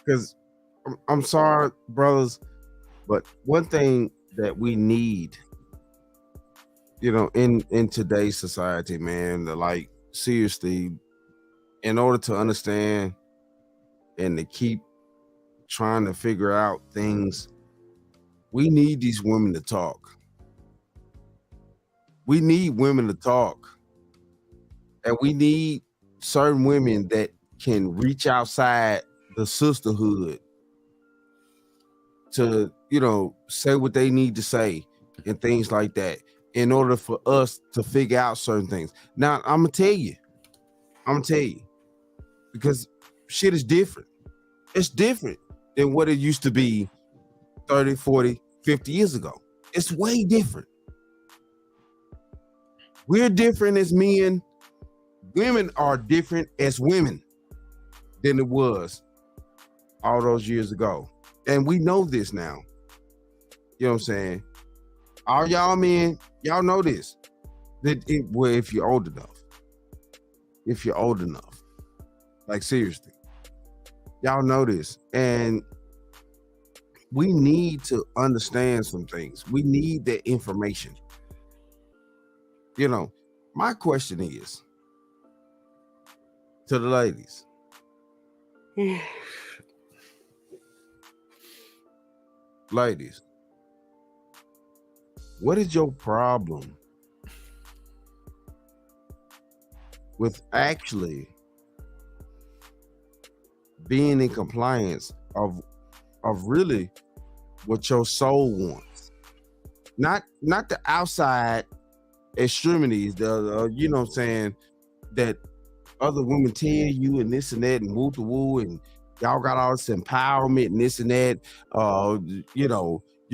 because I'm sorry, brothers, but one thing that we need, in today's society, man, like seriously, in order to understand and to keep trying to figure out things, we need these women to talk. We need women to talk. And we need certain women that can reach outside the sisterhood to, say what they need to say and things like that in order for us to figure out certain things. Now, I'm going to tell you, because shit is different. It's different than what it used to be 30, 40, 50 years ago. It's way different. We're different as men. Women are different as women than it was all those years ago. And we know this now. You know what I'm saying? All y'all men, y'all know this. Well, if you're old enough. Like seriously. Y'all know this. And we need to understand some things. We need that information. My question is to the ladies. Ladies, what is your problem with actually being in compliance of really what your soul wants? Not the outside extremities, you know what I'm saying, that other women tell you and this and that and woo to woo, and y'all got all this empowerment and this and that.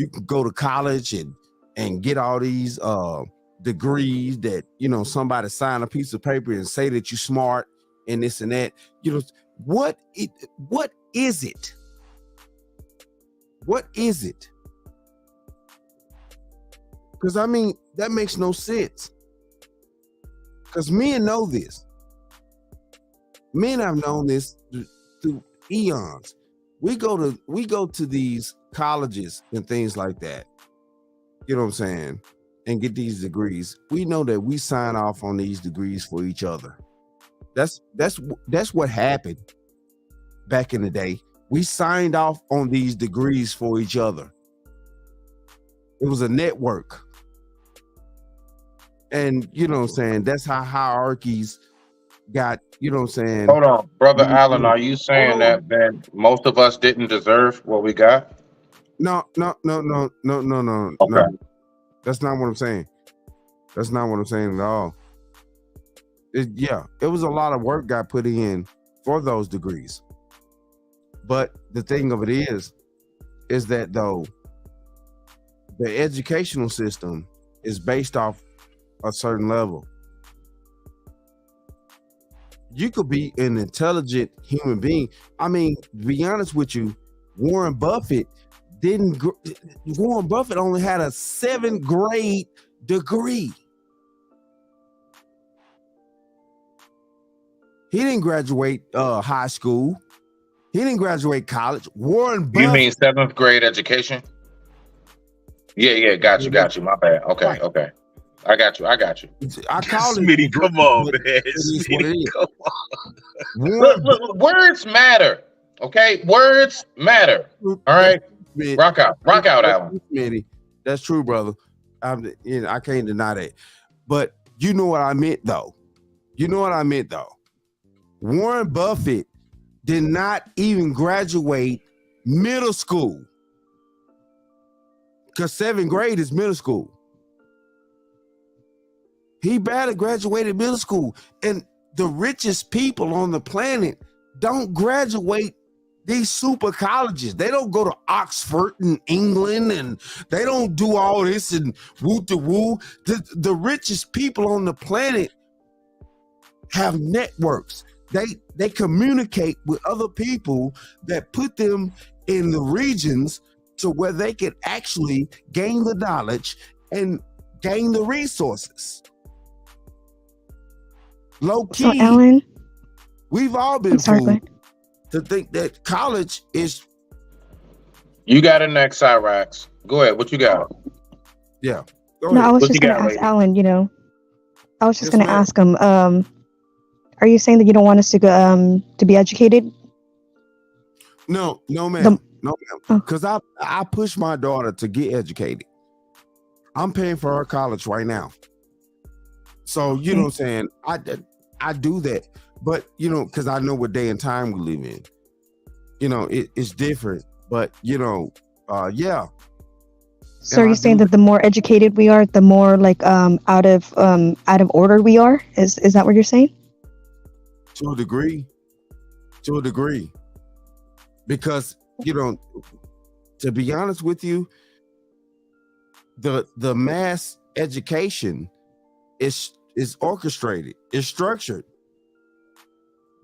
You can go to college and get all these degrees that, somebody sign a piece of paper and say that you're smart and this and that. What is it? What is it? Because that makes no sense. Because men know this. Men have known this through eons. We go to these colleges and things like that. You know what I'm saying? And get these degrees. We know that we sign off on these degrees for each other. That's what happened back in the day. We signed off on these degrees for each other. It was a network. And you know what I'm saying? That's how hierarchies got, you know what I'm saying? Hold on, Brother Allen, are you saying that most of us didn't deserve what we got? No. Okay. That's not what I'm saying. That's not what I'm saying at all. It was a lot of work got put in for those degrees. But the thing of it is that though, the educational system is based off a certain level. You could be an intelligent human being. To be honest with you, Warren Buffett only had a 7th grade degree. He didn't graduate high school. He didn't graduate college. Warren Buffett. You mean 7th grade education? Yeah, got you. My bad. Okay, right. Okay. I got you. I got you. I call Smitty, it, come on, but man. it is what it Smitty, is. come on. Look, words matter. Okay, words matter. All right, rock out, Alan. Smitty. That's true, brother. I can't deny that. But you know what I meant, though. Warren Buffett did not even graduate middle school, because 7th grade is middle school. He barely graduated middle school, and the richest people on the planet don't graduate these super colleges. They don't go to Oxford in England, and they don't do all this and woo-to-woo. The richest people on the planet have networks. They communicate with other people that put them in the regions to where they can actually gain the knowledge and gain the resources. Low key, So, Alan, we've all been I'm sorry, fooled to think that college is. You got it next, Cyrax. Go ahead. What you got? Yeah. no, I was just going to ask Alan, I was just going to ask him, are you saying that you don't want us to go, to be educated? No, ma'am. No, ma'am. Because I push my daughter to get educated. I'm paying for her college right now. So, you know what I'm saying? I do that. But, because I know what day and time we live in. It's different. But, yeah. So are you saying that the more educated we are, the more like out of order we are? Is that what you're saying? To a degree. Because, to be honest with you, the mass education is orchestrated, is structured.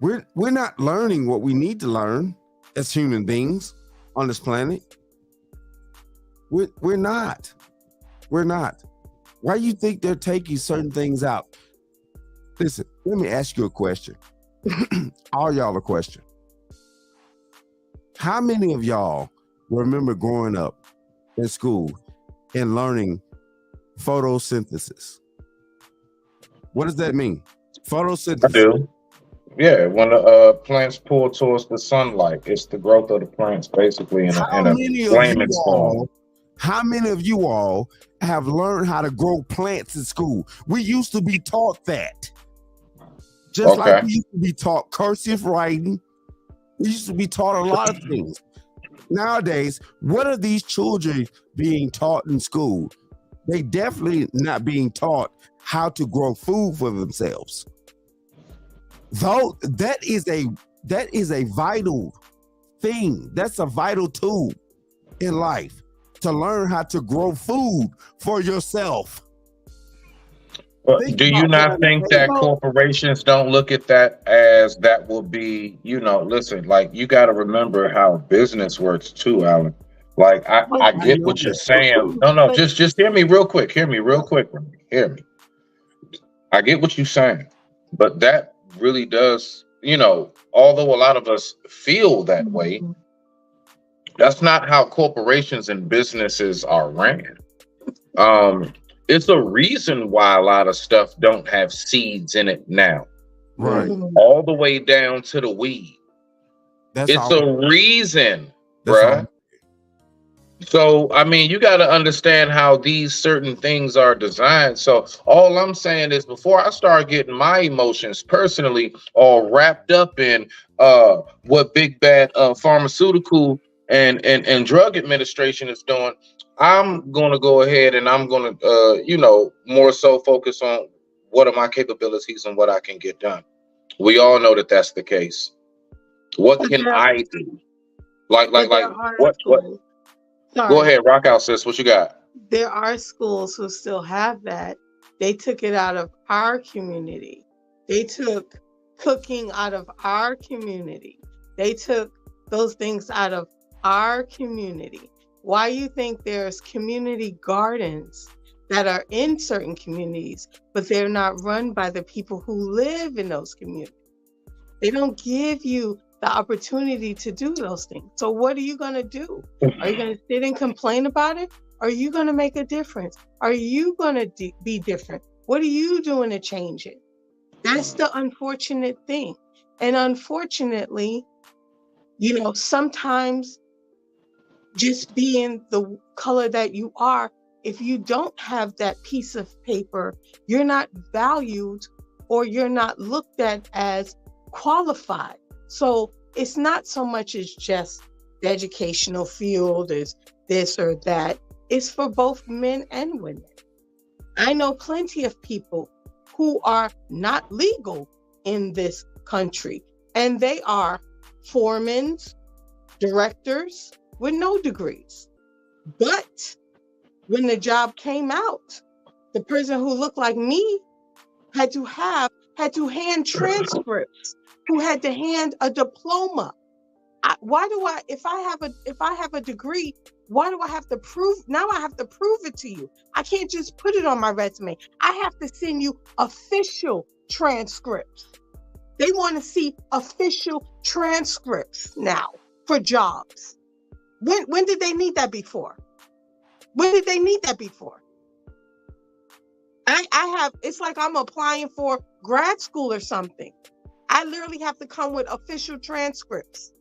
We're not learning what we need to learn as human beings on this planet. We're not. Why do you think they're taking certain things out? Listen, let me ask you a question. All y'all a question. How many of y'all remember growing up in school and learning photosynthesis? What does that mean? Photosynthesis. I do. Yeah, when the plants pull towards the sunlight, it's the growth of the plants basically in a flaming form. How many of you all have learned how to grow plants in school? We used to be taught that. Just like we used to be taught cursive writing. We used to be taught a lot of things. Nowadays, what are these children being taught in school? They definitely not being taught how to grow food for themselves. Though that is a vital thing. That's a vital tool in life, to learn how to grow food for yourself. But do you not think that corporations don't look at that as that will be, listen, like you got to remember how business works too, Alan. Like I get what you're saying. No, just hear me real quick. Hear me. I get what you're saying, but that really does, although a lot of us feel that way, that's not how corporations and businesses are ran. It's a reason why a lot of stuff don't have seeds in it now. Right. All the way down to the weed. It's a reason, bruh. So, I mean, you got to understand how these certain things are designed. So all I'm saying is before I start getting my emotions personally all wrapped up in what big bad pharmaceutical and drug administration is doing, I'm going to go ahead and I'm going to, more so focus on what are my capabilities and what I can get done. We all know that that's the case. What can I do? Like what? Sorry. Go ahead, rock out, sis. What you got? There are schools who still have that. They took it out of our community. They took cooking out of our community. They took those things out of our community. Why you think there's community gardens that are in certain communities, but they're not run by the people who live in those communities? They don't give you the opportunity to do those things. So what are you going to do? Are you going to sit and complain about it? Are you going to make a difference? Are you going to be different? What are you doing to change it? That's the unfortunate thing. And unfortunately, sometimes just being the color that you are, if you don't have that piece of paper, you're not valued or you're not looked at as qualified. So it's not so much as just the educational field is this or that. It's for both men and women. I know plenty of people who are not legal in this country, and they are foremen, directors with no degrees. But when the job came out, the person who looked like me had to hand transcripts, who had to hand a diploma. If I have a degree, why do I have to prove? Now I have to prove it to you. I can't just put it on my resume. I have to send you official transcripts. They want to see official transcripts now for jobs. When did they need that before? When did they need that before? It's like I'm applying for grad school or something. I literally have to come with official transcripts,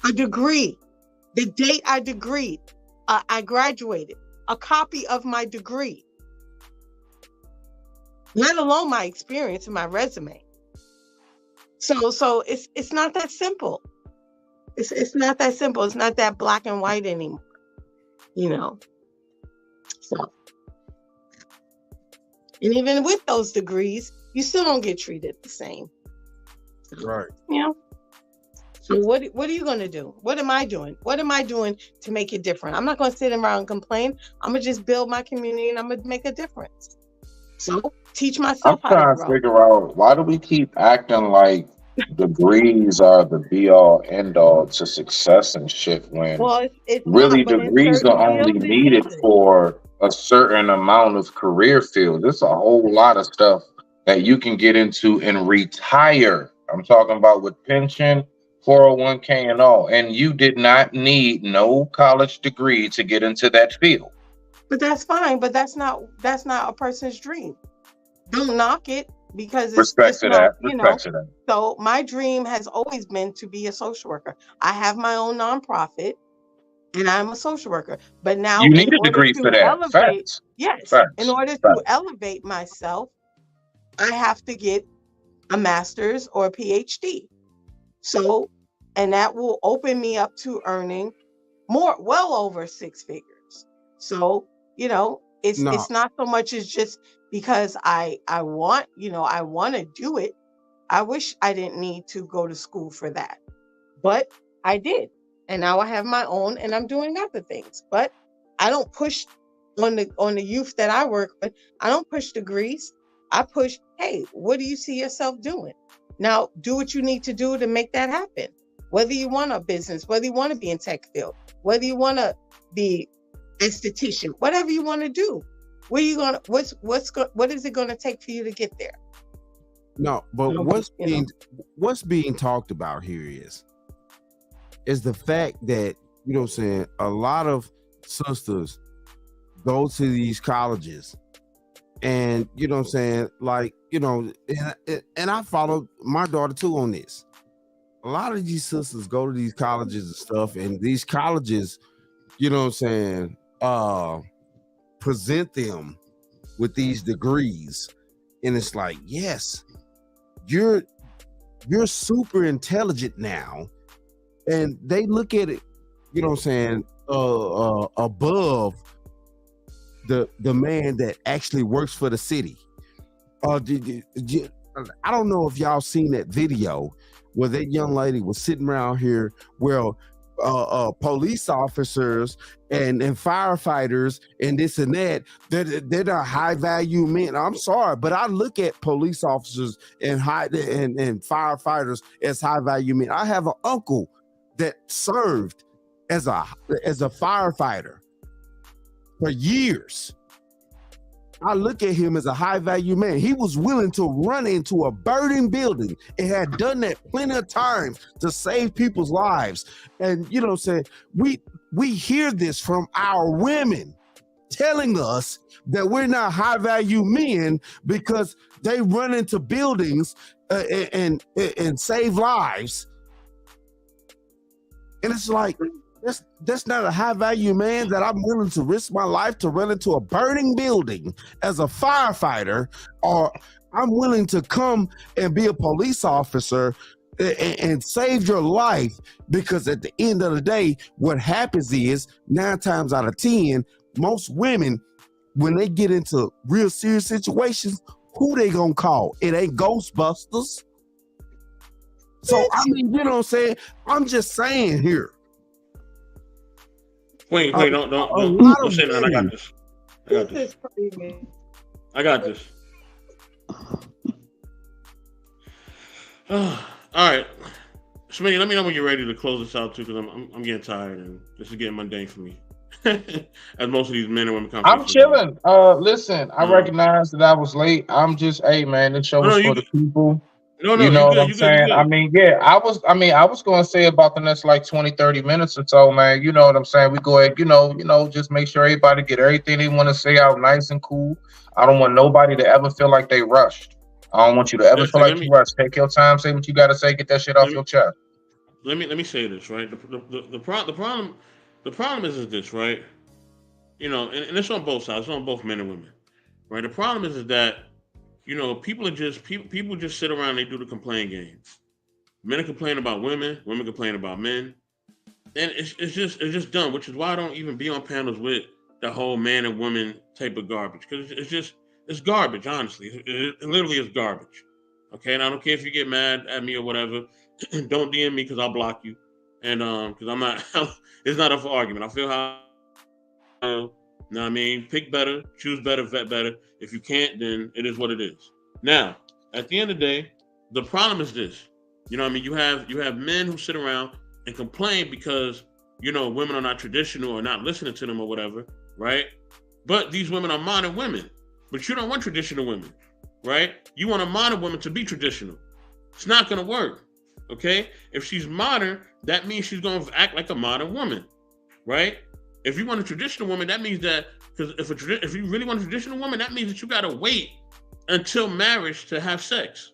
a degree, the date I graduated, a copy of my degree, let alone my experience and my resume. So it's not that simple. It's not that simple. It's not that black and white anymore, So, and even with those degrees, you still don't get treated the same. Right. So what are you going to do? What am I doing? What am I doing to make it different? I'm not going to sit around and complain. I'm going to just build my community and I'm going to make a difference. So teach myself I'm trying to figure out, why do we keep acting like degrees are the be all end all to success and shit when it's really not, degrees are only needed for a certain amount of career field. There's a whole lot of stuff that you can get into and retire. I'm talking about with pension, 401k and all. And you did not need no college degree to get into that field. But that's fine. But that's not a person's dream. Don't knock it because Respect to that. So my dream has always been to be a social worker. I have my own nonprofit and I'm a social worker. But now you need a degree for that. Facts. In order to elevate myself, I have to get a master's or a PhD. So, and that will open me up to earning well over six figures. So, it's not so much as just because I want to do it. I wish I didn't need to go to school for that, but I did. And now I have my own and I'm doing other things, but I don't push on the youth that I work with. I don't push degrees. I push, hey, what do you see yourself doing? Now, do what you need to do to make that happen. Whether you want a business, whether you want to be in tech field, whether you want to be esthetician, whatever you want to do, what is it going to take for you to get there? No, but what's being talked about here is the fact that, a lot of sisters go to these colleges and, and I follow my daughter too on this. A lot of these sisters go to these colleges and stuff, and these colleges, present them with these degrees. And it's like, yes, you're super intelligent now. And they look at it, above the man that actually works for the city. I don't know if y'all seen that video where that young lady was sitting around here where police officers and firefighters and this and that, they're not high value men. I'm sorry, but I look at police officers and firefighters as high value men. I have an uncle that served as a firefighter for years. I look at him as a high value man. He was willing to run into a burning building and had done that plenty of times to save people's lives. And we hear this from our women. telling us that we're not high value men because they run into buildings and save lives. And it's like, that's not a high value man that I'm willing to risk my life to run into a burning building as a firefighter, or I'm willing to come and be a police officer and save your life, because at the end of the day, what happens is 9 times out of 10, most women, when they get into real serious situations, who they gonna call? It ain't Ghostbusters. So I mean, you know what I'm saying? I'm just saying here. Wait, don't say that. I got this. I got this. All right, Smitty, let me know when you're ready to close this out too, because I'm getting tired and this is getting mundane for me. As most of these men and women come. I'm chilling. Listen, I recognize that I was late. I'm just, hey man, this show is for the people. No, you know what I'm you saying? good. I mean, yeah, I was going to say about the next like 20, 30 minutes or so, man. You know what I'm saying? We go ahead, just make sure everybody get everything they want to say out nice and cool. I don't want nobody to ever feel like they rushed. I don't want you to ever feel like you rushed. Take your time, say what you got to say, get that shit off your chest. Let me say this, right? The problem is this, right? You know, and it's on both sides, it's on both men and women, right? The problem is that, you know, people just sit around and they do the complaint games. Men complain about women complain about men, and it's just dumb. Which is why I don't even be on panels with the whole man and woman type of garbage, because it's garbage. Honestly, it literally is garbage. Okay, and I don't care if you get mad at me or whatever. Don't DM me because I'll block you, and because I'm not. It's not up for argument. I feel how. Know what I mean? Pick better, choose better, vet better. If you can't, then it is what it is. Now, at the end of the day, the problem is this. You know what I mean? You have men who sit around and complain because, you know, women are not traditional or not listening to them or whatever, right? But these women are modern women. But you don't want traditional women, right? You want a modern woman to be traditional. It's not going to work, okay? If she's modern, that means she's going to act like a modern woman, right? If you want a traditional woman, that means that, because if you really want a traditional woman, that means that you got to wait until marriage to have sex,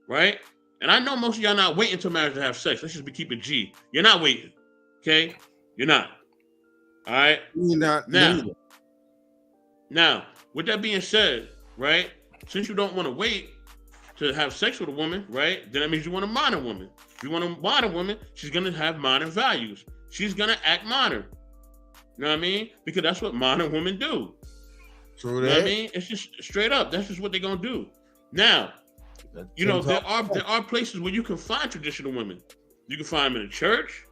right? And I know most of y'all not waiting until marriage to have sex. Let's just keep it G. You're not waiting, okay? You're not. All right? You're not. Now, with that being said, right, since you don't want to wait to have sex with a woman, right, then that means you want a modern woman. If you want a modern woman, she's going to have modern values. She's going to act modern. You know what I mean? Because that's what modern women do. True you know what I mean? It's just straight up. That's just what they're gonna do. Now, you know, there are places where you can find traditional women. You can find them in the church.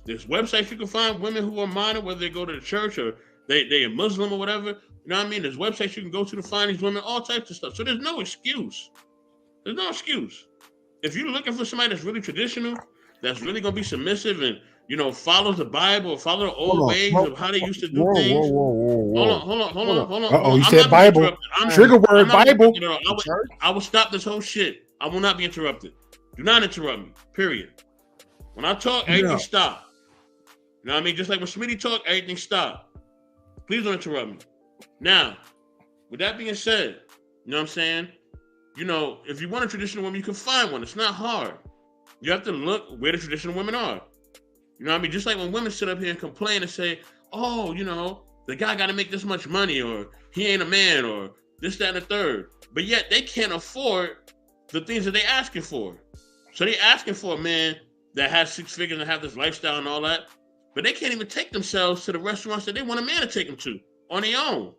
There's websites you can find women who are modern, whether they go to the church or they a Muslim or whatever. You know what I mean? There's websites you can go to find these women, all types of stuff. So there's no excuse. There's no excuse. If you're looking for somebody that's really traditional, that's really gonna be submissive and, you know, follows the Bible, follow the old ways of how they used to do things. Hold on. Uh-oh, you said Bible. Trigger word, Bible. I will stop this whole shit. I will not be interrupted. Do not interrupt me, period. When I talk, everything stop. You know what I mean? Just like when Smitty talk, everything stop. Please don't interrupt me. Now, with that being said, you know what I'm saying? You know, if you want a traditional woman, you can find one. It's not hard. You have to look where the traditional women are. You know what I mean? Just like when women sit up here and complain and say, oh, you know, the guy got to make this much money, or he ain't a man, or this, that, and the third. But yet they can't afford the things that they asking for. So they asking for a man that has 6 figures and have this lifestyle and all that. But they can't even take themselves to the restaurants that they want a man to take them to on their own.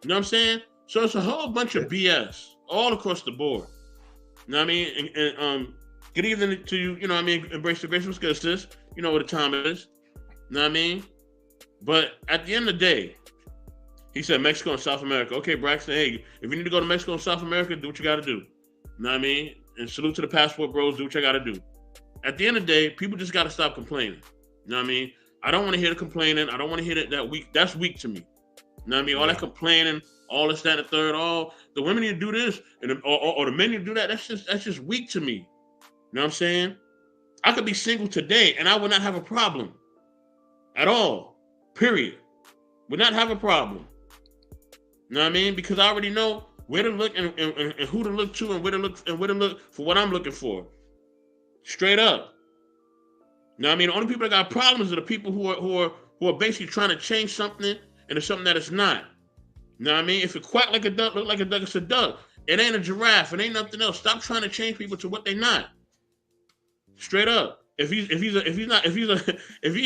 You know what I'm saying? So it's a whole bunch of BS all across the board. You know what I mean? And good evening to you. You know what I mean? Embrace the grace. What's good, sis? You know what the time is. You know what I mean? But at the end of the day, he said Mexico and South America. Okay, Braxton, hey, if you need to go to Mexico and South America, do what you got to do. You know what I mean? And salute to the passport bros. Do what you got to do. At the end of the day, people just got to stop complaining. You know what I mean? I don't want to hear the complaining. I don't want to hear that weak. That's weak to me. You know what I mean? All that complaining, all this, that, and the third. Oh, the women need to do this, and or the men need to do that. That's just weak to me. You know what I'm saying? I could be single today, and I would not have a problem at all. Period. would not have a problem. You know what I mean? Because I already know where to look and who to look to and where to look for what I'm looking for. Straight up. You know what I mean? The only people that got problems are the people who are basically trying to change something into something that it's not. You know what I mean? If it quack like a duck, look like a duck, it's a duck. It ain't a giraffe. It ain't nothing else. Stop trying to change people to what they not. Straight up. If he's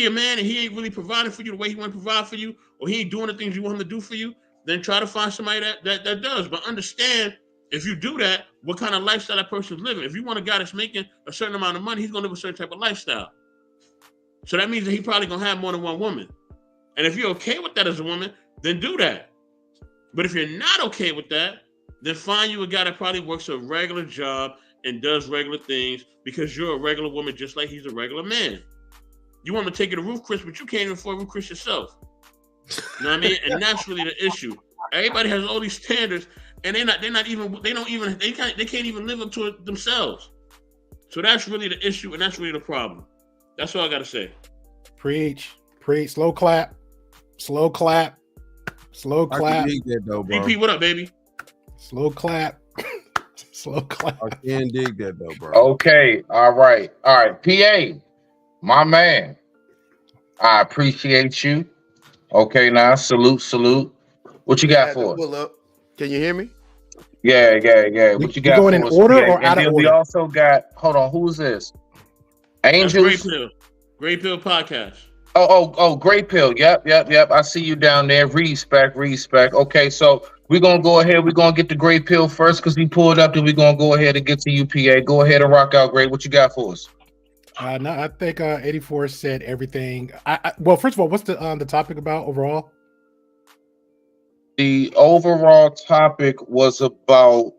a man and he ain't really providing for you the way he want to provide for you, or he ain't doing the things you want him to do for you, then try to find somebody that does. But understand, if you do that, what kind of lifestyle that person's living. If you want a guy that's making a certain amount of money, he's gonna live a certain type of lifestyle. So that means that he probably gonna have more than one woman. And if you're okay with that as a woman, then do that. But if you're not okay with that, then find you a guy that probably works a regular job and does regular things, because you're a regular woman just like he's a regular man. You want to take you to Roof Chris, but you can't even afford Roof Chris yourself. You know what I mean? And that's really the issue. Everybody has all these standards, and they can't even live up to it themselves. So that's really the issue, and that's really the problem. That's all I gotta say. Preach. Slow clap. I can dig that though, bro. BP, what up, baby? Slow clap. I can dig that though, bro. Okay, all right. PA, my man, I appreciate you. Okay, now salute. What you got for us? Pull up. Can you hear me? Yeah. What you got going in for us, order PA? or out of And then we order? also got. Hold on, who's this? Angels. Great Pill Podcast. Oh, Great Pill. Yep. I see you down there. Respect. Okay, so we're gonna go ahead. We're gonna get the Great Pill first because he pulled up. Then we're gonna go ahead and get to UPA. Go ahead and rock out, Great. What you got for us? No, I think 84 said everything. Well, first of all, what's the topic about overall? The overall topic was about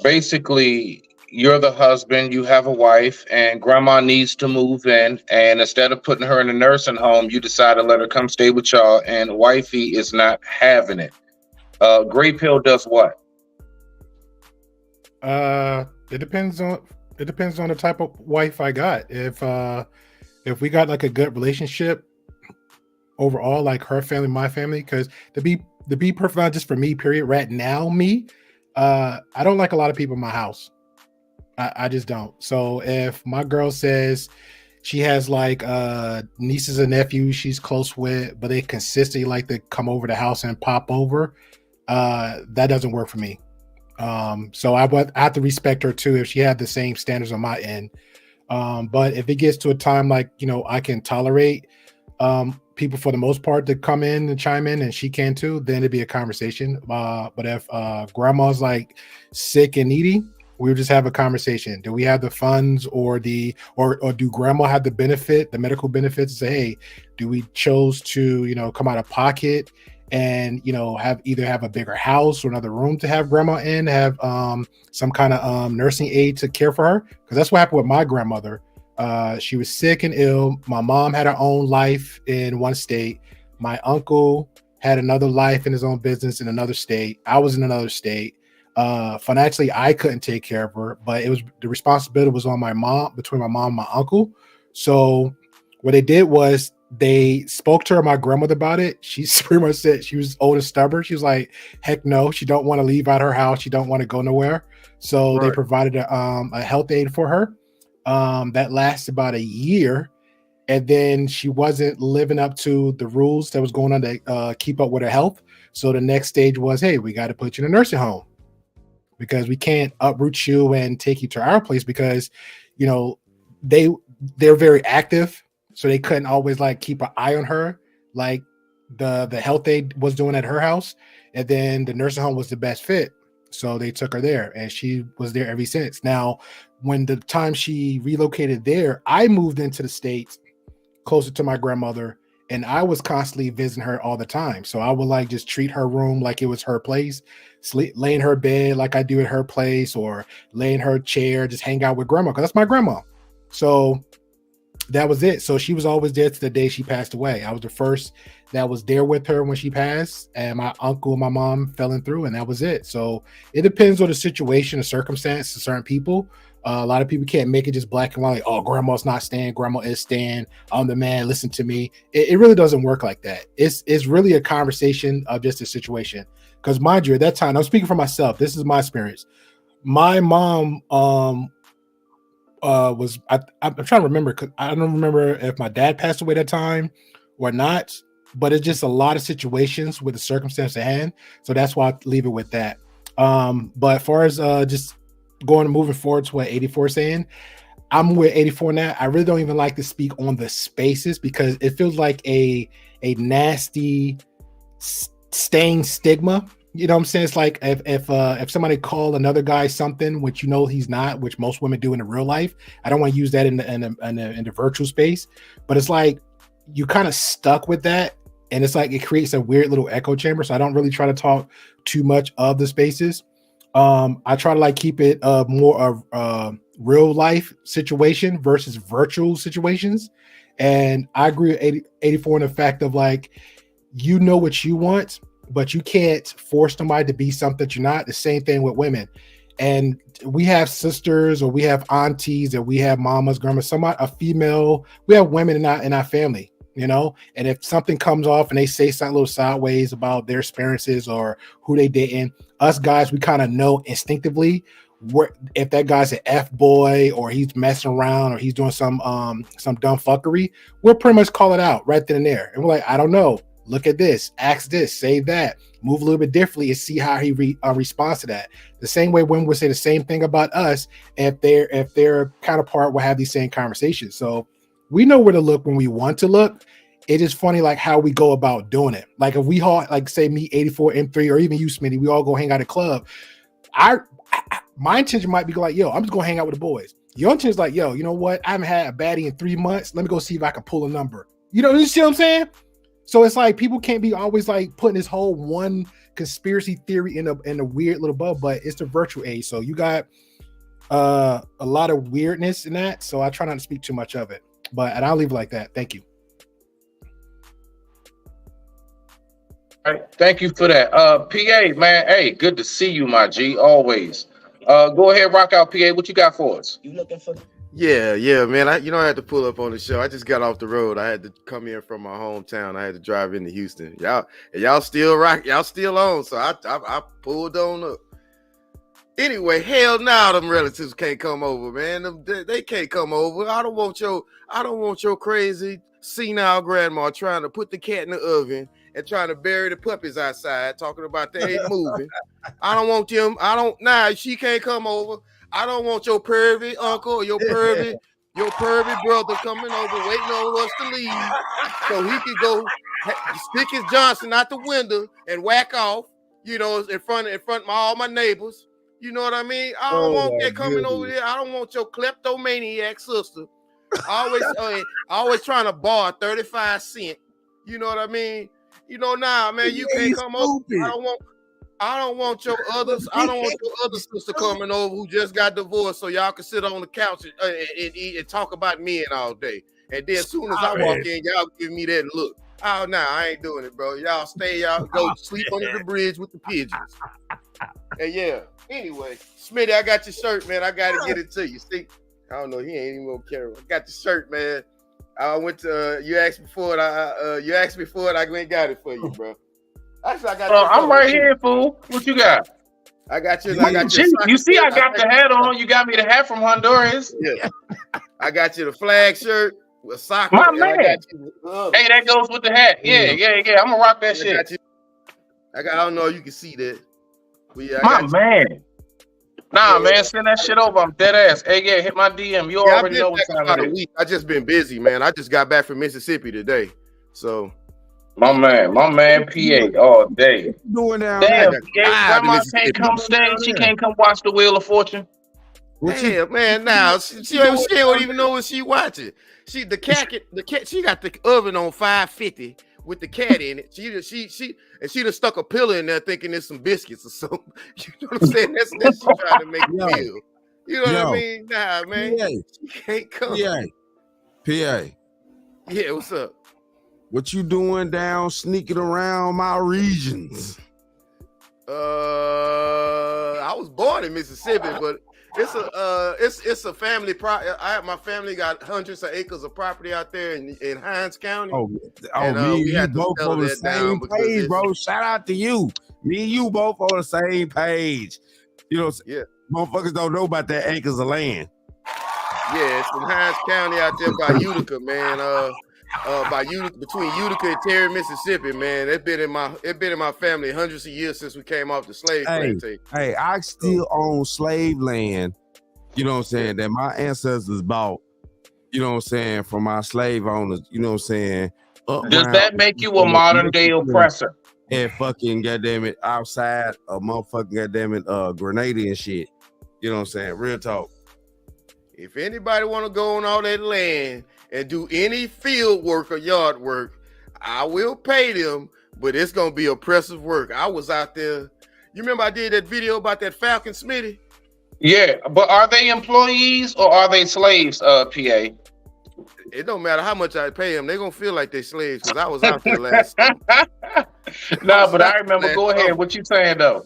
basically you're the husband, you have a wife, and grandma needs to move in, and instead of putting her in a nursing home, you decide to let her come stay with y'all, and wifey is not having it. Great Pill does what? It depends on the type of wife I got. If we got like a good relationship overall, like her family, my family, because to be perfect, not just for me, period. Right now, I don't like a lot of people in my house. I just don't. So if my girl says she has like nieces and nephews she's close with, but they consistently like to come over the house and pop over, that doesn't work for me. So I have to respect her too if she had the same standards on my end. But if it gets to a time like, I can tolerate people for the most part to come in and chime in, and she can too, then it'd be a conversation. But if grandma's like sick and needy, we would just have a conversation. Do we have the funds or do grandma have the medical benefits to say, hey, do we chose to, come out of pocket and, have a bigger house or another room to have grandma in, have some kind of nursing aid to care for her? Because that's what happened with my grandmother. She was sick and ill. My mom had her own life in one state. My uncle had another life in his own business in another state. I was in another state. Financially, I couldn't take care of her, but the responsibility was on between my mom and my uncle. So what they did was they spoke to my grandmother about it. She pretty much said she was old and stubborn. She was like, heck no, she don't want to leave out her house. She don't want to go nowhere. So They provided a health aid for her. That lasted about a year. And then she wasn't living up to the rules that was going on to keep up with her health. So the next stage was, hey, we got to put you in a nursing home because we can't uproot you and take you to our place because, they're very active. So they couldn't always like keep an eye on her like the health aid was doing at her house. And then the nursing home was the best fit. So they took her there and she was there ever since. Now, when the time she relocated there, I moved into the States closer to my grandmother and I was constantly visiting her all the time. So I would like just treat her room like it was her place, lay in her bed like I do at her place, or lay in her chair, just hang out with grandma because that's my grandma. So that was it. So she was always there to the day she passed away. I was the first that was there with her when she passed, and my uncle and my mom fell in through, and that was it. So it depends on the situation, the circumstance, to certain people. A lot of people can't make it just black and white. Like, oh, grandma's not Stan, grandma is Stan. I'm the man. Listen to me. It really doesn't work like that. It's really a conversation of just a situation. Because mind you, at that time, I'm speaking for myself. This is my experience. My mom was I'm trying to remember, because I don't remember if my dad passed away that time or not. But it's just a lot of situations with the circumstance at hand. So that's why I leave it with that. But as far as just moving forward to what 84 is saying, I'm with 84 now. I really don't even like to speak on the spaces because it feels like a nasty staying stigma. You know what I'm saying? It's like if somebody call another guy something which you know he's not, which most women do in the real life. I don't want to use that in the virtual space, but it's like you kind of stuck with that. And it's like it creates a weird little echo chamber. So I don't really try to talk too much of the spaces. I try to like keep it more of real life situation versus virtual situations. And I agree with 84 in the fact of like, you know what you want, but you can't force somebody to be something that you're not. The same thing with women. And we have sisters or we have aunties or we have mamas, grandmas, a female, we have women in our family. You know, and if something comes off and they say something a little sideways about their experiences or who they dating, us guys, we kind of know instinctively if that guy's an F boy or he's messing around or he's doing some dumb fuckery, we'll pretty much call it out right then and there. And we're like, I don't know. Look at this, ask this, say that, move a little bit differently and see how he responds to that. The same way women would say the same thing about us if their counterpart will have these same conversations. So we know where to look when we want to look. It is funny, like how we go about doing it. Like if we all, like say me, 84, M3, or even you, Smitty, we all go hang out at a club. My intention might be like, yo, I'm just gonna hang out with the boys. Your intention is like, yo, you know what? I haven't had a baddie in 3 months. Let me go see if I can pull a number. You see what I'm saying? So it's like people can't be always like putting this whole one conspiracy theory in a weird little bubble, but it's the virtual age. So you got a lot of weirdness in that. So I try not to speak too much of it. And I'll leave it like that. Thank you. All right, thank you for that. PA, man, hey, good to see you, my G, always. Go ahead, rock out, PA. What you got for us? You looking for? Yeah, man. I had to pull up on the show. I just got off the road. I had to come in from my hometown. I had to drive into Houston. Y'all still rock. Y'all still on. So I pulled on up. Anyway, hell no, them relatives can't come over, man. They can't come over. I don't want your crazy senile grandma trying to put the cat in the oven and trying to bury the puppies outside, talking about they ain't moving. I don't want them. She can't come over. I don't want your pervy uncle or your pervy brother coming over, waiting on us to leave so he can go stick his Johnson out the window and whack off, in front of all my neighbors. You know what I mean? I don't want that coming over there. I don't want your kleptomaniac sister always trying to borrow 35 cents. You know what I mean? Man, you can't come over. I don't want your other sister coming over who just got divorced so y'all can sit on the couch and eat and talk about men all day. And then as soon as I walk in, y'all give me that look. Oh, no, I ain't doing it, bro. Y'all go sleep under the bridge with the pigeons. And yeah. Anyway, Smitty, I got your shirt, man. I got to get it to you. See, I don't know. He ain't even gonna carry it. I got the shirt, man. I went to you asked me for it. I went and got it for you, bro. Actually, I got. I'm right here, fool. What you got? I got you. You see, I got the hat on. You got me the hat from Honduras. Yeah. I got you the flag shirt with soccer. My man. Hey, that goes with the hat. Yeah. I'm gonna rock that shit. I don't know if you can see that. Yeah, my man. Nah, man, send that shit over. I'm dead ass. Hey, yeah, hit my DM. You already know what time it is. I just been busy, man. I just got back from Mississippi today. So my man, PA all day. Doing now. Damn, PA, grandma can't come stay. She can't come watch the Wheel of Fortune. Yeah, man. Now she don't even know what she watching. She got the oven on 550 with the cat in it. She just stuck a pillow in there thinking it's some biscuits or something. You know what I'm saying? That's she trying to make it feel. You know what I mean? Nah, man. She can't come. PA. Yeah, what's up? What you doing down sneaking around my regions? I was born in Mississippi, but it's a family. My family got hundreds of acres of property out there in Hines County. Oh, and, me and we you had to both settle on the that down same because page, it's bro. Shout out to you. Me and you both on the same page. You know, yeah. Motherfuckers don't know about that acres of land. Yeah, it's in Hines County out there by Utica, man. By Utica, between Utica and Terry, Mississippi, man. It's been in my family hundreds of years since we came off the slave plantation. Hey, I still own slave land. You know what I'm saying? That my ancestors bought. You know what I'm saying? From my slave owners. You know what I'm saying? Does that make you a modern day oppressor? And fucking goddamn it, outside a motherfucking goddamn it, Grenada and shit. You know what I'm saying? Real talk. If anybody want to go on all that land and do any field work or yard work, I will pay them, but it's gonna be oppressive work. I was out there. You remember I did that video about that Falcon, Smitty? Yeah, but are they employees or are they slaves, PA? It don't matter how much I pay them. They're gonna feel like they're slaves because I was out there last. No, but I remember. Go ahead. What you saying though?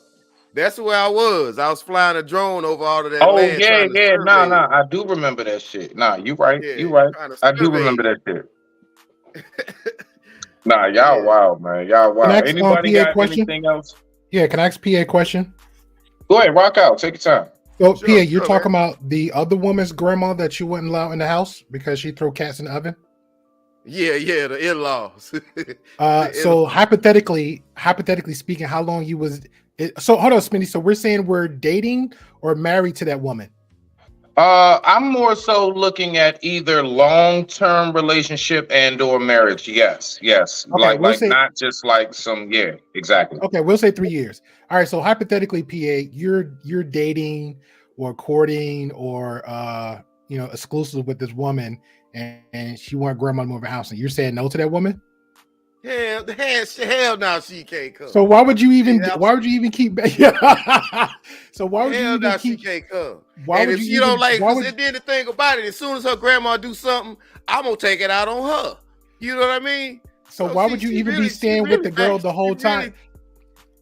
That's where I was. I was flying a drone over all of that Oh land. yeah. No. I do remember that shit. Nah, you right. Yeah, you right. I do remember that shit. Nah, y'all wild, man. Y'all wild. Anybody got anything else? Yeah, can I ask PA a question? Go ahead, rock out. Take your time. So, PA, you're talking about the other woman's grandma that you wouldn't allow in the house because she threw cats in the oven? Yeah, the in-laws. So hypothetically speaking, how long you was? So hold on, Smitty. So we're saying we're dating or married to that woman? I'm more so looking at either long-term relationship and or marriage. Yes. Okay, like not just like some. Yeah, exactly. Okay, we'll say 3 years. All right. So hypothetically, PA, you're dating or courting or exclusive with this woman, and she want grandma to move her house, and you're saying no to that woman? Hell no, she can't come. So why would you even keep? So why would you even keep? She can't come. Why and would if you she don't even- like, why would- and then the thing about it, as soon as her grandma do something, I'm gonna take it out on her. You know what I mean? So why would you even be staying with the girl the whole time?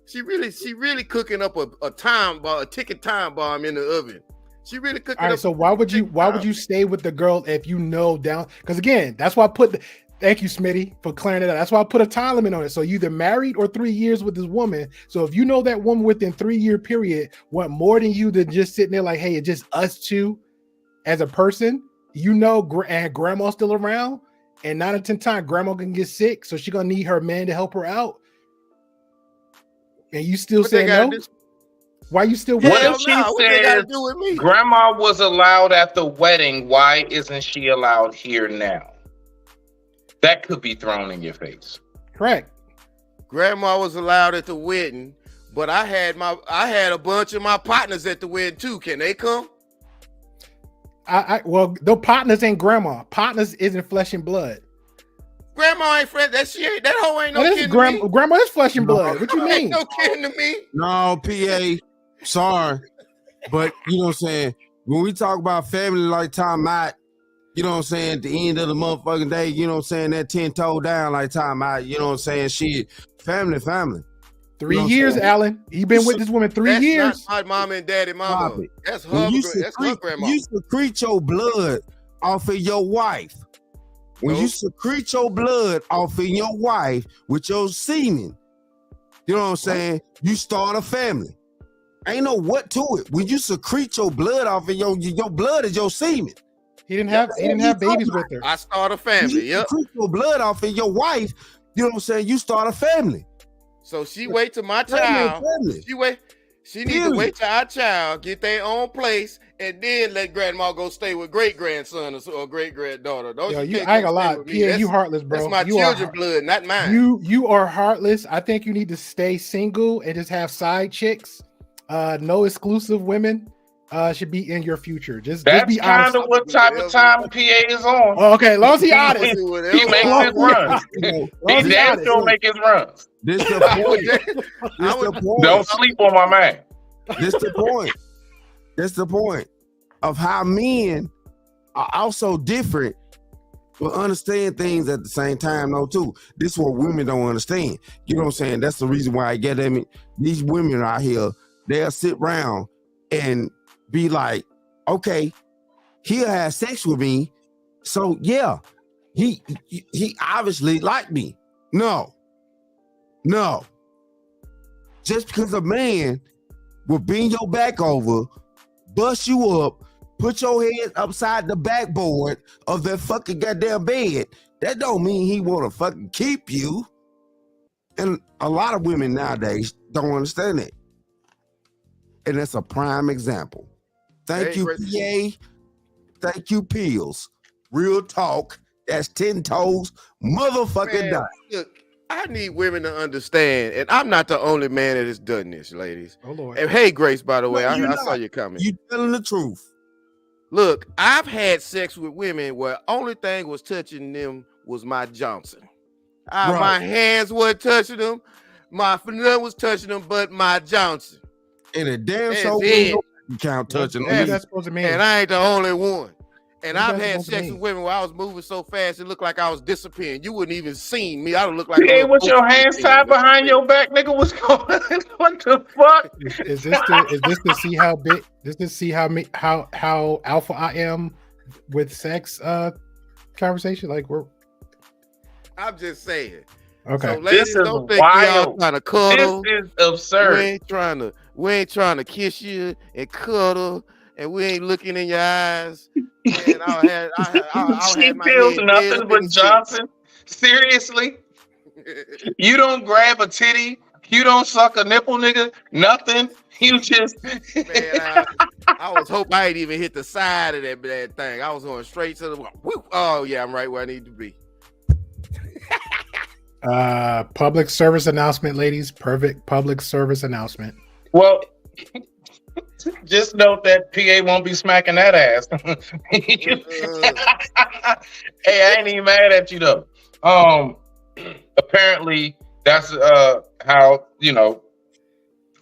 She really cooking up a ticket time bomb in the oven. She really cooking All right. up. So why would you stay with the girl if you know down? Because again, that's why I put. Thank you, Smitty, for clearing it up. That's why I put a time limit on it. So you either married or 3 years with this woman. So if you know that woman within 3 year period want more than you than just sitting there like, hey, it's just us two as a person, and grandma's still around, and 9 out of 10 times grandma can get sick, so she's gonna need her man to help her out. And you still say no? Why you still? What if she says grandma was allowed at the wedding? Why isn't she allowed here now? That could be thrown in your face. Correct. Grandma was allowed at the wedding, but I had a bunch of my partners at the wedding too. Can they come? Well, the partners ain't grandma. Partners isn't flesh and blood. Grandma ain't friend. That hoe ain't no kin to me. Grandma is flesh and blood. What you mean? Ain't no kin to me. No, PA. Sorry, but you know what I'm saying. When we talk about family like time out, you know what I'm saying, at the end of the motherfucking day, you know what I'm saying, that 10-toe down like time out, you know what I'm saying, shit, family. 3 years, Alan. He been with this woman 3 years. That's not my mama and daddy mama. That's her grandma. You secrete your blood off of your wife. When you secrete your blood off of your wife with your semen, you know what I'm saying, you start a family. Ain't no what to it. When you secrete your blood off of your blood is your semen. He didn't have babies with her. I start a family. You secrete your blood off of your wife, you know what I'm saying, you start a family. So she wait till my child. She need to wait till our child get their own place and then let grandma go stay with great grandson or great granddaughter. Yo, I ain't gonna lie, Pierre, you heartless, bro. That's my children's blood, not mine. You are heartless. I think you need to stay single and just have side chicks. No exclusive women should be in your future. Just be honest. That's kind of what type of time PA is on. Oh, okay, as long as he honest. He makes his runs. He damn sure make his runs. This the point. Don't sleep on my man. This the point. That's the point of how men are also different, but understand things at the same time, though, too. This is what women don't understand. You know what I'm saying? That's the reason why I get at me. These women out here, they'll sit around and be like, okay, he'll have sex with me. So yeah, he obviously liked me. No. Just because a man will bend your back over, bust you up, put your head upside the backboard of that fucking goddamn bed, that don't mean he want to fucking keep you. And a lot of women nowadays don't understand it. And that's a prime example. Thank you, PA. Thank you, Pills. Real talk. That's 10 toes, motherfucking die. Look, I need women to understand, and I'm not the only man that has done this, ladies. Oh Lord. And hey, Grace, by the way, No, I saw you coming. You telling the truth. Look, I've had sex with women where only thing was touching them was my Johnson. Right. My hands weren't touching them, my none was touching them, but my Johnson. And a damn That's soul it. count touching What's that supposed to mean? And I ain't the only one. And What's I've that had supposed to sex mean? with women where I was moving so fast it looked like I was disappearing. You wouldn't even seen me. I would look like Hey, with your hands tied behind your back, nigga, what's going on? What the fuck? Is this to see how big? This to see how alpha I am with sex conversation? Like we're. I'm just saying. Okay. So ladies, This is don't think y'all wild. trying to cuddle. This is absurd. We ain't trying to kiss you and cuddle, and we ain't looking in your eyes. And I'll She have my feels head dead nothing up in but the seat. Johnson. Seriously? You don't grab a titty. You don't suck a nipple, nigga. Nothing. You just Man, I was hoping I ain't even hit the side of that thing. I was going straight to the whoop. Oh yeah, I'm right where I need to be. Public service announcement, ladies. Perfect public service announcement. Well, just note that PA won't be smacking that ass. Hey, I ain't even mad at you though. Apparently that's how, you know,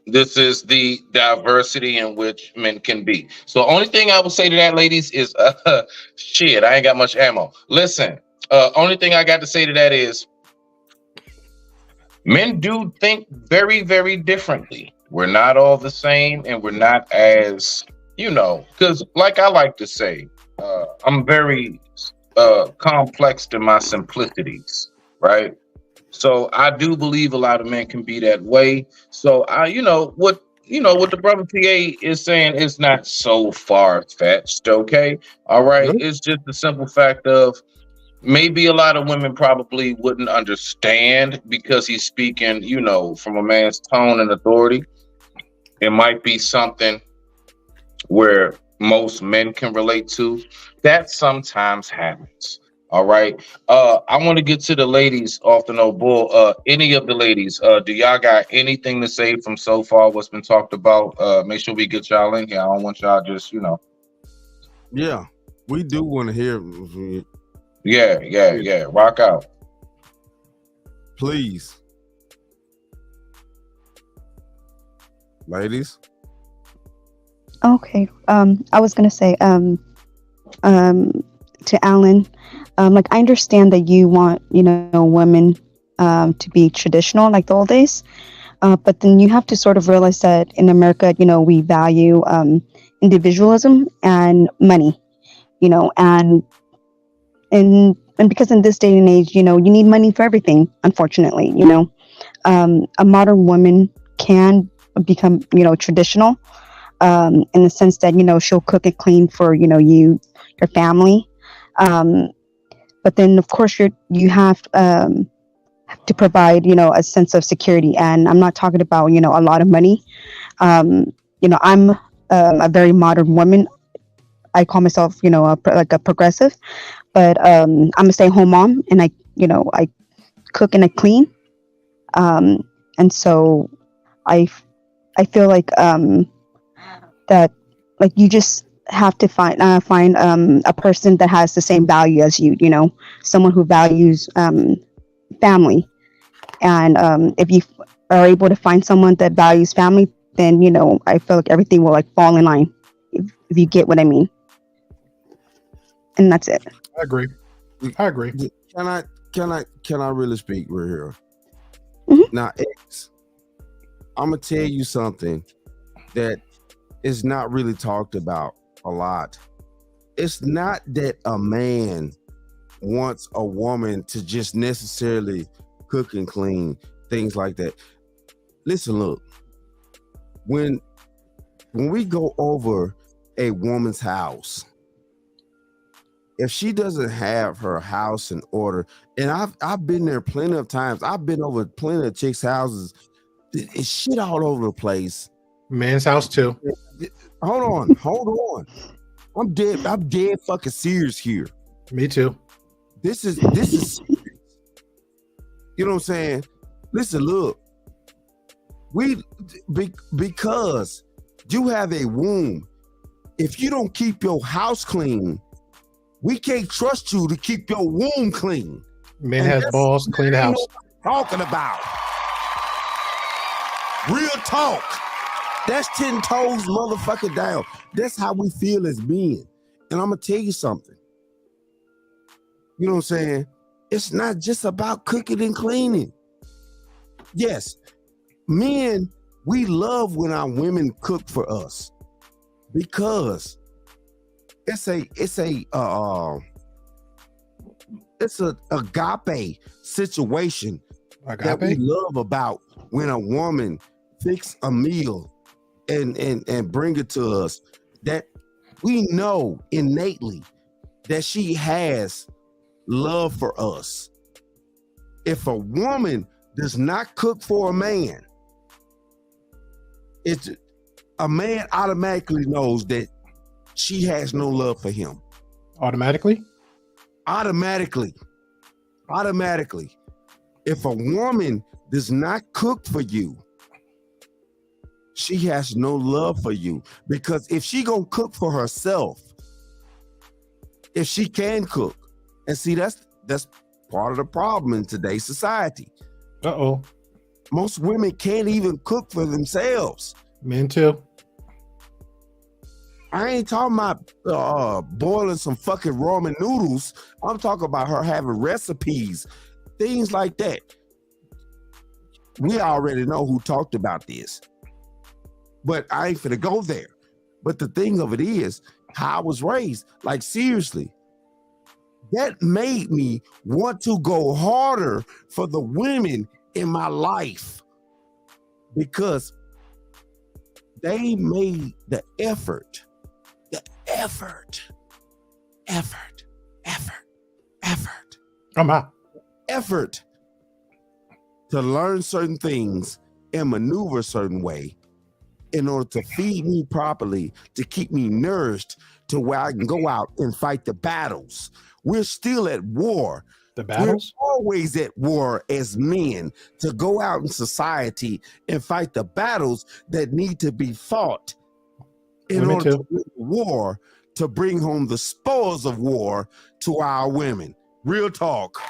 this is the diversity in which men can be. So only thing I will say to that, ladies, is shit, I ain't got much ammo. Listen, only thing I got to say to that is men do think very, very differently. We're not all the same, and we're not as, you know, because like I like to say, I'm very complex to my simplicities, right? So I do believe a lot of men can be that way. So what the brother PA is saying is not so far fetched. Okay, all right. It's just the simple fact of maybe a lot of women probably wouldn't understand because he's speaking, you know, from a man's tone and authority. It might be something where most men can relate to. That sometimes happens. All right. I want to get to the ladies off the no bull. Any of the ladies, do y'all got anything to say from so far what's been talked about? Make sure we get y'all in here. I don't want y'all just, you know. Yeah, we do want to hear. Yeah. Rock out. Please. Ladies. Okay. I was gonna say, to Alan, like I understand that you want, women to be traditional like the old days, but then you have to sort of realize that in America, we value individualism and money, and because in this day and age, you need money for everything. Unfortunately, a modern woman can become, traditional, in the sense that she'll cook and clean for your family, but then of course you have to provide a sense of security, and I'm not talking about a lot of money. I'm a very modern woman. I call myself like a progressive, but I'm a stay-at-home mom, and I cook and I clean, and so I feel like that, like, you just have to find a person that has the same value as you, someone who values family, and if you are able to find someone that values family, then I feel like everything will like fall in line, if you get what I mean. And that's it. I agree. Can I really speak right here? Mm-hmm. Now, X, I'm gonna tell you something that is not really talked about a lot. It's not that a man wants a woman to just necessarily cook and clean, things like that. Listen, look, when we go over a woman's house, if she doesn't have her house in order, and I've been there plenty of times, I've been over plenty of chicks' houses, it's shit all over the place. Man's house too. Hold on. I'm dead fucking serious here. Me too. This is serious. You know what I'm saying? Listen, look. Because you have a womb, if you don't keep your house clean, we can't trust you to keep your womb clean. Man has balls, clean house. Talking about real talk. That's 10 toes motherfucking down. That's how we feel as men. And I'm gonna tell you something. You know what I'm saying? It's not just about cooking and cleaning. Yes, men, we love when our women cook for us because it's a agape situation that we love about when a woman fix a meal and bring it to us, that we know innately that she has love for us. If a woman does not cook for a man, a man automatically knows that she has no love for him. Automatically. If a woman does not cook for you, she has no love for you. Because if she gonna cook for herself, if she can cook, and see, that's part of the problem in today's society. Most women can't even cook for themselves. Men too. I ain't talking about boiling some fucking ramen noodles. I'm talking about her having recipes, things like that. We already know who talked about this, but I ain't finna go there. But the thing of it is, how I was raised, like seriously, that made me want to go harder for the women in my life because they made the effort to learn certain things and maneuver a certain way in order to feed me properly, to keep me nourished to where I can go out and fight the battles. We're still at war. The battles? We're always at war as men to go out in society and fight the battles that need to be fought in order to win the war, to bring home the spoils of war to our women. Real talk.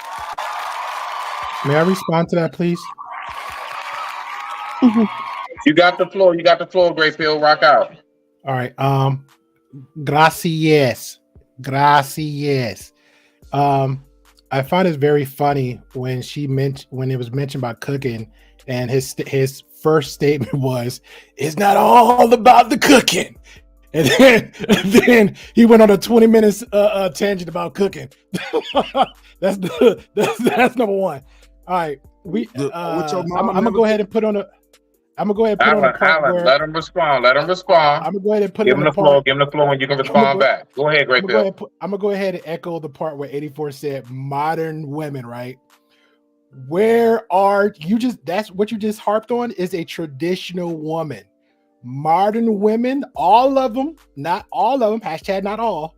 May I respond to that, please? You got the floor, Great Pill. Rock out. All right. Gracias. I find it very funny when when it was mentioned about cooking, and his first statement was, "It's not all about the cooking," and then he went on a 20 minutes tangent about cooking. that's number one. All right, I'm gonna go ahead and put on a. I'm gonna go ahead and put on the part Alan, where let him respond. I'm gonna go ahead and put give it on him the the floor. part. Give him the floor, and you can respond back. Go ahead, Great Pill. I'm gonna go ahead and echo the part where 84 said modern women, right? Where are you? That's what you just harped on, is a traditional woman. Modern women, all of them, not all of them, hashtag not all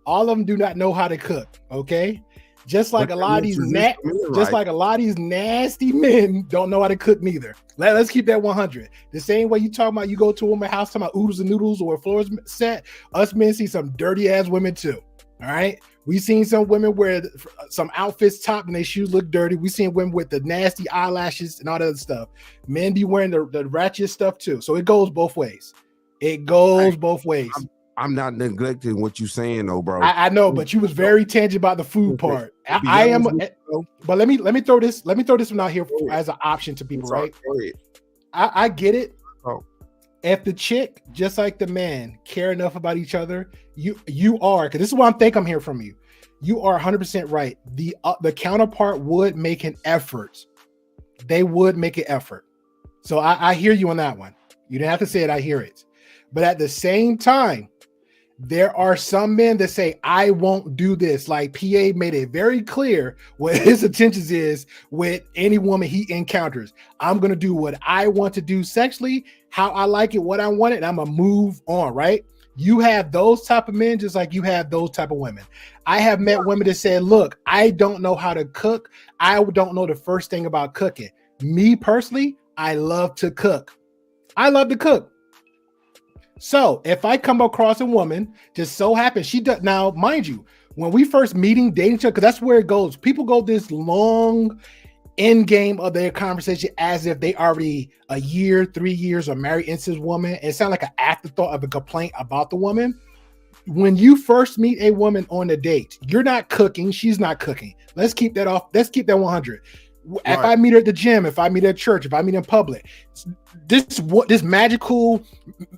of them do not know how to cook. Okay. Just like a lot of these like a lot of these nasty men don't know how to cook neither. Let's keep that 100. The same way you talking about, you go to a woman's house talking about oodles and noodles or floors set, us men see some dirty ass women too. All right. We seen some women wear some outfits top and their shoes look dirty. We seen women with the nasty eyelashes and all that other stuff. Men be wearing the ratchet stuff too. So it goes both ways. Both ways. I'm not neglecting what you're saying, though, bro. I know, but you was very tangent about the food part. I am, but let me throw this one out here as an option to people, right? I get it. If the chick, just like the man, care enough about each other You are, because this is what I'm hearing from you. You are 100% right. The counterpart would make an effort. They would make an effort. So I hear you on that one. You didn't have to say it. I hear it. But at the same time, there are some men that say, I won't do this. Like PA made it very clear what his intentions is with any woman he encounters. I'm going to do what I want to do sexually, how I like it, what I want it, and I'm going to move on, right? You have those type of men just like you have those type of women. I have met women that said, look, I don't know how to cook. I don't know the first thing about cooking. Me personally, I love to cook. I love to cook. So if I come across a woman, just so happens she does. Now, mind you, when we first meeting, dating each other, because that's where it goes. People go this long end game of their conversation as if they already a year, 3 years are married into this woman. It sounds like an afterthought of a complaint about the woman. When you first meet a woman on a date, you're not cooking. She's not cooking. Let's keep that off. Let's keep that 100. If I meet her at the gym, if I meet her at church, if I meet in public, this magical,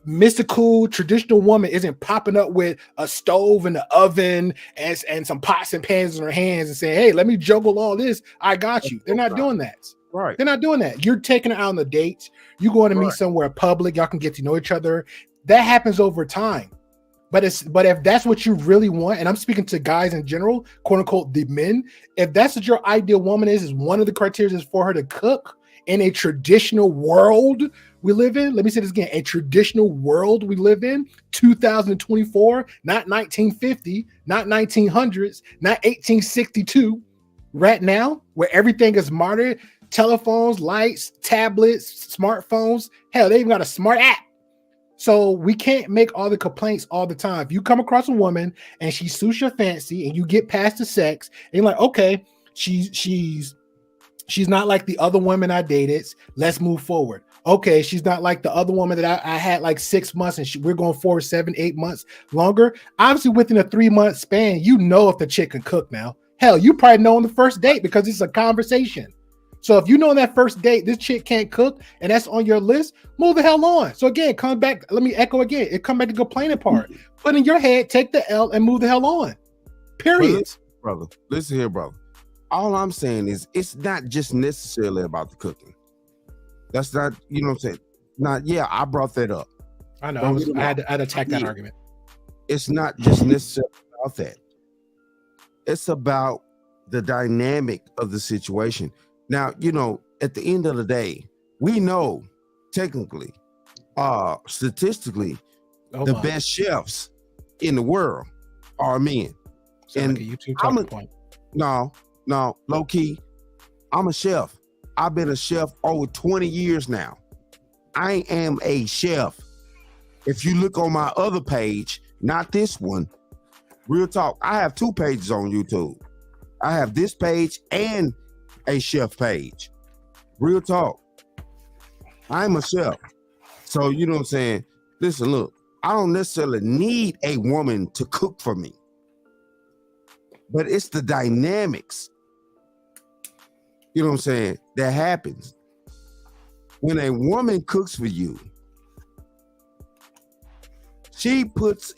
mystical, traditional woman isn't popping up with a stove and an oven and some pots and pans in her hands and saying, hey, let me juggle all this. I got you. They're not doing that. Right. They're not doing that. You're taking her out on the date. You're going to meet somewhere public. Y'all can get to know each other. That happens over time. But if that's what you really want, and I'm speaking to guys in general, quote unquote, the men, if that's what your ideal woman is one of the criteria is for her to cook in a traditional world we live in. Let me say this again, a traditional world we live in, 2024, not 1950, not 1900s, not 1862, right now, where everything is modern, telephones, lights, tablets, smartphones, hell, they even got a smart app. So we can't make all the complaints all the time. If you come across a woman and she suits your fancy and you get past the sex and you're like, okay, she's not like the other women I dated. Let's move forward. Okay, she's not like the other woman that I had like 6 months and we're going forward 7-8 months longer. Obviously, within a 3-month span, you know if the chick can cook now. Hell, you probably know on the first date because it's a conversation. So if you know on that first date, this chick can't cook and that's on your list, move the hell on. So again, come back. Let me echo again. It come back to complaining part. Put in your head, take the L and move the hell on. Period. Brother, listen here, brother. All I'm saying is it's not just necessarily about the cooking. That's not, you know what I'm saying? Not, yeah, I brought that up. I know. I had to attack that argument. It's not just necessarily about that. It's about the dynamic of the situation. Now, you know, at the end of the day, we know technically, statistically, the best chefs in the world are men. And like a YouTube talking point. No, low key, I'm a chef. I've been a chef over 20 years now. I am a chef. If you look on my other page, not this one, real talk, I have 2 pages on YouTube. I have this page and a chef page. Real talk. I'm a chef. So, you know what I'm saying? Listen, look, I don't necessarily need a woman to cook for me. But it's the dynamics, you know what I'm saying, that happens. When a woman cooks for you, she puts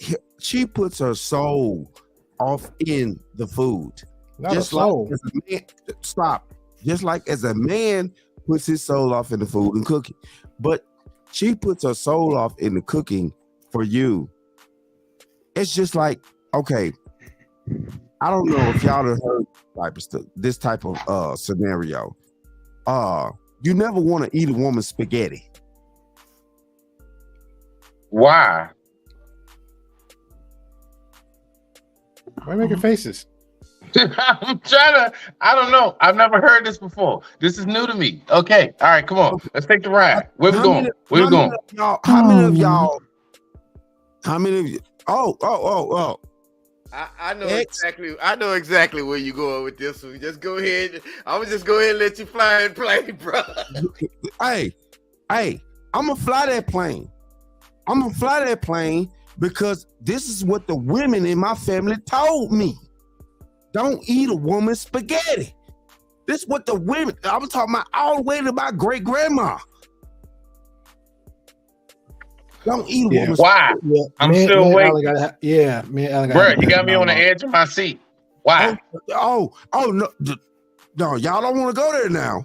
her soul off in the food. Not just a soul. Like as a man, stop. Just like as a man puts his soul off in the food and cooking. But she puts her soul off in the cooking for you. It's just like, okay, I don't know if y'all have heard this type of scenario. You never want to eat a woman's spaghetti. Why? Why are you making faces? I'm trying to, I don't know. I've never heard this before. This is new to me. Okay. All right, come on. Let's take the ride. Where we going? Where we going? How many of y'all? How many of you? Oh. I know exactly where you're going with this one. Just go ahead. I would just go ahead and let you fly and play, bro. Hey, I'm gonna fly that plane. I'm gonna fly that plane because this is what the women in my family told me. Don't eat a woman's spaghetti. This is what the women, I was talking about all the way to my great grandma. Don't eat a Yeah. woman's. Why? Yeah, I'm me, still me and waiting. Alan gotta yeah, me and Alan gotta Bro, have you a got me on the dialogue. edge of my seat. Why? Oh no, no, y'all don't want to go there now.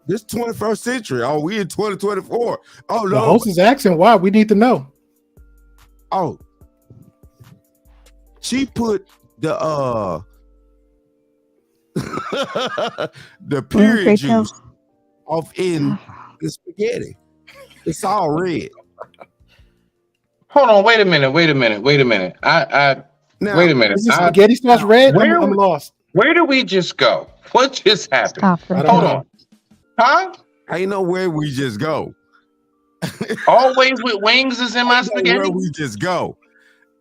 This 21st century. Oh, we in 2024. Oh The no. host is asking why. We need to know. Oh, she put the the period great juice off in the spaghetti. It's all red. Hold on, wait a minute. I wait a minute. Now, Wait a minute. Is the spaghetti sauce red? I'm lost. Where did we just go? What just happened? Stop right Hold there. on. Huh? Ain't know where we just go. Always with wings is in my Ain't know spaghetti? where we just go.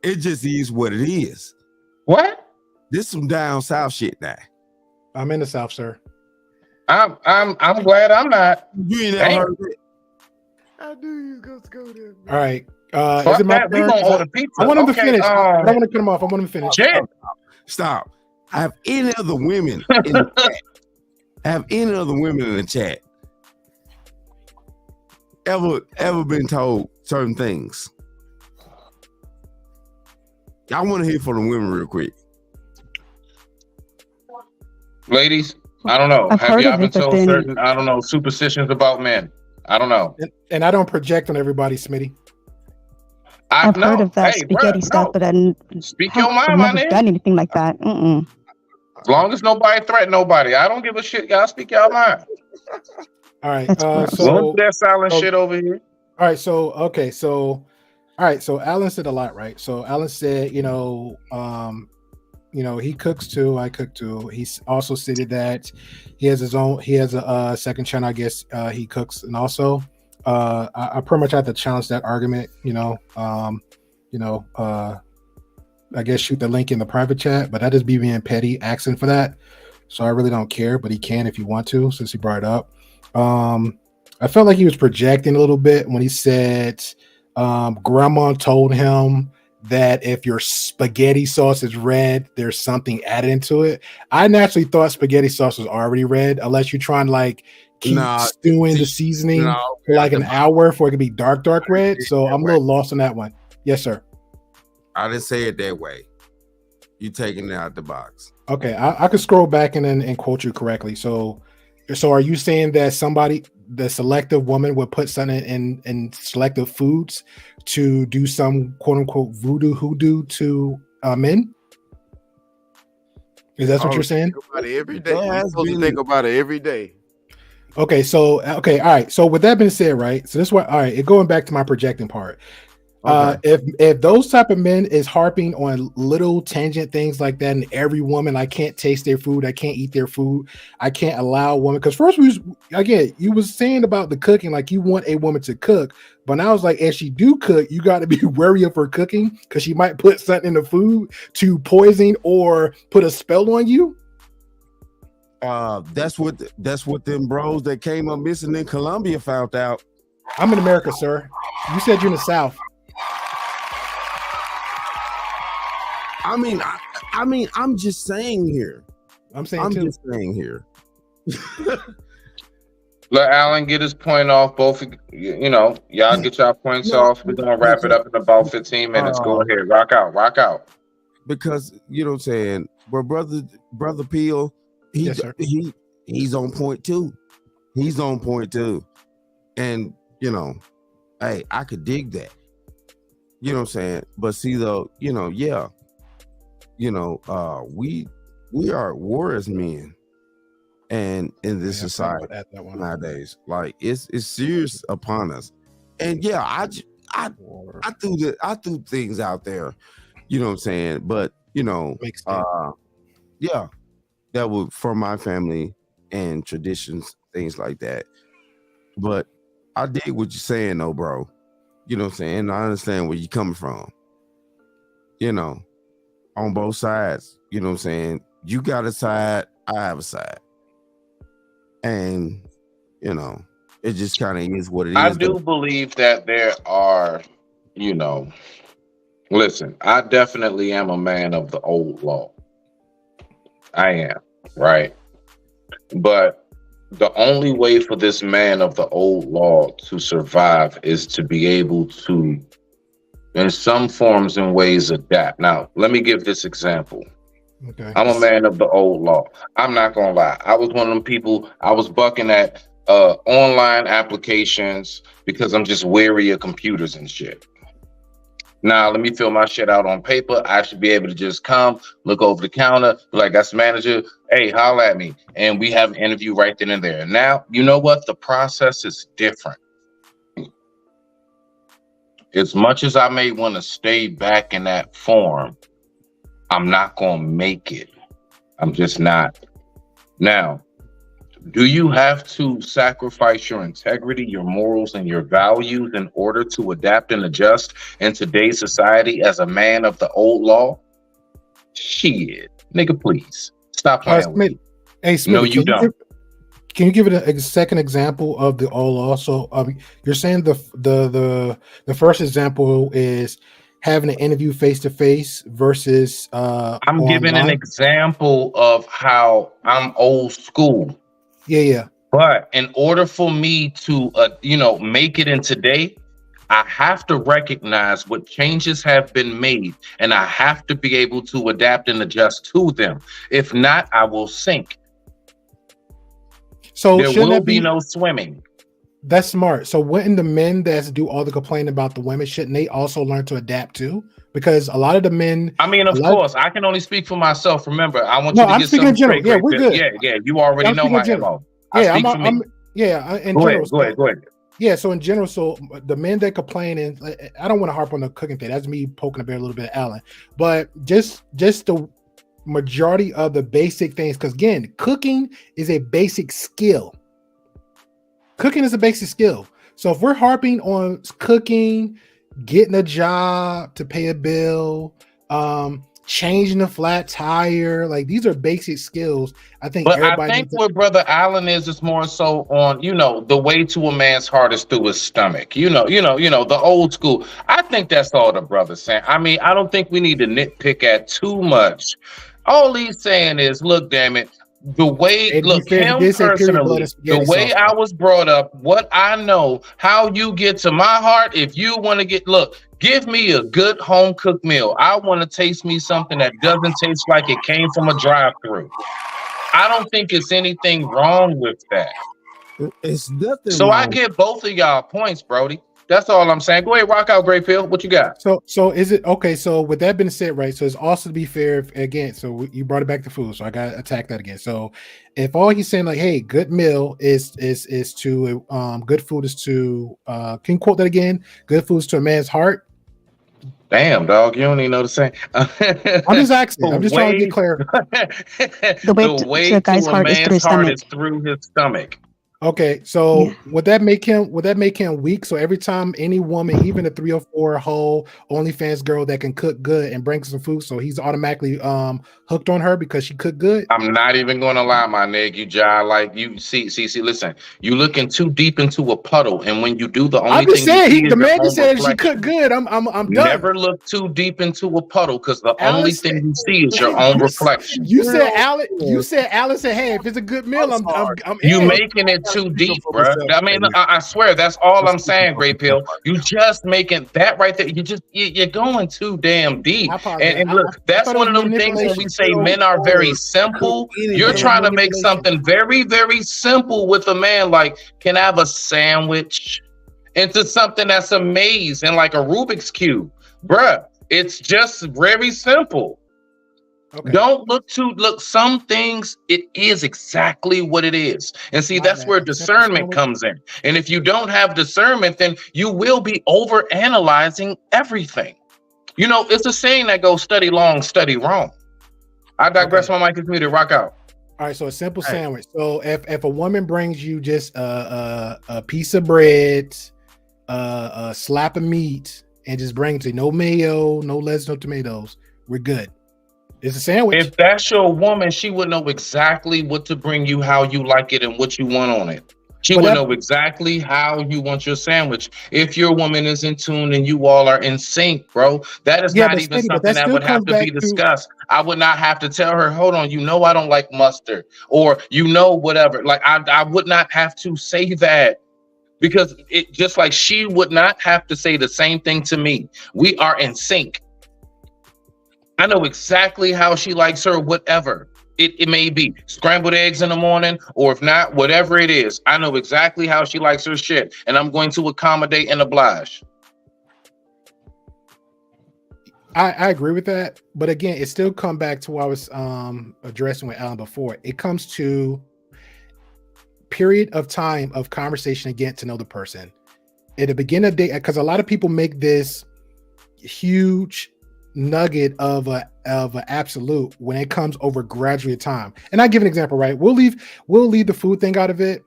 It just is what it is. What? This some down south shit now. I'm in the South, sir. I'm glad I'm not. You ain't Damn. never heard it. I knew you was gonna go there. All right. Fuck Is it my that. We turn? gonna order pizza. I want him to Okay, finish. I don't want to cut him off. I want him to finish. Shit. Stop. Have any other women in the chat? Have any other women in the chat ever been told certain things? I want to hear from the women real quick. Ladies, I don't know. I've Have heard y'all of been it, but told then- certain, I don't know, superstitions about men? I don't know. And I don't project on everybody, Smitty. I've heard of that Hey, spaghetti bruh, stuff, no. but I Speak your have mind, my never nigga. done anything like that. As long as nobody threaten nobody, I don't give a shit. Y'all speak y'all mind. All right. That's gross. We don't do that silent so- shit over here. All right. So okay. So all right. So Alan said a lot, right? So Alan said, he cooks too. I cook too. He's also stated that he has a second channel. I guess he cooks, and also I pretty much have to challenge that argument. I guess shoot the link in the private chat, but that is being petty, asking for that. So I really don't care, but he can if you want to, since he brought it up. I felt like he was projecting a little bit when he said grandma told him that if your spaghetti sauce is red, there's something added into it. I naturally thought spaghetti sauce was already red, unless you're trying to like keep stewing the seasoning for like an hour for it to be dark red. So I'm a little lost on that one. Yes, sir. I didn't say it that way. You taking it out the box. Okay, I could scroll back and quote you correctly. So are you saying that the selective woman would put something in selective foods to do some quote unquote voodoo hoodoo to men? Is that what you're saying? Think about it every day. You're supposed to think about it every day. Okay, all right. So with that being said, right? So this one, all right. Going back to my projecting part. If those type of men is harping on little tangent things like that, and every woman, I can't taste their food, I can't eat their food, I can't allow a woman. Because first you was saying about the cooking, like you want a woman to cook, but now it's like if she do cook, you got to be wary of her cooking because she might put something in the food to poison or put a spell on you. That's what them bros that came up missing in Colombia found out. I'm in America, sir. You said you're in the South. I'm just saying here. I'm just saying here. Let Alan get his point off. Both, y'all get y'all points off. We're gonna wrap it up in about 15 minutes. Go ahead, rock out. Because you know what I'm saying, but brother Peel, he's on point too. He's on point too, and hey, I could dig that. You know what I'm saying, but see though, we are warriors men, and in this society nowadays, like it's serious upon us. And I threw things out there, you know what I'm saying, but that would from my family and traditions, things like that. But I dig what you're saying though, bro. You know what I'm saying? I understand where you're coming from. On both sides, you know what I'm saying? You got a side, I have a side. And, it just kind of is what it is. I do believe that there are, listen, I definitely am a man of the old law. I am, right? But the only way for this man of the old law to survive is to be able to, in some forms and ways, adapt. Now, let me give this example. Okay. I'm a man of the old law. I'm not gonna lie. I was one of them people. I was bucking at online applications because I'm just wary of computers and shit. Now, let me fill my shit out on paper. I should be able to just come, look over the counter, be like, that's the manager. Hey, holla at me. And we have an interview right then and there. Now, you know what? The process is different. As much as I may want to stay back in that form, I'm not going to make it. I'm just not. Now, do you have to sacrifice your integrity, your morals, and your values in order to adapt and adjust in today's society as a man of the old law? Shit. Nigga, please. Stop playing with me. Hey, Smitty, No, you don't. Can you give it a second example of the old law? So you're saying the first example is having an interview face to face versus I'm giving an online? example of how I'm old school. Yeah. But in order for me to, make it in today, I have to recognize what changes have been made, and I have to be able to adapt and adjust to them. If not, I will sink. So there shouldn't will that be no swimming. That's smart. So wouldn't the men that do all the complaining about the women, shouldn't they also learn to adapt too? Because a lot of the men, I mean, of course, I can only speak for myself. Remember, I want No, you to I'm get speaking in something general. straight. Yeah, we're good. Yeah. You already I'm know speaking my in general. MO. I Yeah, speak for me. in Go general. ahead. Yeah, so in general, so the men that complain, and I don't want to harp on the cooking thing. That's me poking the bear a little bit, Alan. But just the majority of the basic things, because again, cooking is a basic skill. Cooking is a basic skill. So if we're harping on cooking, getting a job to pay a bill, changing a flat tire, like these are basic skills. I think But I everybody think what Brother Allen is more so on, the way to a man's heart is through his stomach. The old school. I think that's all the brother's saying. I mean, I don't think we need to nitpick at too much. All he's saying is, look, damn it, the way, And to be look, fair, he him did say period blood personally, and spaghetti the way sauce. I was brought up, what I know, how you get to my heart, if you want to give me a good home cooked meal. I want to taste me something that doesn't taste like it came from a drive-through. I don't think it's anything wrong with that. It's nothing So wrong. I give both of y'all points, Brody. That's all I'm saying. Go ahead, rock out, Great Pill. What you got? So is it okay? So with that being said, right? So it's also to be fair again. So you brought it back to food, so I got to attack that again. So if all he's saying like, hey, good meal is to good food is to can you quote that again? Good food is to a man's heart. Damn, dog, you don't even know the same. I'm just asking. I'm just trying to get clear. The way to a guy's heart is through his stomach. Okay, so would that make him weak? So every time any woman, even a 3 or 4 whole OnlyFans girl that can cook good and bring some food, so he's automatically hooked on her because she cooked good? I'm not even gonna lie, my nigga. You jive like you see. Listen, you looking too deep into a puddle, and when you do, the only I'm just thing saying, you see the is man your just own said she reflection. cooked good. I'm done. Never look too deep into a puddle because the only thing you see is your own reflection. You said Alice said, hey, if it's a good meal, I'm You in. making it too deep, bro. I mean, I swear that's all I'm saying, Great Pill. You just making that right there. You're going too damn deep. And look, that's one of them things when we say men are very simple. You're trying to make something very, very simple with a man. Like, can I have a sandwich? Into something that's amazing, like a Rubik's Cube. Bruh, it's just very simple. Okay. Don't look some things, it is exactly what it is. And see, that's where discernment comes in. And if you don't have discernment, then you will be over analyzing everything. It's a saying that goes study long, study wrong. I digress. My mic is muted. Rock out. All right, so a simple sandwich. So if a woman brings you just a piece of bread, a slap of meat, and just bring it to you, no mayo, no lettuce, no tomatoes, we're good. It's a sandwich. If that's your woman, she would know exactly what to bring you, how you like it, and what you want on it. She But would that, know exactly how you want your sandwich. If your woman is in tune and you all are in sync, bro, that is yeah, not but even Smitty, but something that that still would have comes to be back to discussed. I would not have to tell her, hold on, you know I don't like mustard, or you know whatever. Like I would not have to say that. Because it just like she would not have to say the same thing to me. We are in sync. I know exactly how she likes her, whatever it may be. Scrambled eggs in the morning, or if not, whatever it is. I know exactly how she likes her shit, and I'm going to accommodate and oblige. I agree with that, but again, it still come back to what I was addressing with Alan before. It comes to period of time of conversation and getting to know the person. At the beginning of the day, because a lot of people make this huge nugget of a absolute when it comes over gradually time. And I give an example, right? We'll leave the food thing out of it.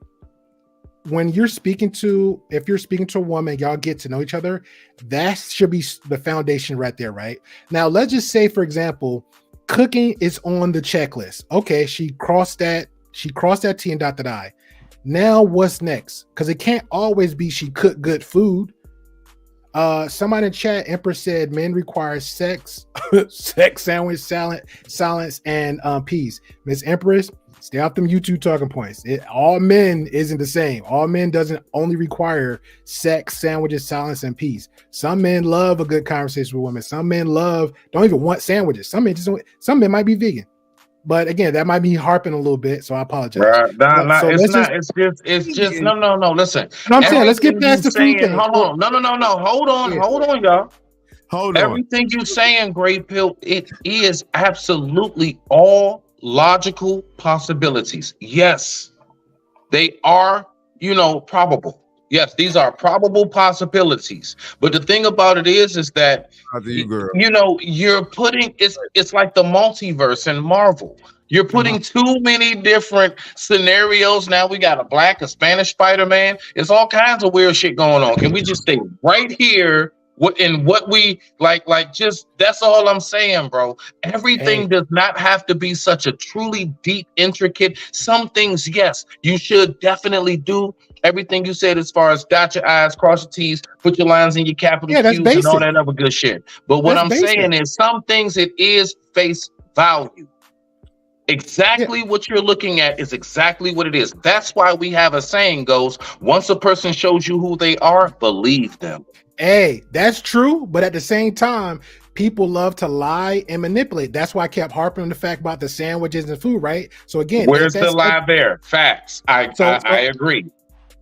When you're speaking to, if you're speaking to a woman, y'all get to know each other, that should be the foundation right there, right? Now, let's just say, for example, cooking is on the checklist. Okay, she crossed that T and dotted I. Now what's next? Because it can't always be she cooked good food. Somebody in chat, Empress said men require sex, sandwich, silence, and peace. Miss Empress, stay off them YouTube talking points. All men isn't the same. All men doesn't only require sex, sandwiches, silence, and peace. Some men love a good conversation with women. Some men don't even want sandwiches. Some men might be vegan. But again, that might be harping a little bit, so I apologize. Right. So It's let's not. just. It's just. No. Listen. No, I'm saying let's get Everything you past the food saying. thing. Hold on. No. Hold on, y'all. Hold on. Everything you saying, Great Pill, it is absolutely all logical possibilities. Yes, they are. Probable. Yes, these are probable possibilities. But the thing about it is that you're putting it's like the multiverse in Marvel. You're putting too many different scenarios. Now we got a black, a Spanish Spider-Man. It's all kinds of weird shit going on. Can we just stay right here? What we like just that's all I'm saying, bro. Everything does not have to be such a truly deep, intricate. Some things, yes, you should definitely do everything you said as far as dot your I's, cross your T's, put your lines in your capital Q's, and all that other good shit. But what I'm saying is some things it is face value. Exactly what you're looking at is exactly what it is. That's why we have a saying goes, once a person shows you who they are, believe them. Hey, that's true. But at the same time, people love to lie and manipulate. That's why I kept harping on the fact about the sandwiches and food, right? So again, where's the lie there? Facts. I agree.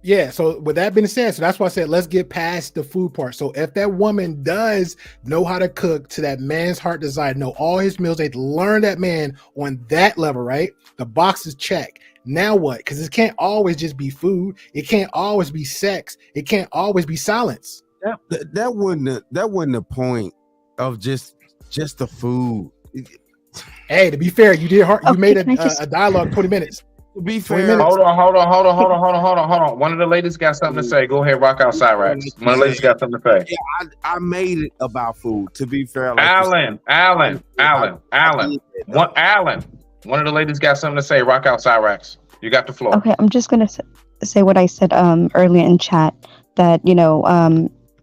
Yeah. So with that being said, so that's why I said let's get past the food part. So if that woman does know how to cook to that man's heart desire, know all his meals, they learn that man on that level, right? The box is checked. Now what? Because it can't always just be food. It can't always be sex. It can't always be silence. That wasn't the point of just the food. Hey, to be fair, you made a dialogue 20 minutes. To be fair, hold on. One of the ladies got something to say. Go ahead, rock outside, right? One of the ladies got something to say. Yeah, I made it about food. To be fair, Alan. One of the ladies got something to say. Rock outside, Rex. You got the floor. Okay, I'm just gonna say what I said earlier in chat. That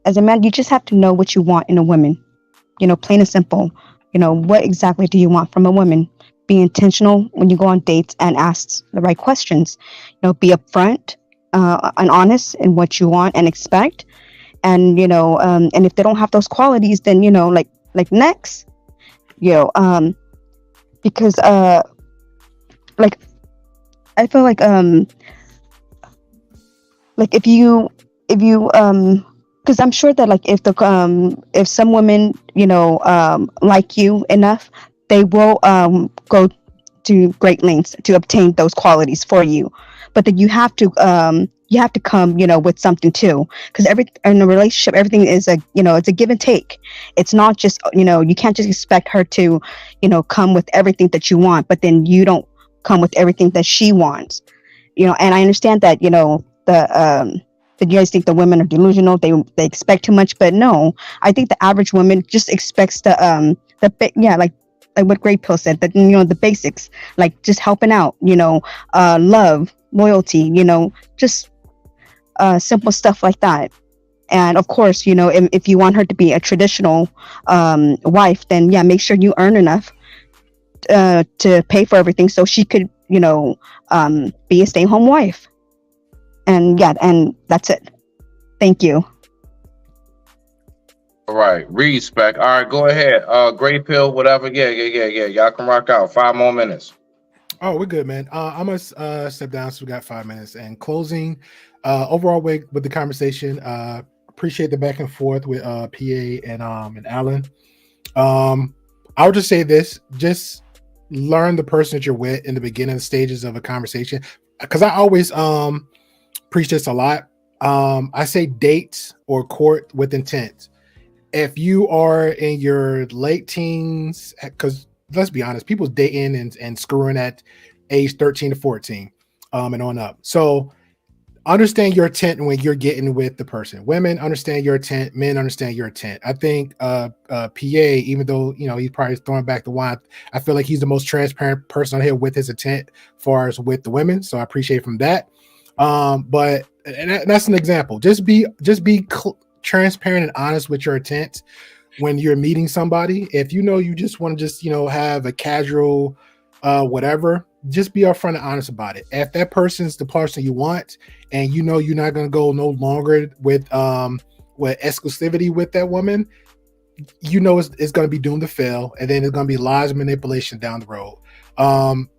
as a man, you just have to know what you want in a woman. Plain and simple. What exactly do you want from a woman? Be intentional when you go on dates and ask the right questions. Be upfront and honest in what you want and expect. And and if they don't have those qualities, then like next, because like I feel like if you because I'm sure that if some women like you enough, they will go to great lengths to obtain those qualities for you. But then you have to come with something too, because in a relationship everything is it's a give and take. It's not just you can't just expect her to come with everything that you want, but then you don't come with everything that she wants. And I understand that that you guys think the women are delusional, they expect too much, but no, I think the average woman just expects like what Great Pill said, that the basics, like just helping out, love, loyalty, just simple stuff like that. And of course, if you want her to be a traditional wife, then yeah, make sure you earn enough to pay for everything so she could, be a stay-home wife. And yeah, and that's it. Thank you. All right, respect. All right, go ahead. Gray pill, whatever. Yeah. Y'all can rock out. 5 more minutes. Oh, we're good, man. I'm gonna step down, so we got 5 minutes. And closing, overall with the conversation. Appreciate the back and forth with PA and Alan. I'll just say this: just learn the person that you're with in the beginning stages of a conversation, because I always preach this a lot. I say date or court with intent. If you are in your late teens, because let's be honest, people's dating and screwing at age 13 to 14 and on up. So understand your intent when you're getting with the person. Women understand your intent. Men understand your intent. I think PA, even though he's probably throwing back the wine, I feel like he's the most transparent person on here with his intent as far as with the women. So I appreciate from that. But that's an example. Just be transparent and honest with your intent when you're meeting somebody. If you just want to have a casual whatever, just be upfront and honest about it. If that person's the person you want and you're not going to go no longer with exclusivity with that woman, it's going to be doomed to fail, and then it's going to be lies and manipulation down the road.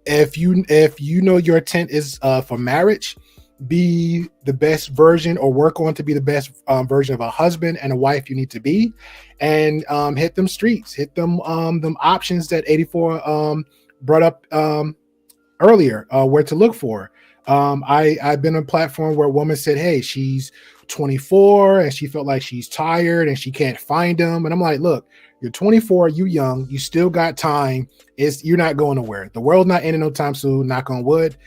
If your intent is for marriage, be the best version or work on to be the best version of a husband and a wife you need to be, and hit them streets, hit them options that 84 brought up earlier, where to look for. I've been on a platform where a woman said, hey, she's 24 and she felt like she's tired and she can't find them, and I'm like, look, you're 24, you young, you still got time. You're not going nowhere. The world's not ending no time soon, knock on wood.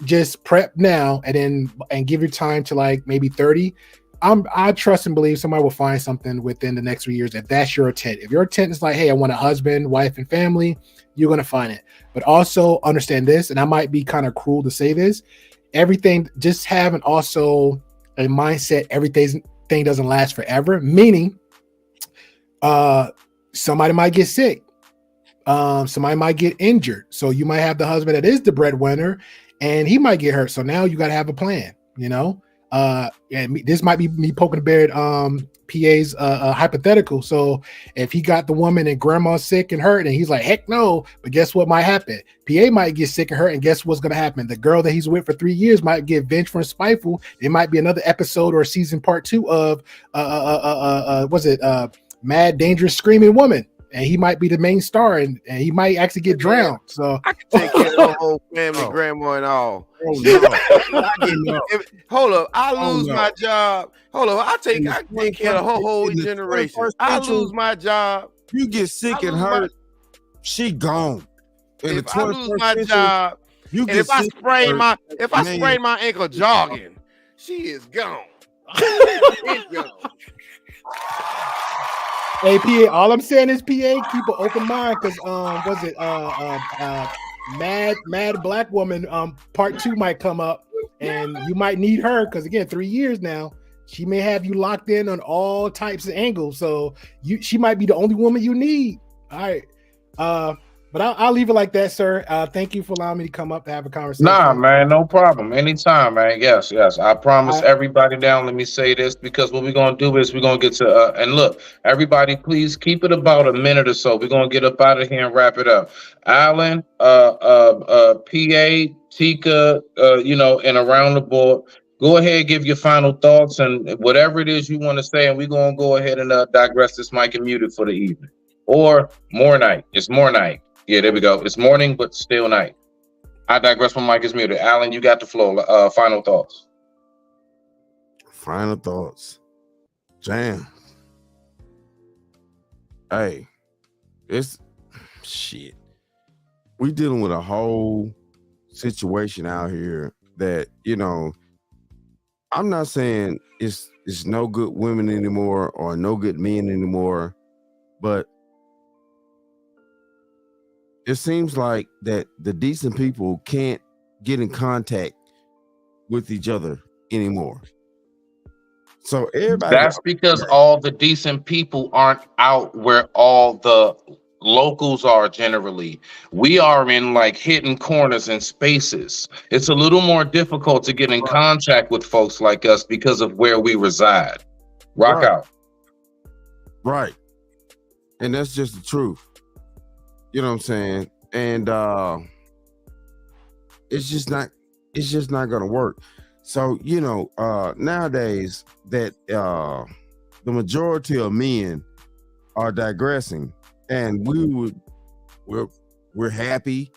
Just prep now and give your time to like maybe 30. I trust and believe somebody will find something within the next 3 years if that's your intent. If your intent is like, hey, I want a husband, wife, and family, you're going to find it. But also understand this, and I might be kind of cruel to say this, everything, just having also a mindset, everything doesn't last forever, meaning somebody might get sick. Somebody might get injured. So you might have the husband that is the breadwinner and he might get hurt. So now you got to have a plan, and this might be me poking the bear at PA's hypothetical. So if he got the woman and grandma's sick and hurt and he's like, heck no, but guess what might happen? PA might get sick and hurt, and guess what's going to happen? The girl that he's with for 3 years might get vengeful and spiteful. It might be another episode or season part 2 of Mad Dangerous Screaming Woman. And he might be the main star, and he might actually get drowned. So I can take care of the whole family, grandma and all. Hold up, I lose my job. Hold up, I take care of the whole generation. I lose my job. You get sick and hurt, she gone. If I lose my job, and if I sprain my ankle jogging, she is gone. Hey, PA, all I'm saying is, PA, keep an open mind, because Mad Black Woman part 2 might come up, and you might need her, because again, 3 years now, she may have you locked in on all types of angles, so she might be the only woman you need. All right, but I'll leave it like that, sir. Thank you for allowing me to come up to have a conversation. Nah, man, no problem. Anytime, man. Yes. I promise everybody down. Let me say this, because what we're gonna do is we're gonna get to and look, everybody, please keep it about a minute or so. We're gonna get up out of here and wrap it up. Alan, PA, Tika, and around the board. Go ahead, give your final thoughts and whatever it is you want to say, and we're gonna go ahead and digress this mic and mute it for the evening or more night. It's more night. Yeah, there we go. It's morning, but still night. I digress. My mic is muted. Alan, you got the floor. Final thoughts. Final thoughts. Jam. Hey, it's shit. We dealing with a whole situation out here that, I'm not saying it's no good women anymore or no good men anymore, but it seems like that the decent people can't get in contact with each other anymore. So everybody, That's because all the decent people aren't out where all the locals are generally. We are in like hidden corners and spaces. It's a little more difficult to get in contact with folks like us because of where we reside. Rock Right. out. Right. And that's just the truth. You know what I'm saying? And it's just not gonna work. So, you know, nowadays that the majority of men are digressing, and we're happy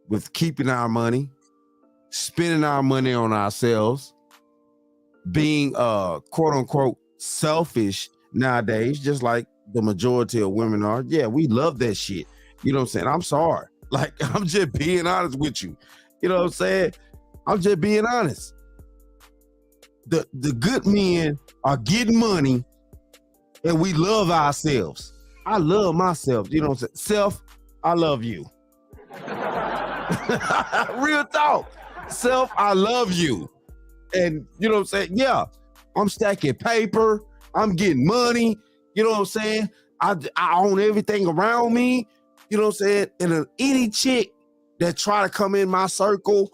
with keeping our money, spending our money on ourselves, being quote unquote selfish nowadays, just like the majority of women are. Yeah, we love that shit. You know what I'm saying? I'm sorry. Like, I'm just being honest with you. You know what I'm saying? I'm just being honest. The good men are getting money, and we love ourselves. I love myself. You know what I'm saying? Self, I love you. Real talk. Self, I love you. And you know what I'm saying? Yeah, I'm stacking paper. I'm getting money. You know what I'm saying? I own everything around me. You know what I'm saying? And any chick that try to come in my circle,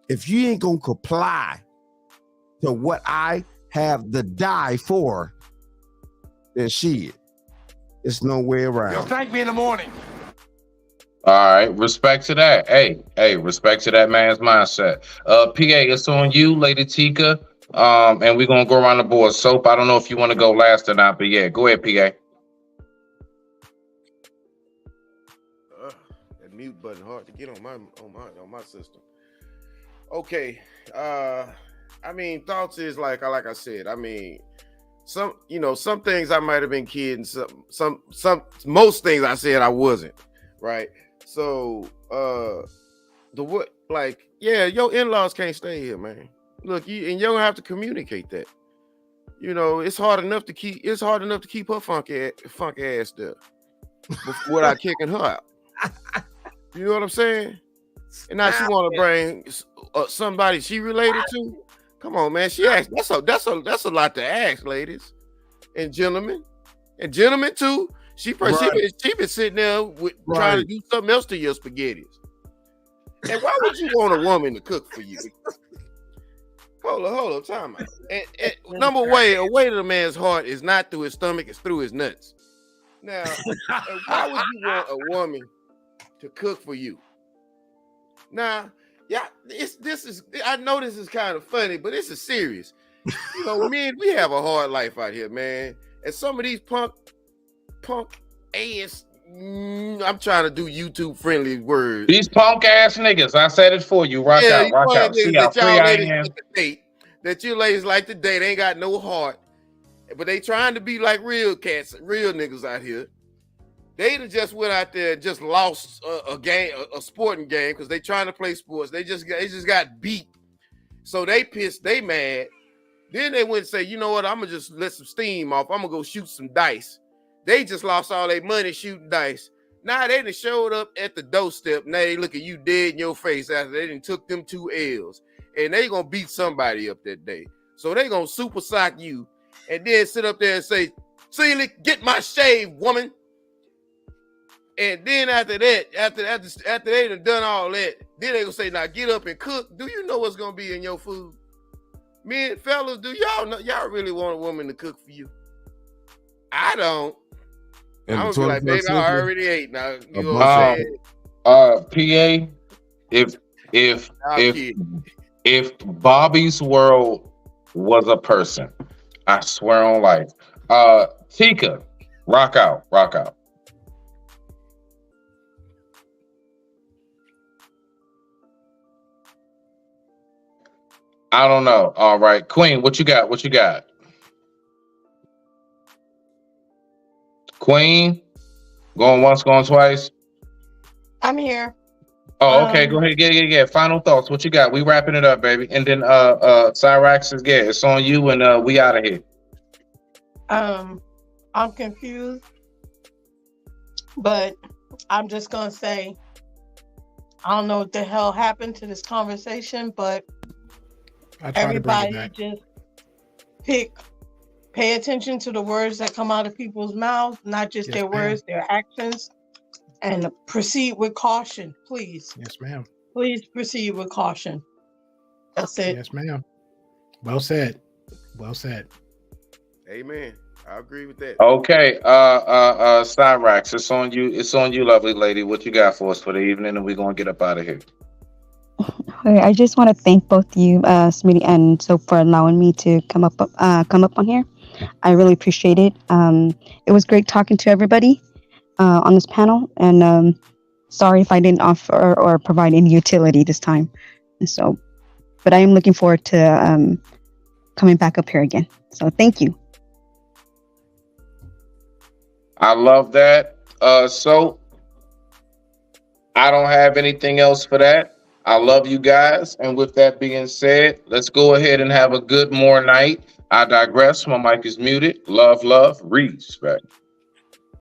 if you ain't gonna comply to what I have to die for, then shit, it's no way around. You'll thank me in the morning. All right, respect to that. Hey, respect to that man's mindset. PA, it's on you, Lady Tika. And we're gonna go around the board. Soap, I don't know if you want to go last or not, but yeah, go ahead, PA. That mute button hard to get on my system. Okay. I mean, thoughts is like I said, I mean, some things I might have been kidding, most things I said I wasn't, right? So your in-laws can't stay here, man. Look, you don't have to communicate that. You know, it's hard enough to keep her funk ass there without kicking her out. You know what I'm saying? And now she want to bring somebody she related to. Come on, man. She asked. That's a lot to ask, ladies and gentlemen too. She been sitting there trying to do something else to your spaghettis. And why would you want a woman to cook for you? Hold up, time out. And number way, a way to the man's heart is not through his stomach, it's through his nuts. Now, why would you want a woman to cook for you? Now, yeah, I know this is kind of funny, but this is serious. You know, men, we have a hard life out here, man. And some of these punk ass, I'm trying to do YouTube friendly words. These punk ass niggas, I said it for you. Rock out. See how free I am. That you ladies like to date, ain't got no heart, but they trying to be like real cats, real niggas out here. They just went out there and just lost a game, a sporting game, because they trying to play sports. They just got beat. So they pissed, they mad. Then they went and say, you know what, I'm going to just let some steam off. I'm going to go shoot some dice. They just lost all their money shooting dice. Now they done showed up at the doorstep. Now they look at you dead in your face after they done took them 2 L's. And they going to beat somebody up that day. So they going to super sock you and then sit up there and say, Celie, get my shave, woman. And then after that, after they done all that, then they gonna say, now get up and cook. Do you know what's gonna be in your food? Men, fellas, do y'all know, y'all really want a woman to cook for you? I don't. I'm gonna be like, baby, I already ate. Now, you know what I'm saying? PA, if Bobby's World was a person, I swear on life. Tika, rock out. I don't know. All right, Queen, what you got? Queen, going once, going twice. I'm here. Oh, okay. Go ahead. Yeah. Final thoughts. What you got? We wrapping it up, baby. And then Cyrax is it's on you, and we out of here. I'm confused, but I'm just gonna say I don't know what the hell happened to this conversation, but I try to bring it Everybody back. just pay attention to the words that come out of people's mouths, not just Yes, their ma'am. words, their actions, and proceed with caution, please. Yes, ma'am. Please proceed with caution. That's it. Yes, ma'am. Well said. Well said. Amen. I agree with that. Okay, Cyrax, it's on you. It's on you, lovely lady. What you got for us for the evening, and we're gonna get up out of here. Okay, I just want to thank both you, Smitty and Soap, for allowing me to come up on here. I really appreciate it. It was great talking to everybody on this panel, and sorry if I didn't offer or provide any utility this time. And so, but I am looking forward to coming back up here again. So thank you. I love that. So I don't have anything else for that. I love you guys. And with that being said, let's go ahead and have a good more night. I digress. My mic is muted. Love, respect.